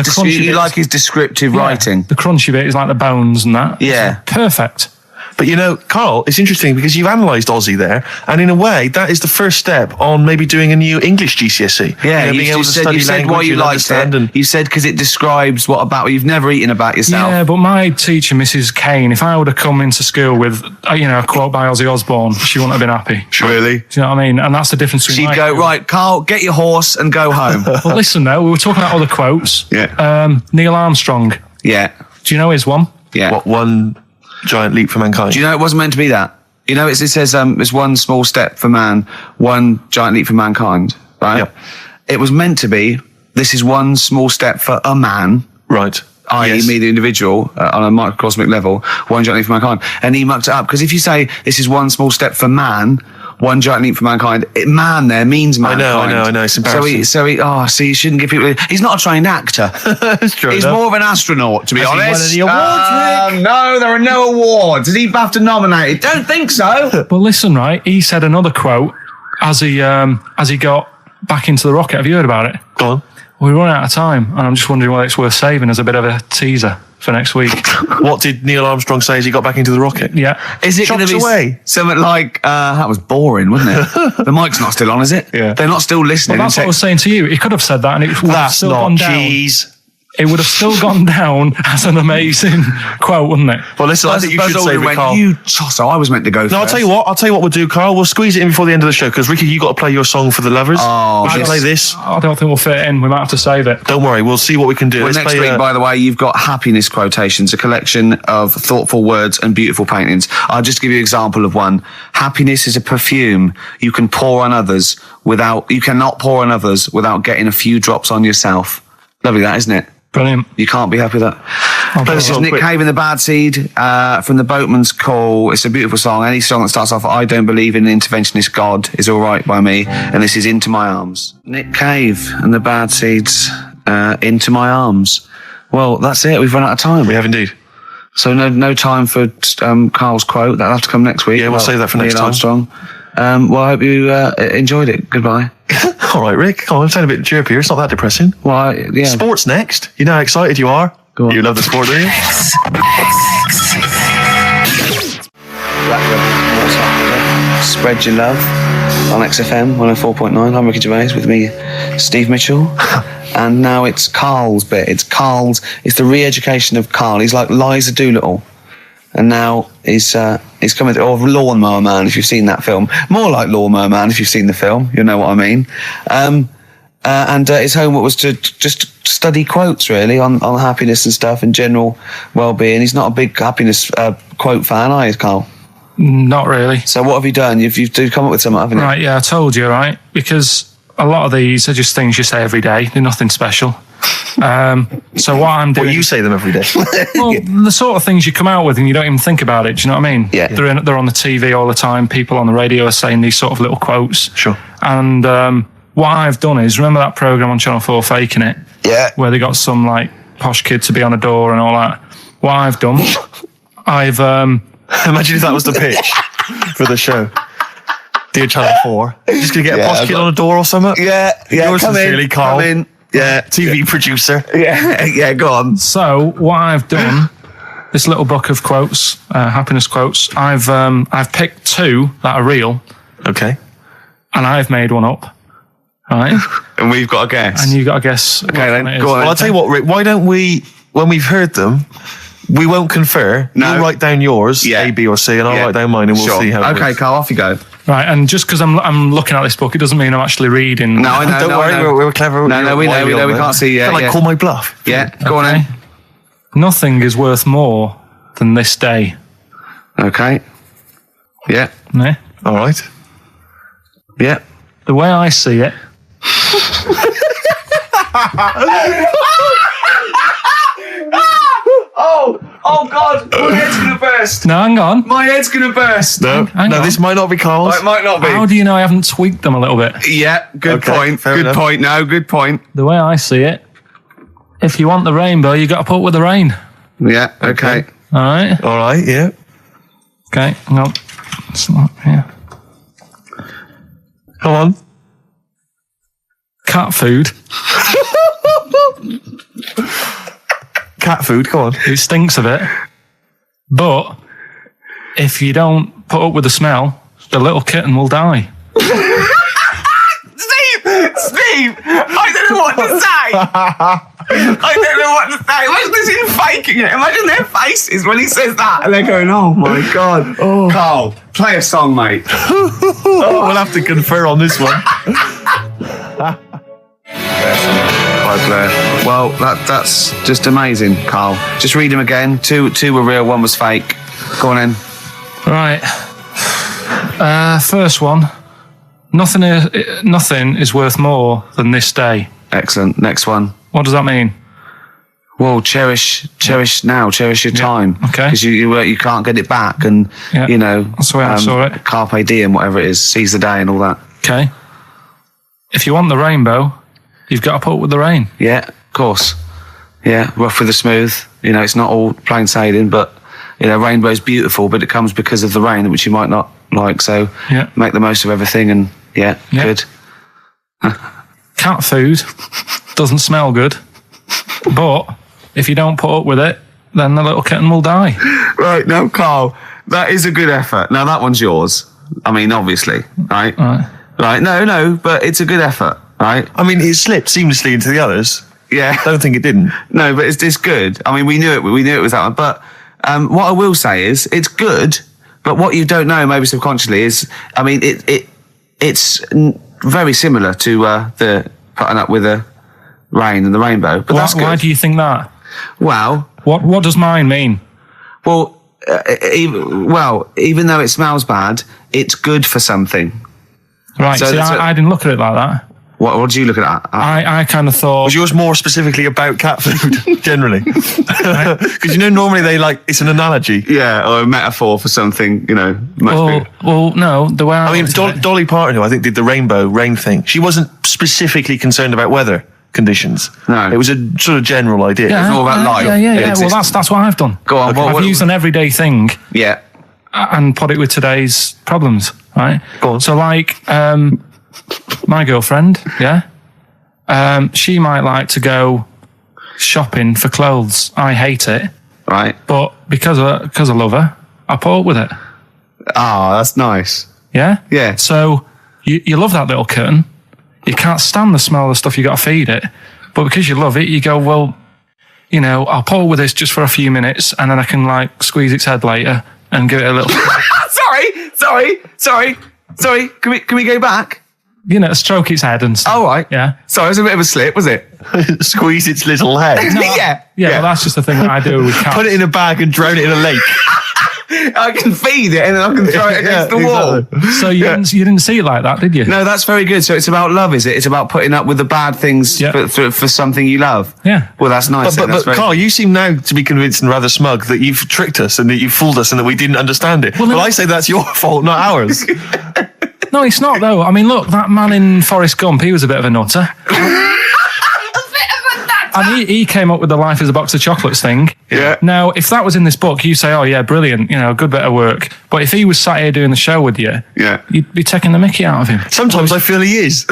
descriptive writing. The crunchy bit is like the bones and that. Yeah. Perfect. But Carl, it's interesting because you've analysed Ozzy there, and in a way, that is the first step on maybe doing a new English GCSE. Yeah, being able to study you said why you liked it. You said because it describes what you've never eaten about yourself. Yeah, but my teacher, Mrs. Kane, if I would have come into school with a quote by Ozzy Osbourne, she wouldn't have been happy. Really? Do you know what I mean? And that's the difference between. She'd go, right, Carl, get your horse and go home. Well, listen though, we were talking about other quotes. Yeah. Neil Armstrong. Yeah. Do you know his one? Yeah. What one? Giant leap for mankind. Do you know it wasn't meant to be that? It says it's one small step for man, one giant leap for mankind, right? Yep. It was meant to be, this is one small step for a man, right? i.e. me, the individual, on a microcosmic level, one giant leap for mankind. And he mucked it up, because if you say this is one small step for man, one giant leap for mankind, man there means mankind. I know, it's embarrassing. You shouldn't give people... He's not a trained actor. That's true. He's more of an astronaut, to be honest. He won any awards, Rick? No, there are no awards. Is he BAFTA nominated? Don't think so. But listen, right, he said another quote as he got back into the rocket. Have you heard about it? Go on. We run out of time, and I'm just wondering whether it's worth saving as a bit of a teaser for next week. What did Neil Armstrong say as he got back into the rocket? Yeah. Is it going to be something like, that was boring, wasn't it? The mic's not still on, is it? Yeah. They're not still listening. Well, that's what I was saying to you. He could have said that, and it would have still gone down. Cheese. It would have still gone down as an amazing quote, wouldn't it? Well, listen, I think you should save it, Carl. You tosser, I was meant to go first. No, I'll tell you what we'll do, Carl. We'll squeeze it in before the end of the show, because Ricky, you got to play your song for the lovers. Oh, we should play this. I don't think we'll fit it in. We might have to save it. Don't worry, we'll see what we can do. Well, next week, by the way, you've got happiness quotations, a collection of thoughtful words and beautiful paintings. I'll just give you an example of one. Happiness is a perfume you can pour on others you cannot pour on others without getting a few drops on yourself. Lovely that, isn't it? Brilliant. You can't be happy with that. This is Nick Cave and the Bad Seed from the Boatman's Call. It's a beautiful song. Any song that starts off, I don't believe in an interventionist God is all right by me. And this is Into My Arms. Nick Cave and the Bad Seeds, Into My Arms. Well, that's it. We've run out of time. We have indeed. So no time for Carl's quote. That'll have to come next week. Yeah, we'll save that for next time. Armstrong. Well, I hope you enjoyed it. Goodbye. All right, Rick. Come on, I'm sounding a bit chirpier. It's not that depressing. Well, yeah. Sports next. You know how excited you are. Go on. You love the sport, do you? Spread your love on XFM 104.9. I'm Ricky Gervais with me, Steve Mitchell. And now it's Carl's bit. It's the re-education of Carl. He's like Liza Doolittle. And now he's coming to, or Lawnmower Man, if you've seen that film. More like Lawnmower Man, if you've seen the film. You'll know what I mean. And his homework was to just study quotes, really, on happiness and stuff and general well-being. He's not a big happiness quote fan, are you, Carl? Not really. So what have you done? You've come up with something, haven't you? Right, yeah, I told you, right? Because a lot of these are just things you say every day. They're nothing special. So what I'm doing... Well, you say them every day. Well, the sort of things you come out with and you don't even think about it. Do you know what I mean? Yeah. They're on the TV all the time. People on the radio are saying these sort of little quotes. Sure. And what I've done is, remember that programme on Channel 4, Faking It? Yeah. Where they got some, like, posh kid to be on a door and all that. What I've done, I've... Imagine if that was the pitch for the show. Dear Channel 4. Just going to get a posh kid on a door or something? Yeah. Yours sincerely, Carl. Come in. Yeah. TV producer. Yeah, go on. So what I've done, this little book of quotes, happiness quotes, I've picked two that are real. Okay. And I've made one up. Right? And we've got a guess. And you've got to guess. Okay, then, it go on. Well, I'll tell you what, Rick, why don't we, when we've heard them, we won't confer. No. You write down yours, Yeah. A, B, or C, and I'll Yeah. write down mine, and we'll Sure. see how it Okay, works. Carl, off you go. Right, and just because I'm looking at this book, it doesn't mean I'm actually reading. No, I know. Don't no, worry, I know. we're clever. No, we know. We can't see. Yeah, Like, yeah. call my bluff. Yeah, go on Okay. then. Nothing is worth more than this day. Okay. Yeah, Eh? All right. yeah. The way I see it, Oh God, my head's gonna burst. no, hang on. My head's gonna burst. No, Hang no, on. this might not be Carl's. It might not be. How do you know I haven't tweaked them a little bit? Yeah, good Okay, point. fair Good enough. point. No, good point. The way I see it, if you want the rainbow, you got to put up with the rain. Yeah, okay. All right. All right, yeah. Okay. No. It's not here. Come on. Cat food. Cat food, come on. It stinks of it. But if you don't put up with the smell, the little kitten will die. Steve, I don't know what to say. I don't know what to say. Imagine this in faking it. Imagine their faces when he says that, and they're going, "Oh my God." Oh. Carl, play a song, mate. We'll have to confer on this one. Well, that's just amazing, Carl. Just read them again. Two were real, one was fake. Go on in. Right. First one. Nothing is worth more than this day. Excellent. Next one. What does that mean? Well, cherish now, cherish your time. Okay. Because you can't get it back, and Yeah. you know That's the way I saw it. Carpe diem, whatever it is, seize the day, and all that. Okay. If you want the rainbow, you've got to put up with the rain. Yeah, of course. Yeah, rough with the smooth. You know, it's not all plain sailing, but you know, rainbow's beautiful, but it comes because of the rain, which you might not like. So Yeah. make the most of everything, and yeah. Good. Cat food doesn't smell good, but if you don't put up with it, then the little kitten will die. Right, no, Carl, that is a good effort. Now that one's yours. I mean, obviously, right? Right, no, but it's a good effort, right? I mean, it slipped seamlessly into the others. Yeah. I don't think it didn't. No, but it's good. I mean, we knew it was that one. But what I will say is, it's good. But what you don't know, maybe subconsciously, is, I mean, it's very similar to the putting up with the rain and the rainbow. But that's good. Why do you think that? Well, What does mine mean? well, even though it smells bad, it's good for something. Right. So See, that's I didn't look at it like that. What did you look at that? I kind of thought. Was yours more specifically about cat food, generally? Because normally it's an analogy. Yeah, or a metaphor for something, much bigger. Well, no. The way I I mean, looked at it- Dolly Parton, who I think did the rainbow rain thing, she wasn't specifically concerned about weather conditions. No. It was a sort of general idea. Yeah, all about life. Yeah. It Well, that's what I've done. Go on, I've used an everyday thing Yeah. and put it with today's problems. Right. Go on. So, like, my girlfriend, she might like to go shopping for clothes. I hate it, Right. but because I love her, I put up with it. Ah, that's nice. Yeah. Yeah. So you love that little kitten. You can't stand the smell of the stuff you got to feed it, but because you love it, you go, well, I'll put up with this just for a few minutes, and then I can like squeeze its head later and give it a little. Sorry. Can we go back? Stroke its head and stuff. All right. Yeah. Sorry, it was a bit of a slip, was it? Squeeze its little head. Yeah. Well, that's just the thing that I do with cats. Put it in a bag and drown it in a lake. I can feed it and then I can throw it against the wall. Exactly. So you didn't see it like that, did you? No, that's very good. So it's about love, is it? It's about putting up with the bad things for something you love. Yeah. Well, that's nice. But Carl, you seem now to be convinced and rather smug that you've tricked us and that you've fooled us and that we didn't understand it. Well, I say that's your fault, not ours. No, it's not though. I mean, look, that man in Forrest Gump, he was a bit of a nutter. And he came up with the life is a box of chocolates thing. Yeah. Now, if that was in this book, you say, oh yeah, brilliant, good bit of work. But if he was sat here doing the show with you, you'd be taking the mickey out of him. Sometimes I feel he is.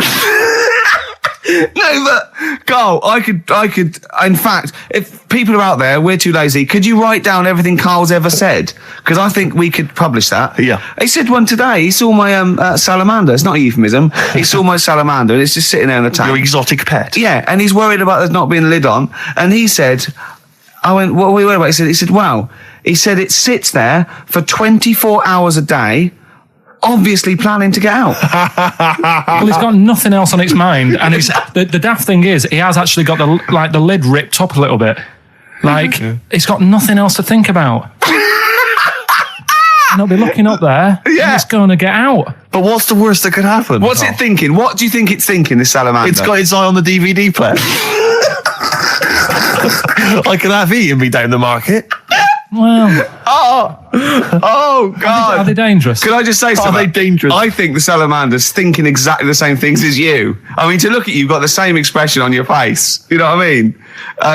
No, but Carl, I could. In fact, if people are out there, we're too lazy. Could you write down everything Carl's ever said? Because I think we could publish that. Yeah. He said one today. He saw my salamander. It's not a euphemism. He saw my salamander, and it's just sitting there in the tank. Your exotic pet. Yeah, and he's worried about there not being a lid on. And he said, I went, what are we worried about? He said, wow. He said it sits there for 24 hours a day, obviously planning to get out. Well, he's got nothing else on its mind, and it's the daft thing is he has actually got the lid ripped up a little bit. Like, he's got nothing else to think about. And he'll be looking up there, and it's going to get out. But what's the worst that could happen? What's it thinking? What do you think it's thinking, this salamander? It's got its eye on the DVD player. I could have eaten me down the market. Well, oh God! Are they dangerous? Can I just say something? Are they dangerous? I think the salamander's thinking exactly the same things as you. I mean, to look at you, you've got the same expression on your face. You know what I mean?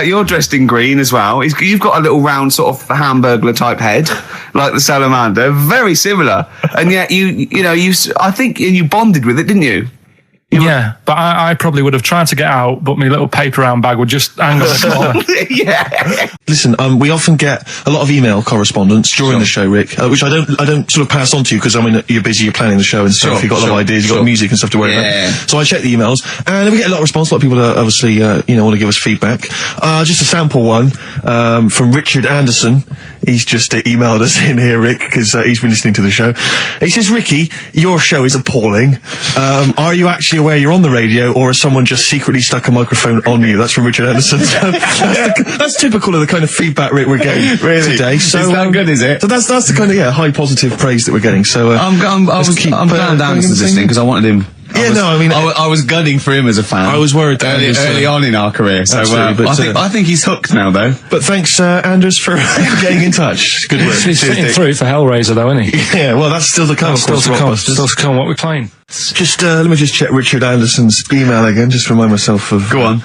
You're dressed in green as well. You've got a little round sort of Hamburglar type head, like the salamander. Very similar, and yet I think you bonded with it, didn't you? Yeah, but I probably would have tried to get out, but my little paper round bag would just hang on the corner. Yeah. Listen, we often get a lot of email correspondence during the show, Rick, which I don't sort of pass on to you because I mean you're busy, you're planning the show and stuff. You've got a lot of ideas, you've got music and stuff to worry about. So I check the emails, and we get a lot of response. A lot of people obviously want to give us feedback. Just a sample one from Richard Anderson. He's just emailed us in here, Rick, because he's been listening to the show. He says, Ricky, your show is appalling. Are you actually aware you're on the radio, or has someone just secretly stuck a microphone on you? That's from Richard Anderson. So that's typical of the kind of feedback, Rick, we're getting today. So, is that good, is it? So that's the kind of high positive praise that we're getting. So I'm glad Anderson's listening because I wanted him. I was gunning for him as a fan. I was worried early on in our career. So I think he's hooked now, though. But thanks, Anders, for getting in touch. Good work. He's fitting through for Hellraiser, though, isn't he? Yeah, well, that's still to come. Still to come. What we're playing. Just let me just check Richard Anderson's email again, just to remind myself of. Go on.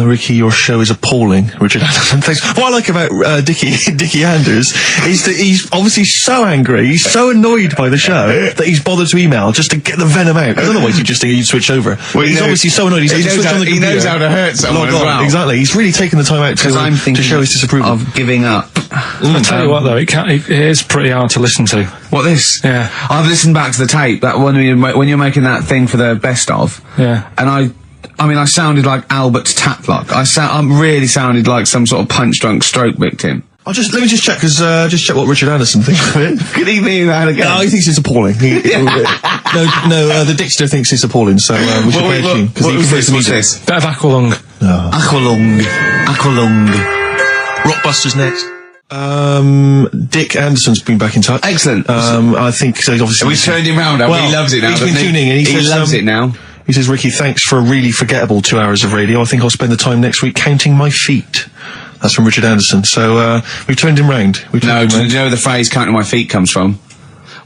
Ricky, your show is appalling. Richard Anderson, thanks. What I like about Dickie Anders is that he's obviously so angry, he's so annoyed by the show that he's bothered to email just to get the venom out. Otherwise, you'd switch over. Well, he's obviously so annoyed. He knows how to hurt someone as well. Exactly. He's really taken the time out to show his disapproval. Of giving up. I tell you what, though, it is pretty hard to listen to. What, this? Yeah. I've listened back to the tape that when you're making that thing for the best of. Yeah. And I sounded like Albert Taplock. I really sounded like some sort of punch-drunk stroke victim. Let me just check, check what Richard Anderson thinks of it. Could he mean that again? No, he thinks it's appalling. The Dixter thinks it's appalling, so we should play a tune. What's this? Bit of Aqualung. No. Aqualung. Rockbusters next. Dick Anderson's been back in touch. Excellent. I think so. Obviously, we turned him round. Well, he loves it now. He's been tuning in. He loves it now. He says, Ricky, thanks for a really forgettable 2 hours of radio. I think I'll spend the time next week counting my feet. That's from Richard Anderson. So, we've turned him round. Do you know where the phrase counting my feet comes from?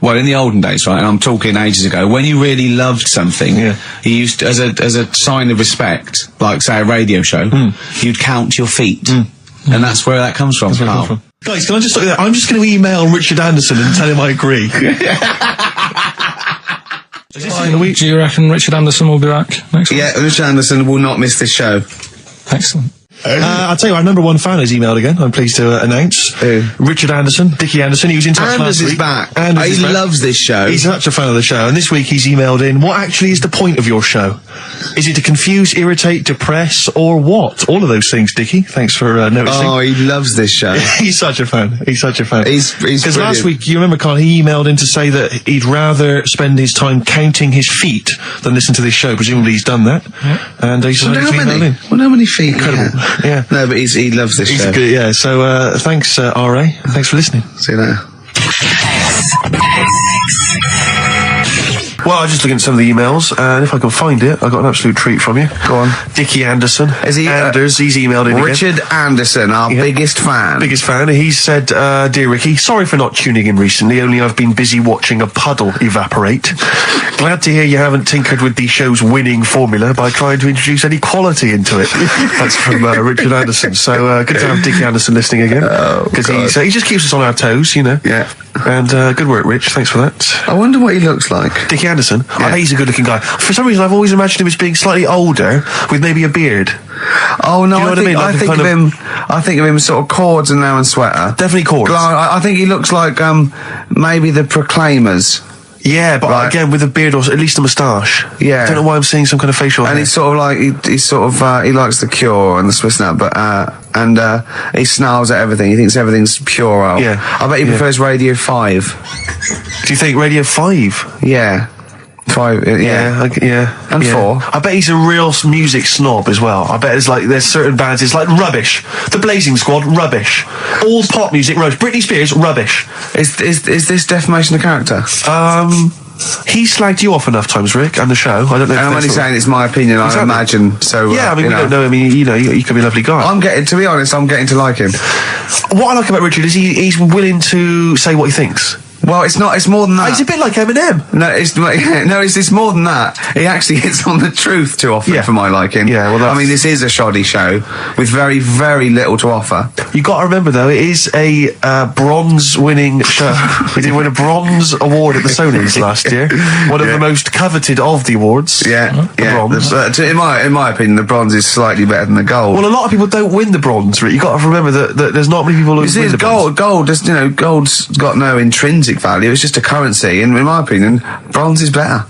Well, in the olden days, right, and I'm talking ages ago, when you really loved something, you used to, as a sign of respect, like, say, a radio show, you'd count your feet. And that's where that comes from, Carl. Guys, can I just say that? I'm just going to email Richard Anderson and tell him I agree. Do you reckon Richard Anderson will be back next week? Yeah, Richard Anderson will not miss this show. Excellent. I'll tell you, our number one fan has emailed again. I'm pleased to announce. Richard Anderson, Dickie Anderson. He was in touch last week. He loves this show. He's such a fan of the show. And this week he's emailed in, what actually is the point of your show? Is it to confuse, irritate, depress, or what? All of those things, Dickie. Thanks for noticing. Oh, he loves this show. He's such a fan. He's because last week, you remember, Carl, he emailed in to say that he'd rather spend his time counting his feet than listen to this show. Presumably he's done that. Yeah. And he's how many feet? Incredible. Yeah. No, but he loves this show. Good, yeah. So, thanks, R.A. Thanks for listening. See you later. Well, I'm just looking at some of the emails, and if I can find it, I got an absolute treat from you. Go on. Dickie Anderson. Is he? Anders, he's emailed in Richard again. Anderson, our biggest fan. Biggest fan. He said, Dear Ricky, sorry for not tuning in recently, only I've been busy watching a puddle evaporate. Glad to hear you haven't tinkered with the show's winning formula by trying to introduce any quality into it. That's from Richard Anderson. So, good to have Dickie Anderson listening again. Because he just keeps us on our toes, you know. Yeah. And good work, Rich. Thanks for that. I wonder what he looks like. Dickie Anderson? Yeah. I bet he's a good-looking guy. For some reason, I've always imagined him as being slightly older, with maybe a beard. Oh, no, you know what I mean? Like I think of him sort of cords and now and sweater. Definitely cords. I think he looks like maybe the Proclaimers. Yeah, but Right. again, with a beard or at least a moustache. Yeah. I don't know why I'm seeing some kind of facial hair. And he's sort of like he likes the Cure and the Swiss Nut, but he snarls at everything. He thinks everything's puerile. Yeah. I bet he prefers Radio 5. Do you think Radio 5? Yeah. 5. Yeah. And 4. I bet he's a real music snob as well. I bet there's certain bands, it's like rubbish. The Blazing Squad, rubbish. All pop music, rubbish. Britney Spears, rubbish. Is this defamation of character? He slagged you off enough times, Rick, on the show. I don't know. And I'm only saying it's my opinion. I Exactly. imagine. So Yeah, I mean, we don't know. I mean, you could be a lovely guy. To be honest, I'm getting to like him. What I like about Richard is he's willing to say what he thinks. Well, it's more than that. He's a bit like Eminem. No, it's more than that. He actually hits on the truth too often for my liking. Yeah, well, I mean, this is a shoddy show with very, very little to offer. You got to remember though, it is a bronze-winning show. We did win a bronze award at the Sonys last year. One of the most coveted of the awards. Yeah, Bronze. In my opinion, the bronze is slightly better than the gold. Well, a lot of people don't win the bronze. Rick. You got to remember that there's not many people who win the bronze. Gold's got no intrinsic value. It's just a currency, and in my opinion, bronze is better.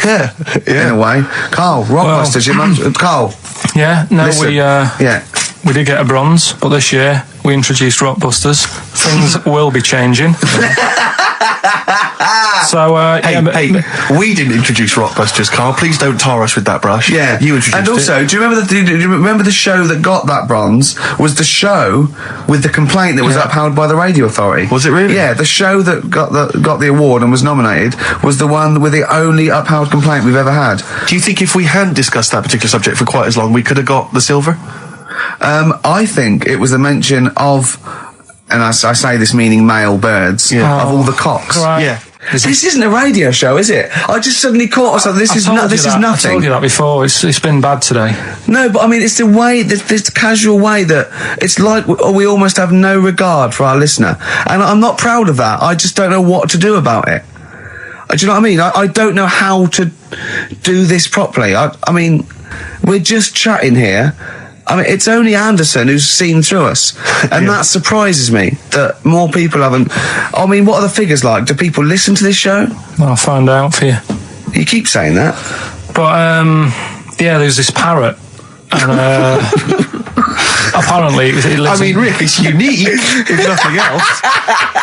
yeah. In a way. Carl, Rockbusters, Carl. Yeah, no, Listen, we did get a bronze, but this year we introduced Rockbusters. Things will be changing. So, Hey, we didn't introduce Rockbusters, Carl. Please don't tar us with that brush. Yeah, you introduced and also, it. do you remember the show that got that bronze was the show with the complaint that was upheld by the radio authority? Was it really? Yeah, the show that got the award and was nominated was the one with the only upheld complaint we've ever had. Do you think if we hadn't discussed that particular subject for quite as long, we could have got the silver? I think it was a mention of, and I say this meaning male birds, of all the cocks. Right. Yeah. This isn't a radio show, is it? I just suddenly caught myself. This is nothing. I told you that before. It's been bad today. No, but I mean, it's the way, this casual way that it's like we almost have no regard for our listener. And I'm not proud of that. I just don't know what to do about it. Do you know what I mean? I don't know how to do this properly. I mean, we're just chatting here. I mean, it's only Anderson who's seen through us. And that surprises me that more people haven't. I mean, what are the figures like? Do people listen to this show? I'll find out for you. You keep saying that. But, there's this parrot. And, apparently, it lives Rick, it's unique, if nothing else.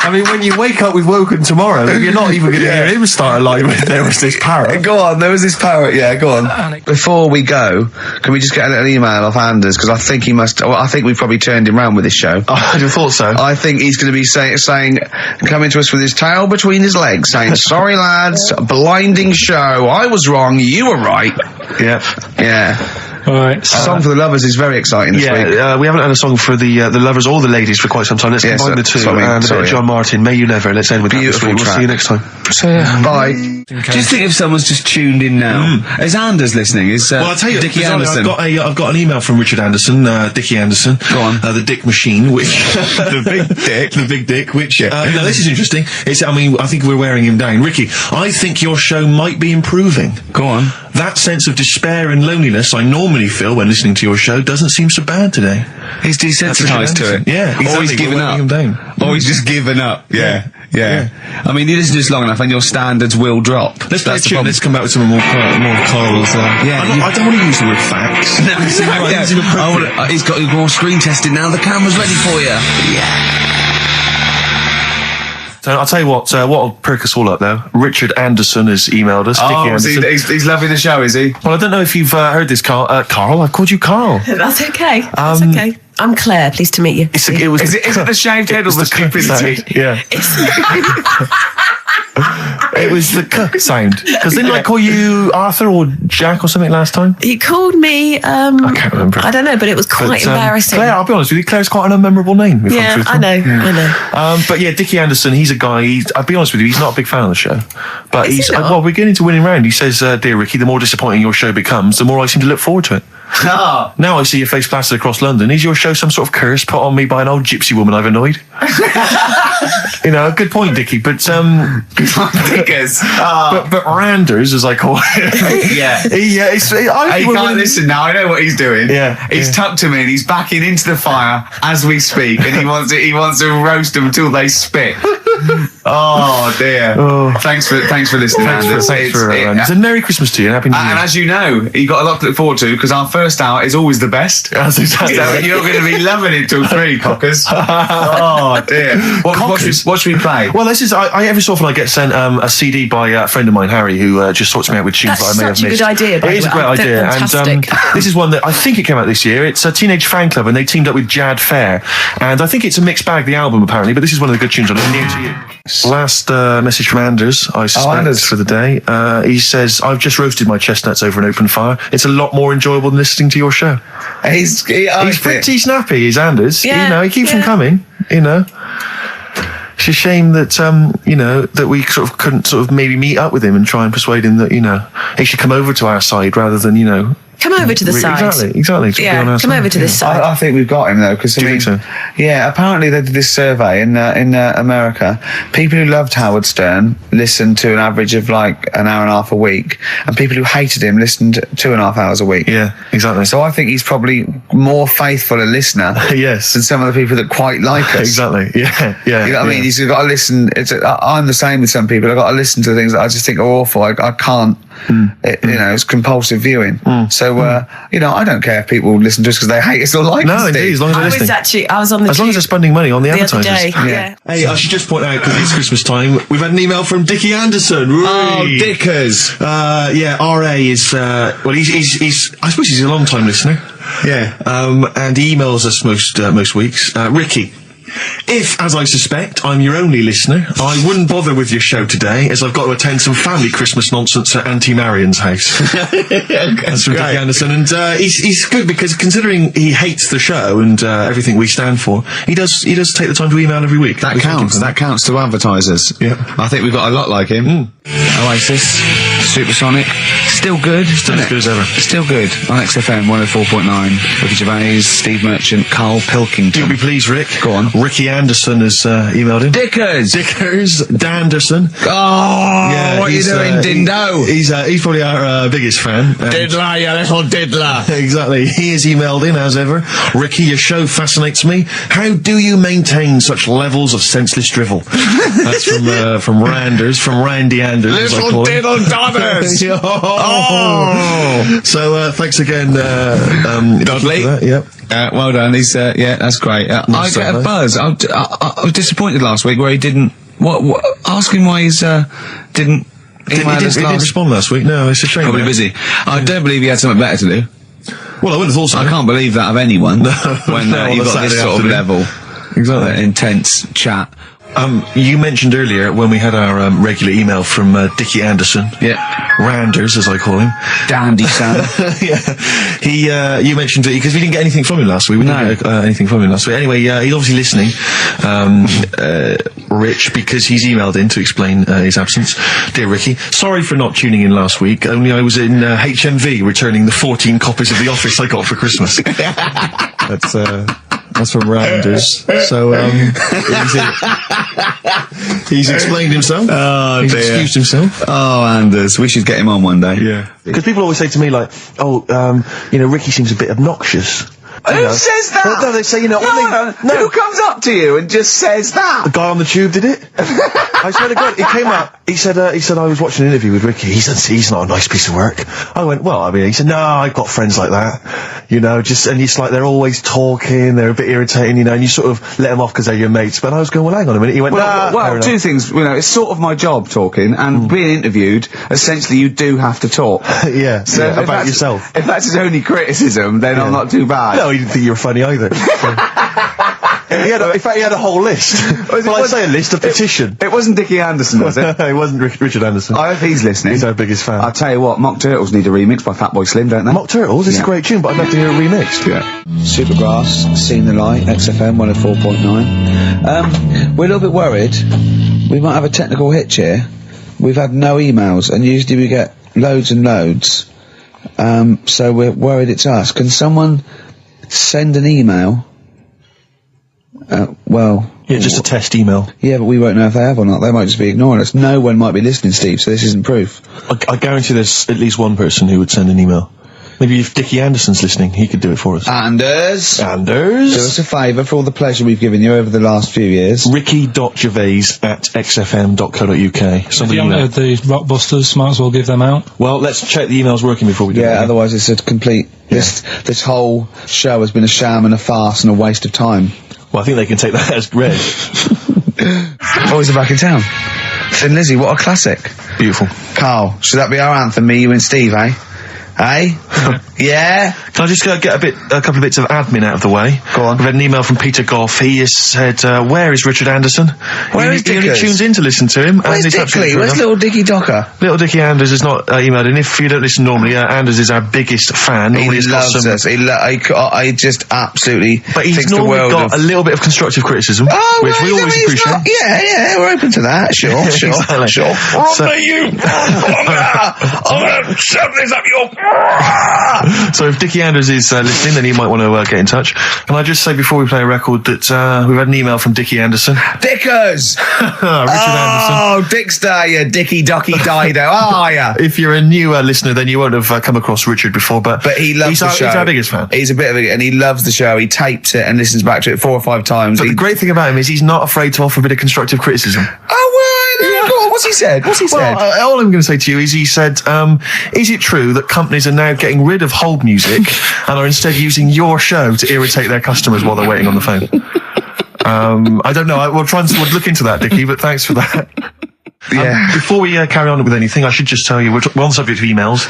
I mean, when you wake up with Woken tomorrow, you're not even going to hear him start a line with there was this parrot. Go on, there was this parrot, go on. Before we go, can we just get a little email off Anders? Because I think I think we've probably turned him round with this show. I'd have thought so. I think he's going to be saying, coming to us with his tail between his legs, saying, sorry lads, blinding show, I was wrong, you were right. Yeah. All right. Song for the lovers is very exciting this week. We haven't had a song for the lovers or the ladies for quite some time. Let's combine the two. And a bit of John Martin, May You Never. Let's end with Beautiful that this week. We'll see you next time. Bye. Do you think if someone's just tuned in now, is Anders listening? Well, I'll tell you, Dickie Anderson? I've got an email from Richard Anderson, Dickie Anderson. Go on. The Dick Machine, which the big dick, which now this is interesting. I think we're wearing him down. Ricky, I think your show might be improving. Go on. That sense of despair and loneliness I normally feel when listening to your show doesn't seem so bad today. He's desensitised to it. Yeah, exactly. Or he's given up. Him down. Or he's just given up. Yeah. I mean, you listen to this long enough and your standards will drop. Let's play a tune. Let's come back with some more Carl's. I don't want to use the word facts. No, he's got more screen testing now. The camera's ready for you. Yeah. So I'll tell you what'll perk us all up now. Richard Anderson has emailed us. Dickie Anderson. He's loving the show, is he? Well, I don't know if you've heard this, Carl. Carl, I've called you Carl. That's okay. That's okay. I'm Claire. Pleased to meet you. Is it the shaved head or the stupidity? Yeah. It was the k sound. Because didn't I call you Arthur or Jack or something last time? You called me, I can't remember. I don't know, but it was quite embarrassing. Claire, I'll be honest with you, Claire's quite an unmemorable name. Yeah, I know. But yeah, Dickie Anderson, he's a guy, I'll be honest with you, he's not a big fan of the show. But Is he's, he not? well, we're getting to winning round. He says, dear Ricky, the more disappointing your show becomes, the more I seem to look forward to it. Now I see your face plastered across London. Is your show some sort of curse put on me by an old gypsy woman I've annoyed? Good point, Dickie. But Dickers. but Randers, as I call it. Yeah. He can't listen now. I know what he's doing. Yeah. He's tucked him in. He's backing into the fire as we speak, and he wants to roast them until they spit. Oh dear. Thanks for listening, Anders. It's a Merry Christmas to you and Happy New Year. And as you know, you got a lot to look forward to because our first hour is always the best. That's exactly. So you're going to be loving it till 3, cockers. Oh dear. What should we play? Well, this is I every so often I get sent a CD by a friend of mine, Harry, who just sorts me out with tunes that I may have missed. That's such a good idea. It is a great idea, and this is one that I think it came out this year. It's a Teenage Fan Club, and they teamed up with Jad Fair, and I think it's a mixed bag, the album apparently. But this is one of the good tunes on it. Near to you. Last message from Anders, I suspect, for the day. He says, "I've just roasted my chestnuts over an open fire. It's a lot more enjoyable than listening to your show." He's pretty snappy, is Anders. Yeah, you know, he keeps them coming. You know. It's a shame that, that we sort of couldn't sort of maybe meet up with him and try and persuade him that, he should come over to our side rather than, come over to the side. Exactly. Yeah, come over to this side. I think we've got him though, because Do you think so? Yeah, apparently they did this survey in America. People who loved Howard Stern listened to an average of like an hour and a half a week, and people who hated him listened 2.5 hours a week. Yeah, exactly. So I think he's probably more faithful a listener, yes, than some of the people that quite like us. Exactly. Yeah. You know what I mean? He's got to listen. I'm the same with some people. I've got to listen to things that I just think are awful. I can't. It's compulsive viewing. So I don't care if people listen to us because they hate us or like us. No, indeed, as long as they're listening. I was on the as long as they're spending money on the advertisers. Other day. Yeah. Hey, I should just point out, because it's Christmas time, we've had an email from Dickie Anderson. Oh, Dickers. RA is, he's I suppose he's a long-time listener. Yeah. And he emails us most weeks. Ricky, if, as I suspect, I'm your only listener, I wouldn't bother with your show today, as I've got to attend some family Christmas nonsense at Auntie Marion's house. That's from Dickie Anderson, and he's good because considering he hates the show and everything we stand for, he does take the time to email every week. That counts to advertisers. Yeah, I think we've got a lot like him. Oasis, Supersonic, still good, still as good as ever. Still good on XFM 104.9. Ricky Gervais, Steve Merchant, Karl Pilkington. Do be pleased, Rick. Go on. Ricky Anderson has emailed him. Dickers, Danderson. Oh, yeah, what are you doing, Dindo? He's probably our biggest fan. Diddler, you little diddler. Exactly. He has emailed in as ever. Ricky, your show fascinates me. How do you maintain such levels of senseless drivel? That's from Randy Anders. Little diddle dodders. Oh. So thanks again, Dudley. Yep. Well done. He's that's great. I get a buzz. I was disappointed last week where he didn't. Ask him why he's didn't. He didn't respond last week. No, it's a shame. Probably busy. I don't believe he had something better to do. Well, I would have thought so. I can't believe that of anyone when you've got this sort of level, exactly, intense chat. You mentioned earlier when we had our regular email from Dickie Anderson. Yeah. Randers, as I call him. Dandy son. Yeah. You mentioned it because we didn't get anything from him last week. We didn't get anything from him last week. Anyway, he's obviously listening, Rich, because he's emailed in to explain his absence. Dear Ricky, sorry for not tuning in last week, only I was in HMV returning the 14 copies of The Office I got for Christmas. That's from Randers. So, he's explained himself. Oh, he's excused himself. Oh, Anders, we should get him on one day. Yeah. Because people always say to me, like, Ricky seems a bit obnoxious. Who says that? No, they say, no. Who comes up to you and just says that? The guy on the tube did it. I swear to God, he came up. He said I was watching an interview with Ricky. He said he's not a nice piece of work. I went, he said, no, I've got friends like that. And it's like they're always talking. They're a bit irritating, and you sort of let them off because they're your mates. But I was going, well, hang on a minute. He went, two things. It's sort of my job talking and being interviewed. Essentially, you do have to talk. Yeah. So about yourself. If that's his only criticism, then I'm not too bad. No, he didn't think you were funny either. In fact, he had a whole list. I say a list, a petition. It wasn't Dickie Anderson, was it? It wasn't Richard Anderson. I hope he's listening. He's our biggest fan. I'll tell you what, Mock Turtles need a remix by Fatboy Slim, don't they? Mock Turtles? It's a great tune, but I'd love to hear it remixed. Yeah. Supergrass, Seen the Light, XFM 104.9. We're a little bit worried. We might have a technical hitch here. We've had no emails, and usually we get loads and loads. So we're worried it's us. Can someone send an email? Just a test email. Yeah, but we won't know if they have or not. They might just be ignoring us. No one might be listening, Steve, so this isn't proof. I guarantee there's at least one person who would send an email. Maybe if Dickie Anderson's listening, he could do it for us. Anders, do Anders. us a favour for all the pleasure we've given you over the last few years. Ricky.gervais@xfm.co.uk. If you haven't heard the Rockbusters, might as well give them out. Well, let's check the emails working before we do Yeah, that. otherwise it's a complete... This whole show has been a sham and a farce and a waste of time. Well, I think they can take that as read. Boys are back in town. Thin Lizzy, what a classic. Beautiful. Carl, should that be our anthem, me, you and Steve, eh? Eh? Yeah? Can I just get a couple of bits of admin out of the way? Go on. I've had an email from Peter Goff. He has said, where is Richard Anderson? Where is He only Dickers? tunes in to listen to him. Where's and it's absolutely Dickley? fair Where's enough. little Dicky Docker? Little Dickie Anders has not emailed in. If you don't listen normally, Anders is our biggest fan. Normally He he's got loves some- us. I just absolutely But he's thinks the normally world got of... a little bit of constructive criticism, Oh, which well, we always he's appreciate. not- yeah, we're open to that. Sure, sure, Exactly. sure. So- I'm gonna shove this up your... So if Dickie Anders is listening, then he might want to get in touch. Can I just say before we play a record that we've had an email from Dickie Anderson. Dickers! Richard Anderson. Oh, Dickster, you Dicky Docky Dido, are ya? If you're a new listener, then you won't have come across Richard before, but He loves the show. He's our biggest fan. He's a bit of a... And he loves the show. He tapes it and listens back to it 4 or 5 times. But the great thing about him is he's not afraid to offer a bit of constructive criticism. Oh, well, go on, what's he said? What's he said? Well, all I'm going to say to you is he said, is it true that companies are now getting rid of hold music and are instead using your show to irritate their customers while they're waiting on the phone? I don't know. We'll look into that, Dickie, but thanks for that. Yeah. Before we carry on with anything, I should just tell you, we're on the subject of emails.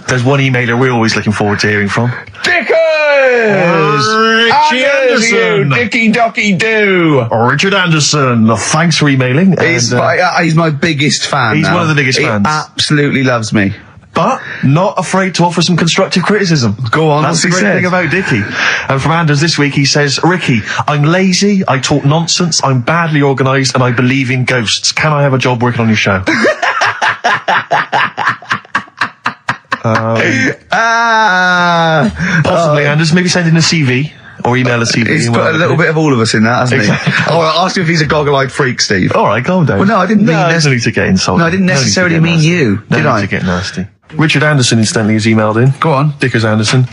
There's one emailer we're always looking forward to hearing from. Dickers! Richie Anderson! Dicky Docky Do! Richard Anderson, thanks for emailing. He's And, my biggest fan. he's now. one of the biggest he fans. Absolutely loves me. but not afraid to offer some constructive criticism. Go on, That's what's the he great said? thing about Dickie. And from Anders this week, he says, Ricky, I'm lazy, I talk nonsense, I'm badly organised, and I believe in ghosts. Can I have a job working on your show? Possibly, Anders. Maybe send in a CV. Or email a CV. He's put a little bit of all of us in that, hasn't he? Oh, I'll ask him if he's a goggle-eyed freak, Steve. All right, calm down. Well, no, I didn't mean there's no need to get insulted. No, I didn't necessarily No need mean to get you, nasty. No did need I? to get nasty. Richard Anderson, incidentally, has emailed in. Go on. Dickers Anderson.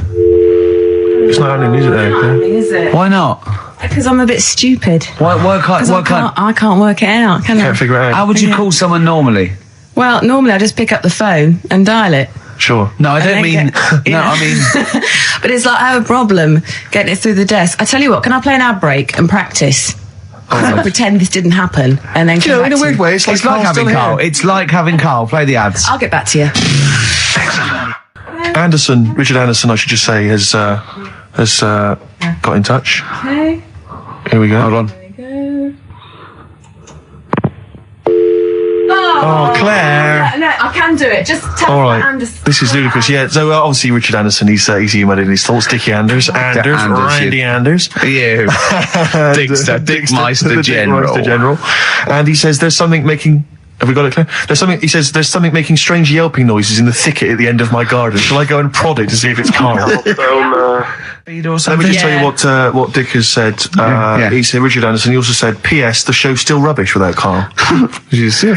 It's not happening, is it? There? Is it? Why not? Because I'm a bit stupid. Why can't... I can't work it out, can I? Can't figure it out. How would you call someone normally? Well, normally I just pick up the phone and dial it. Sure. No, I don't And mean... then No, I mean... But it's like I have a problem getting it through the desk. I tell you what, can I play an ad break and practice? I'll pretend this didn't happen and then You come know, back in a to weird you. way, it's like It's like having Carl. It's like having Carl. Play the ads. I'll get back to you. Anderson, Richard Anderson, I should just say, has got in touch. Okay. Here we go. Hold on. Oh, Claire. No, I can do it. Just tell All me right. Anderson. This is ludicrous. Yeah, so obviously Richard Anderson, he's emailed in his thoughts. Dickie Anders, Randy Anders. You. Dickster, Dickmeister General. Dickmeister General. And he says there's something making... Have we got it, Claire? He says there's something making strange yelping noises in the thicket at the end of my garden. Shall I go and prod it to see if it's Carl? Let me just tell you what Dick has said. He said, Richard Anderson, he also said, P.S. the show's still rubbish without Carl. Still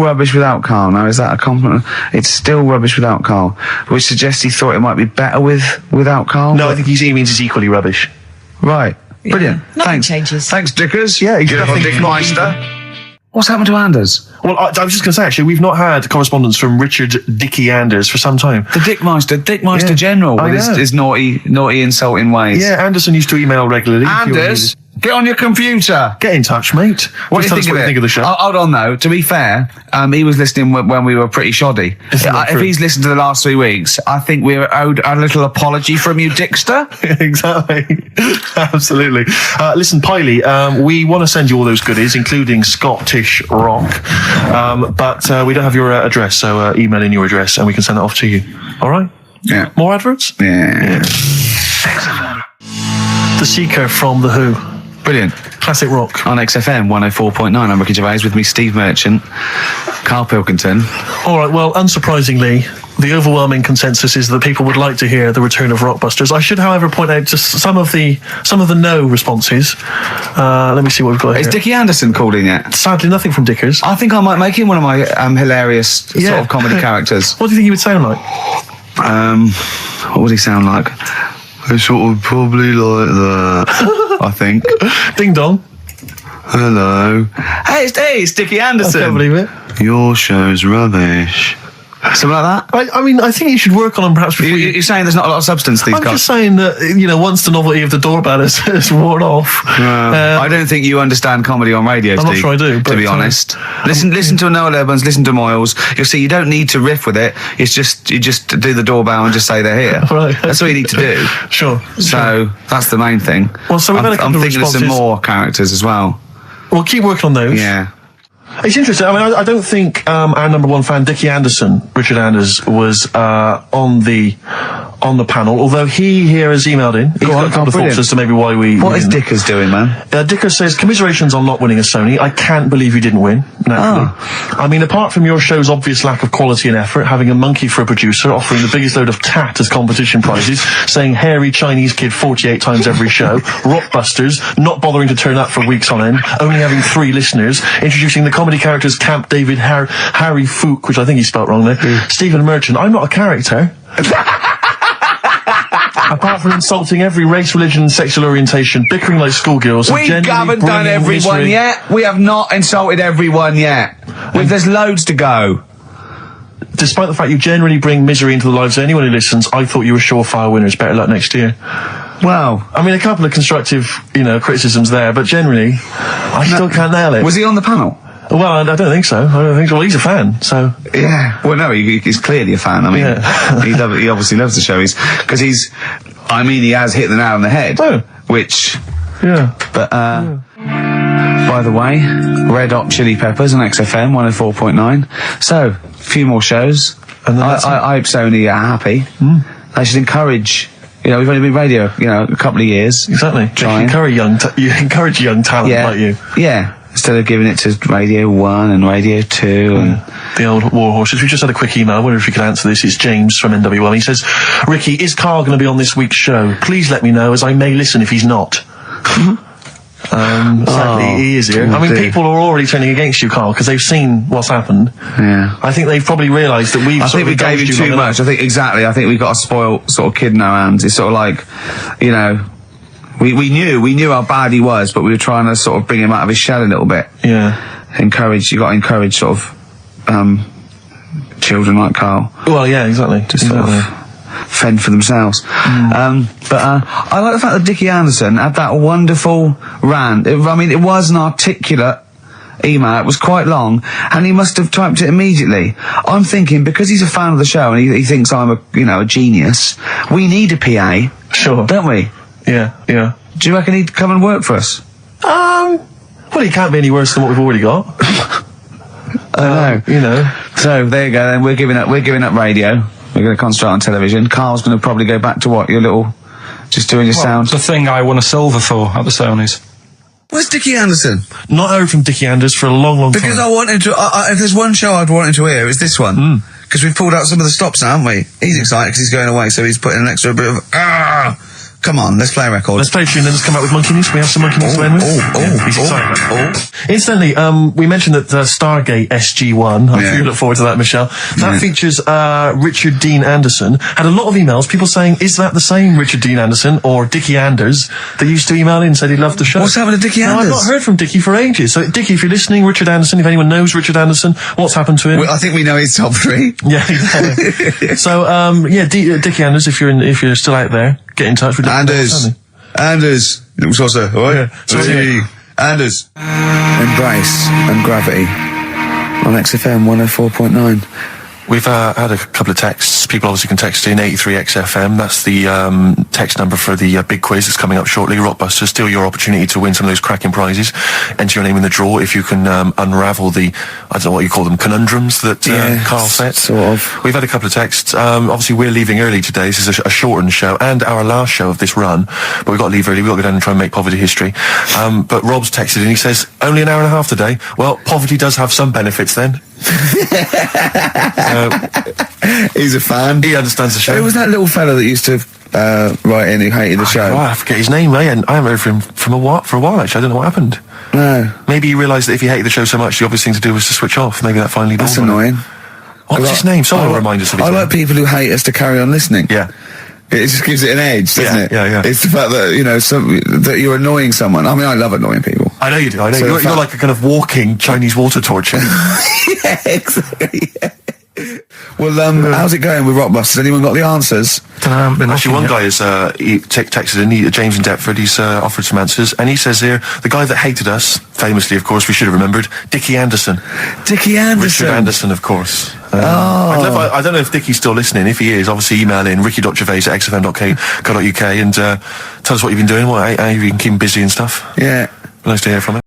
rubbish without Carl. Now, is that a compliment? It's still rubbish without Carl, which suggests he thought it might be better without Carl. No, I think he means it's equally rubbish. Right. Brilliant. Nothing Thanks. changes. Thanks, Dickers. Yeah, he's Beautiful nothing- Dickmeister. What's happened to Anders? Well, I was just going to say, actually, we've not had correspondence from Richard Dickie Anders for some time. The Dickmeister Yeah, General I with know. his naughty, insulting ways. Yeah, Anderson used to email regularly. if you Anders, get on your computer. Get in touch, mate. What do Just tell us you what think of the show. Hold on, though. To be fair, he was listening when we were pretty shoddy. Isn't that If true? he's listened to the last 3 weeks, I think we're owed a little apology from you, Dickster. Exactly. Absolutely. Listen, Piley, we want to send you all those goodies, including Scottish rock, but we don't have your address, so email in your address and we can send that off to you. All right? Yeah. More adverts? Yeah. The Seeker from The Who. Brilliant. Classic rock. On XFM 104.9, I'm Ricky Gervais, with me Steve Merchant, Karl Pilkington. All right, well, unsurprisingly, the overwhelming consensus is that people would like to hear the return of Rockbusters. I should, however, point out just some of the no responses. Let me see what we've got Is here. Dickie Anderson called in yet? Sadly, nothing from Dickers. I think I might make him one of my hilarious sort of comedy characters. What do you think he would sound like? What would he sound like? It's sort of probably like that, I think. Ding dong. Hello. Hey, it's Dickie Anderson. I can't believe it. Your show's rubbish. Something like that? I mean, I think you should work on them perhaps before You're saying there's not a lot of substance to these I'm guys? just saying that, once the novelty of the doorbell has worn off. I don't think you understand comedy on radio, I'm not Steve, sure I do, to be honest. Listen to Noel Evans, listen to Moyles. You'll see you don't need to riff with it. It's just, you just do the doorbell and just say they're here. Right. That's all you need to do. Sure. So, that's the main thing. Well, so we've had a couple I'm of thinking of some responses. more characters as well. We'll keep working on those. Yeah. It's interesting. I mean, I don't think our number one fan, Dickie Anderson, Richard Anders, was on the panel. Although he here has emailed in. He's got a couple of thoughts as to maybe why we. What is Dickers doing, man? Dickers says, commiserations on not winning a Sony. I can't believe you didn't win. Naturally. I mean, apart from your show's obvious lack of quality and effort, having a monkey for a producer, offering the biggest load of tat as competition prizes, saying hairy Chinese kid 48 times every show, Rockbusters, not bothering to turn up for weeks on end, only having 3 listeners, introducing the comedy characters Camp David, Harry Fook, which I think he spelt wrong there, Stephen Merchant. I'm not a character. Apart from insulting every race, religion, and sexual orientation, bickering like schoolgirls. We haven't done everyone yet. We have not insulted everyone yet. There's loads to go. Despite the fact you generally bring misery into the lives of anyone who listens, I thought you were surefire winners. Better luck next year. Well, I mean, a couple of constructive, criticisms there, but generally, I still can't nail it. Was he on the panel? Well, I don't think so. Well, he's a fan, so. Yeah. Well, no, he's clearly a fan. I mean, he obviously loves the show. He has hit the nail on the head. Oh. Which. Yeah. But, by the way, Red Hot Chili Peppers on XFM 104.9. So, a few more shows. And I hope Sony are happy. They should encourage. We've only been radio, a couple of years. Exactly. You encourage young talent like you. Yeah. Instead of giving it to Radio 1 and Radio 2 and... The old war horses. We just had a quick email. I wonder if you could answer this. It's James from NW1. He says, Ricky, is Karl going to be on this week's show? Please let me know, as I may listen if he's not. Sadly, he is here. I mean, people are already turning against you, Karl, because they've seen what's happened. Yeah. I think they've probably realised that I think we gave him too much. I think we've got a spoiled sort of kid in our hands. It's sort of like, we knew how bad he was, but we were trying to sort of bring him out of his shell a little bit. Yeah. You got to encourage sort of, children like Karl. Well, yeah, exactly. To sort of fend for themselves. But I like the fact that Dickie Anderson had that wonderful rant. It was an articulate email. It was quite long, and he must have typed it immediately. I'm thinking, because he's a fan of the show and he thinks I'm a genius, we need a PA. Sure. Don't we? Yeah. Do you reckon he'd come and work for us? Well, he can't be any worse than what we've already got. I know. So there you go. Then we're giving up radio. We're going to concentrate on television. Karl's going to probably go back to what? Your little, just doing your sound. The thing I won a silver for at the Sonys. Where's Dickie Anderson? Not heard from Dickie Anders for a long, long time. Because I wanted to. If there's one show I'd want him to hear, it's this one. Because we've pulled out some of the stops now, haven't we? He's excited because he's going away, so he's putting an extra bit of. Come on, let's play a record. Let's play a tune, then let's come out with Monkey News. We have some Monkey News to end with. He's excited. Incidentally, we mentioned that Stargate SG-1, I'm sure you look forward to that, Michelle. That features Richard Dean Anderson. Had a lot of emails, people saying, is that the same Richard Dean Anderson or Dickie Anders? They used to email in and said he loved the show. What's happened to Dickie Anders? I've not heard from Dickie for ages. So, Dickie, if you're listening, Richard Anderson, if anyone knows Richard Anderson, what's happened to him? Well, I think we know his top 3. Yeah, exactly. So, Dickie Anders, if you're still out there, get in touch with Anders, little saucer, alright? Yeah. Anders. Embrace and Gravity on XFM 104.9. We've had a couple of texts. People obviously can text in 83XFM. That's the text number for the big quiz that's coming up shortly. Rockbusters, still your opportunity to win some of those cracking prizes. Enter your name in the draw if you can unravel the, I don't know what you call them, conundrums that Karl set. Sort of. We've had a couple of texts. Obviously, we're leaving early today. This is a shortened show and our last show of this run. But we've got to leave early. We've got to go down and try and make poverty history. But Rob's texted and he says, only an hour and a half today. Well, poverty does have some benefits then. He's a fan. He understands the show. Who was that little fella that used to write in who hated the show? I forget his name. I haven't heard from him for a while actually. I don't know what happened. No. Maybe he realised that if he hated the show so much, the obvious thing to do was to switch off. Maybe that finally. That's annoying. What's his name? Someone will remind us of his I name. like people who hate us to carry on listening. Yeah. It just gives it an edge, doesn't it? Yeah. It's the fact that, you know, that you're annoying someone. I mean, I love annoying people. I know you do. I know So you're like a kind of walking Chinese water torch. Yeah, exactly. Yeah. Well, how's it going with Rockbusters? Anyone got the answers? Actually, one guy has texted in, James in Deptford. He's offered some answers, and he says here the guy that hated us, famously, of course, we should have remembered, Dickie Anderson. Dickie Anderson. Richard Anderson, of course. I don't know if Dickie's still listening. If he is, obviously email in ricky.gervais@xfm.co.uk and tell us what you've been doing, how you've been keeping busy and stuff. Yeah. Nice to hear from him.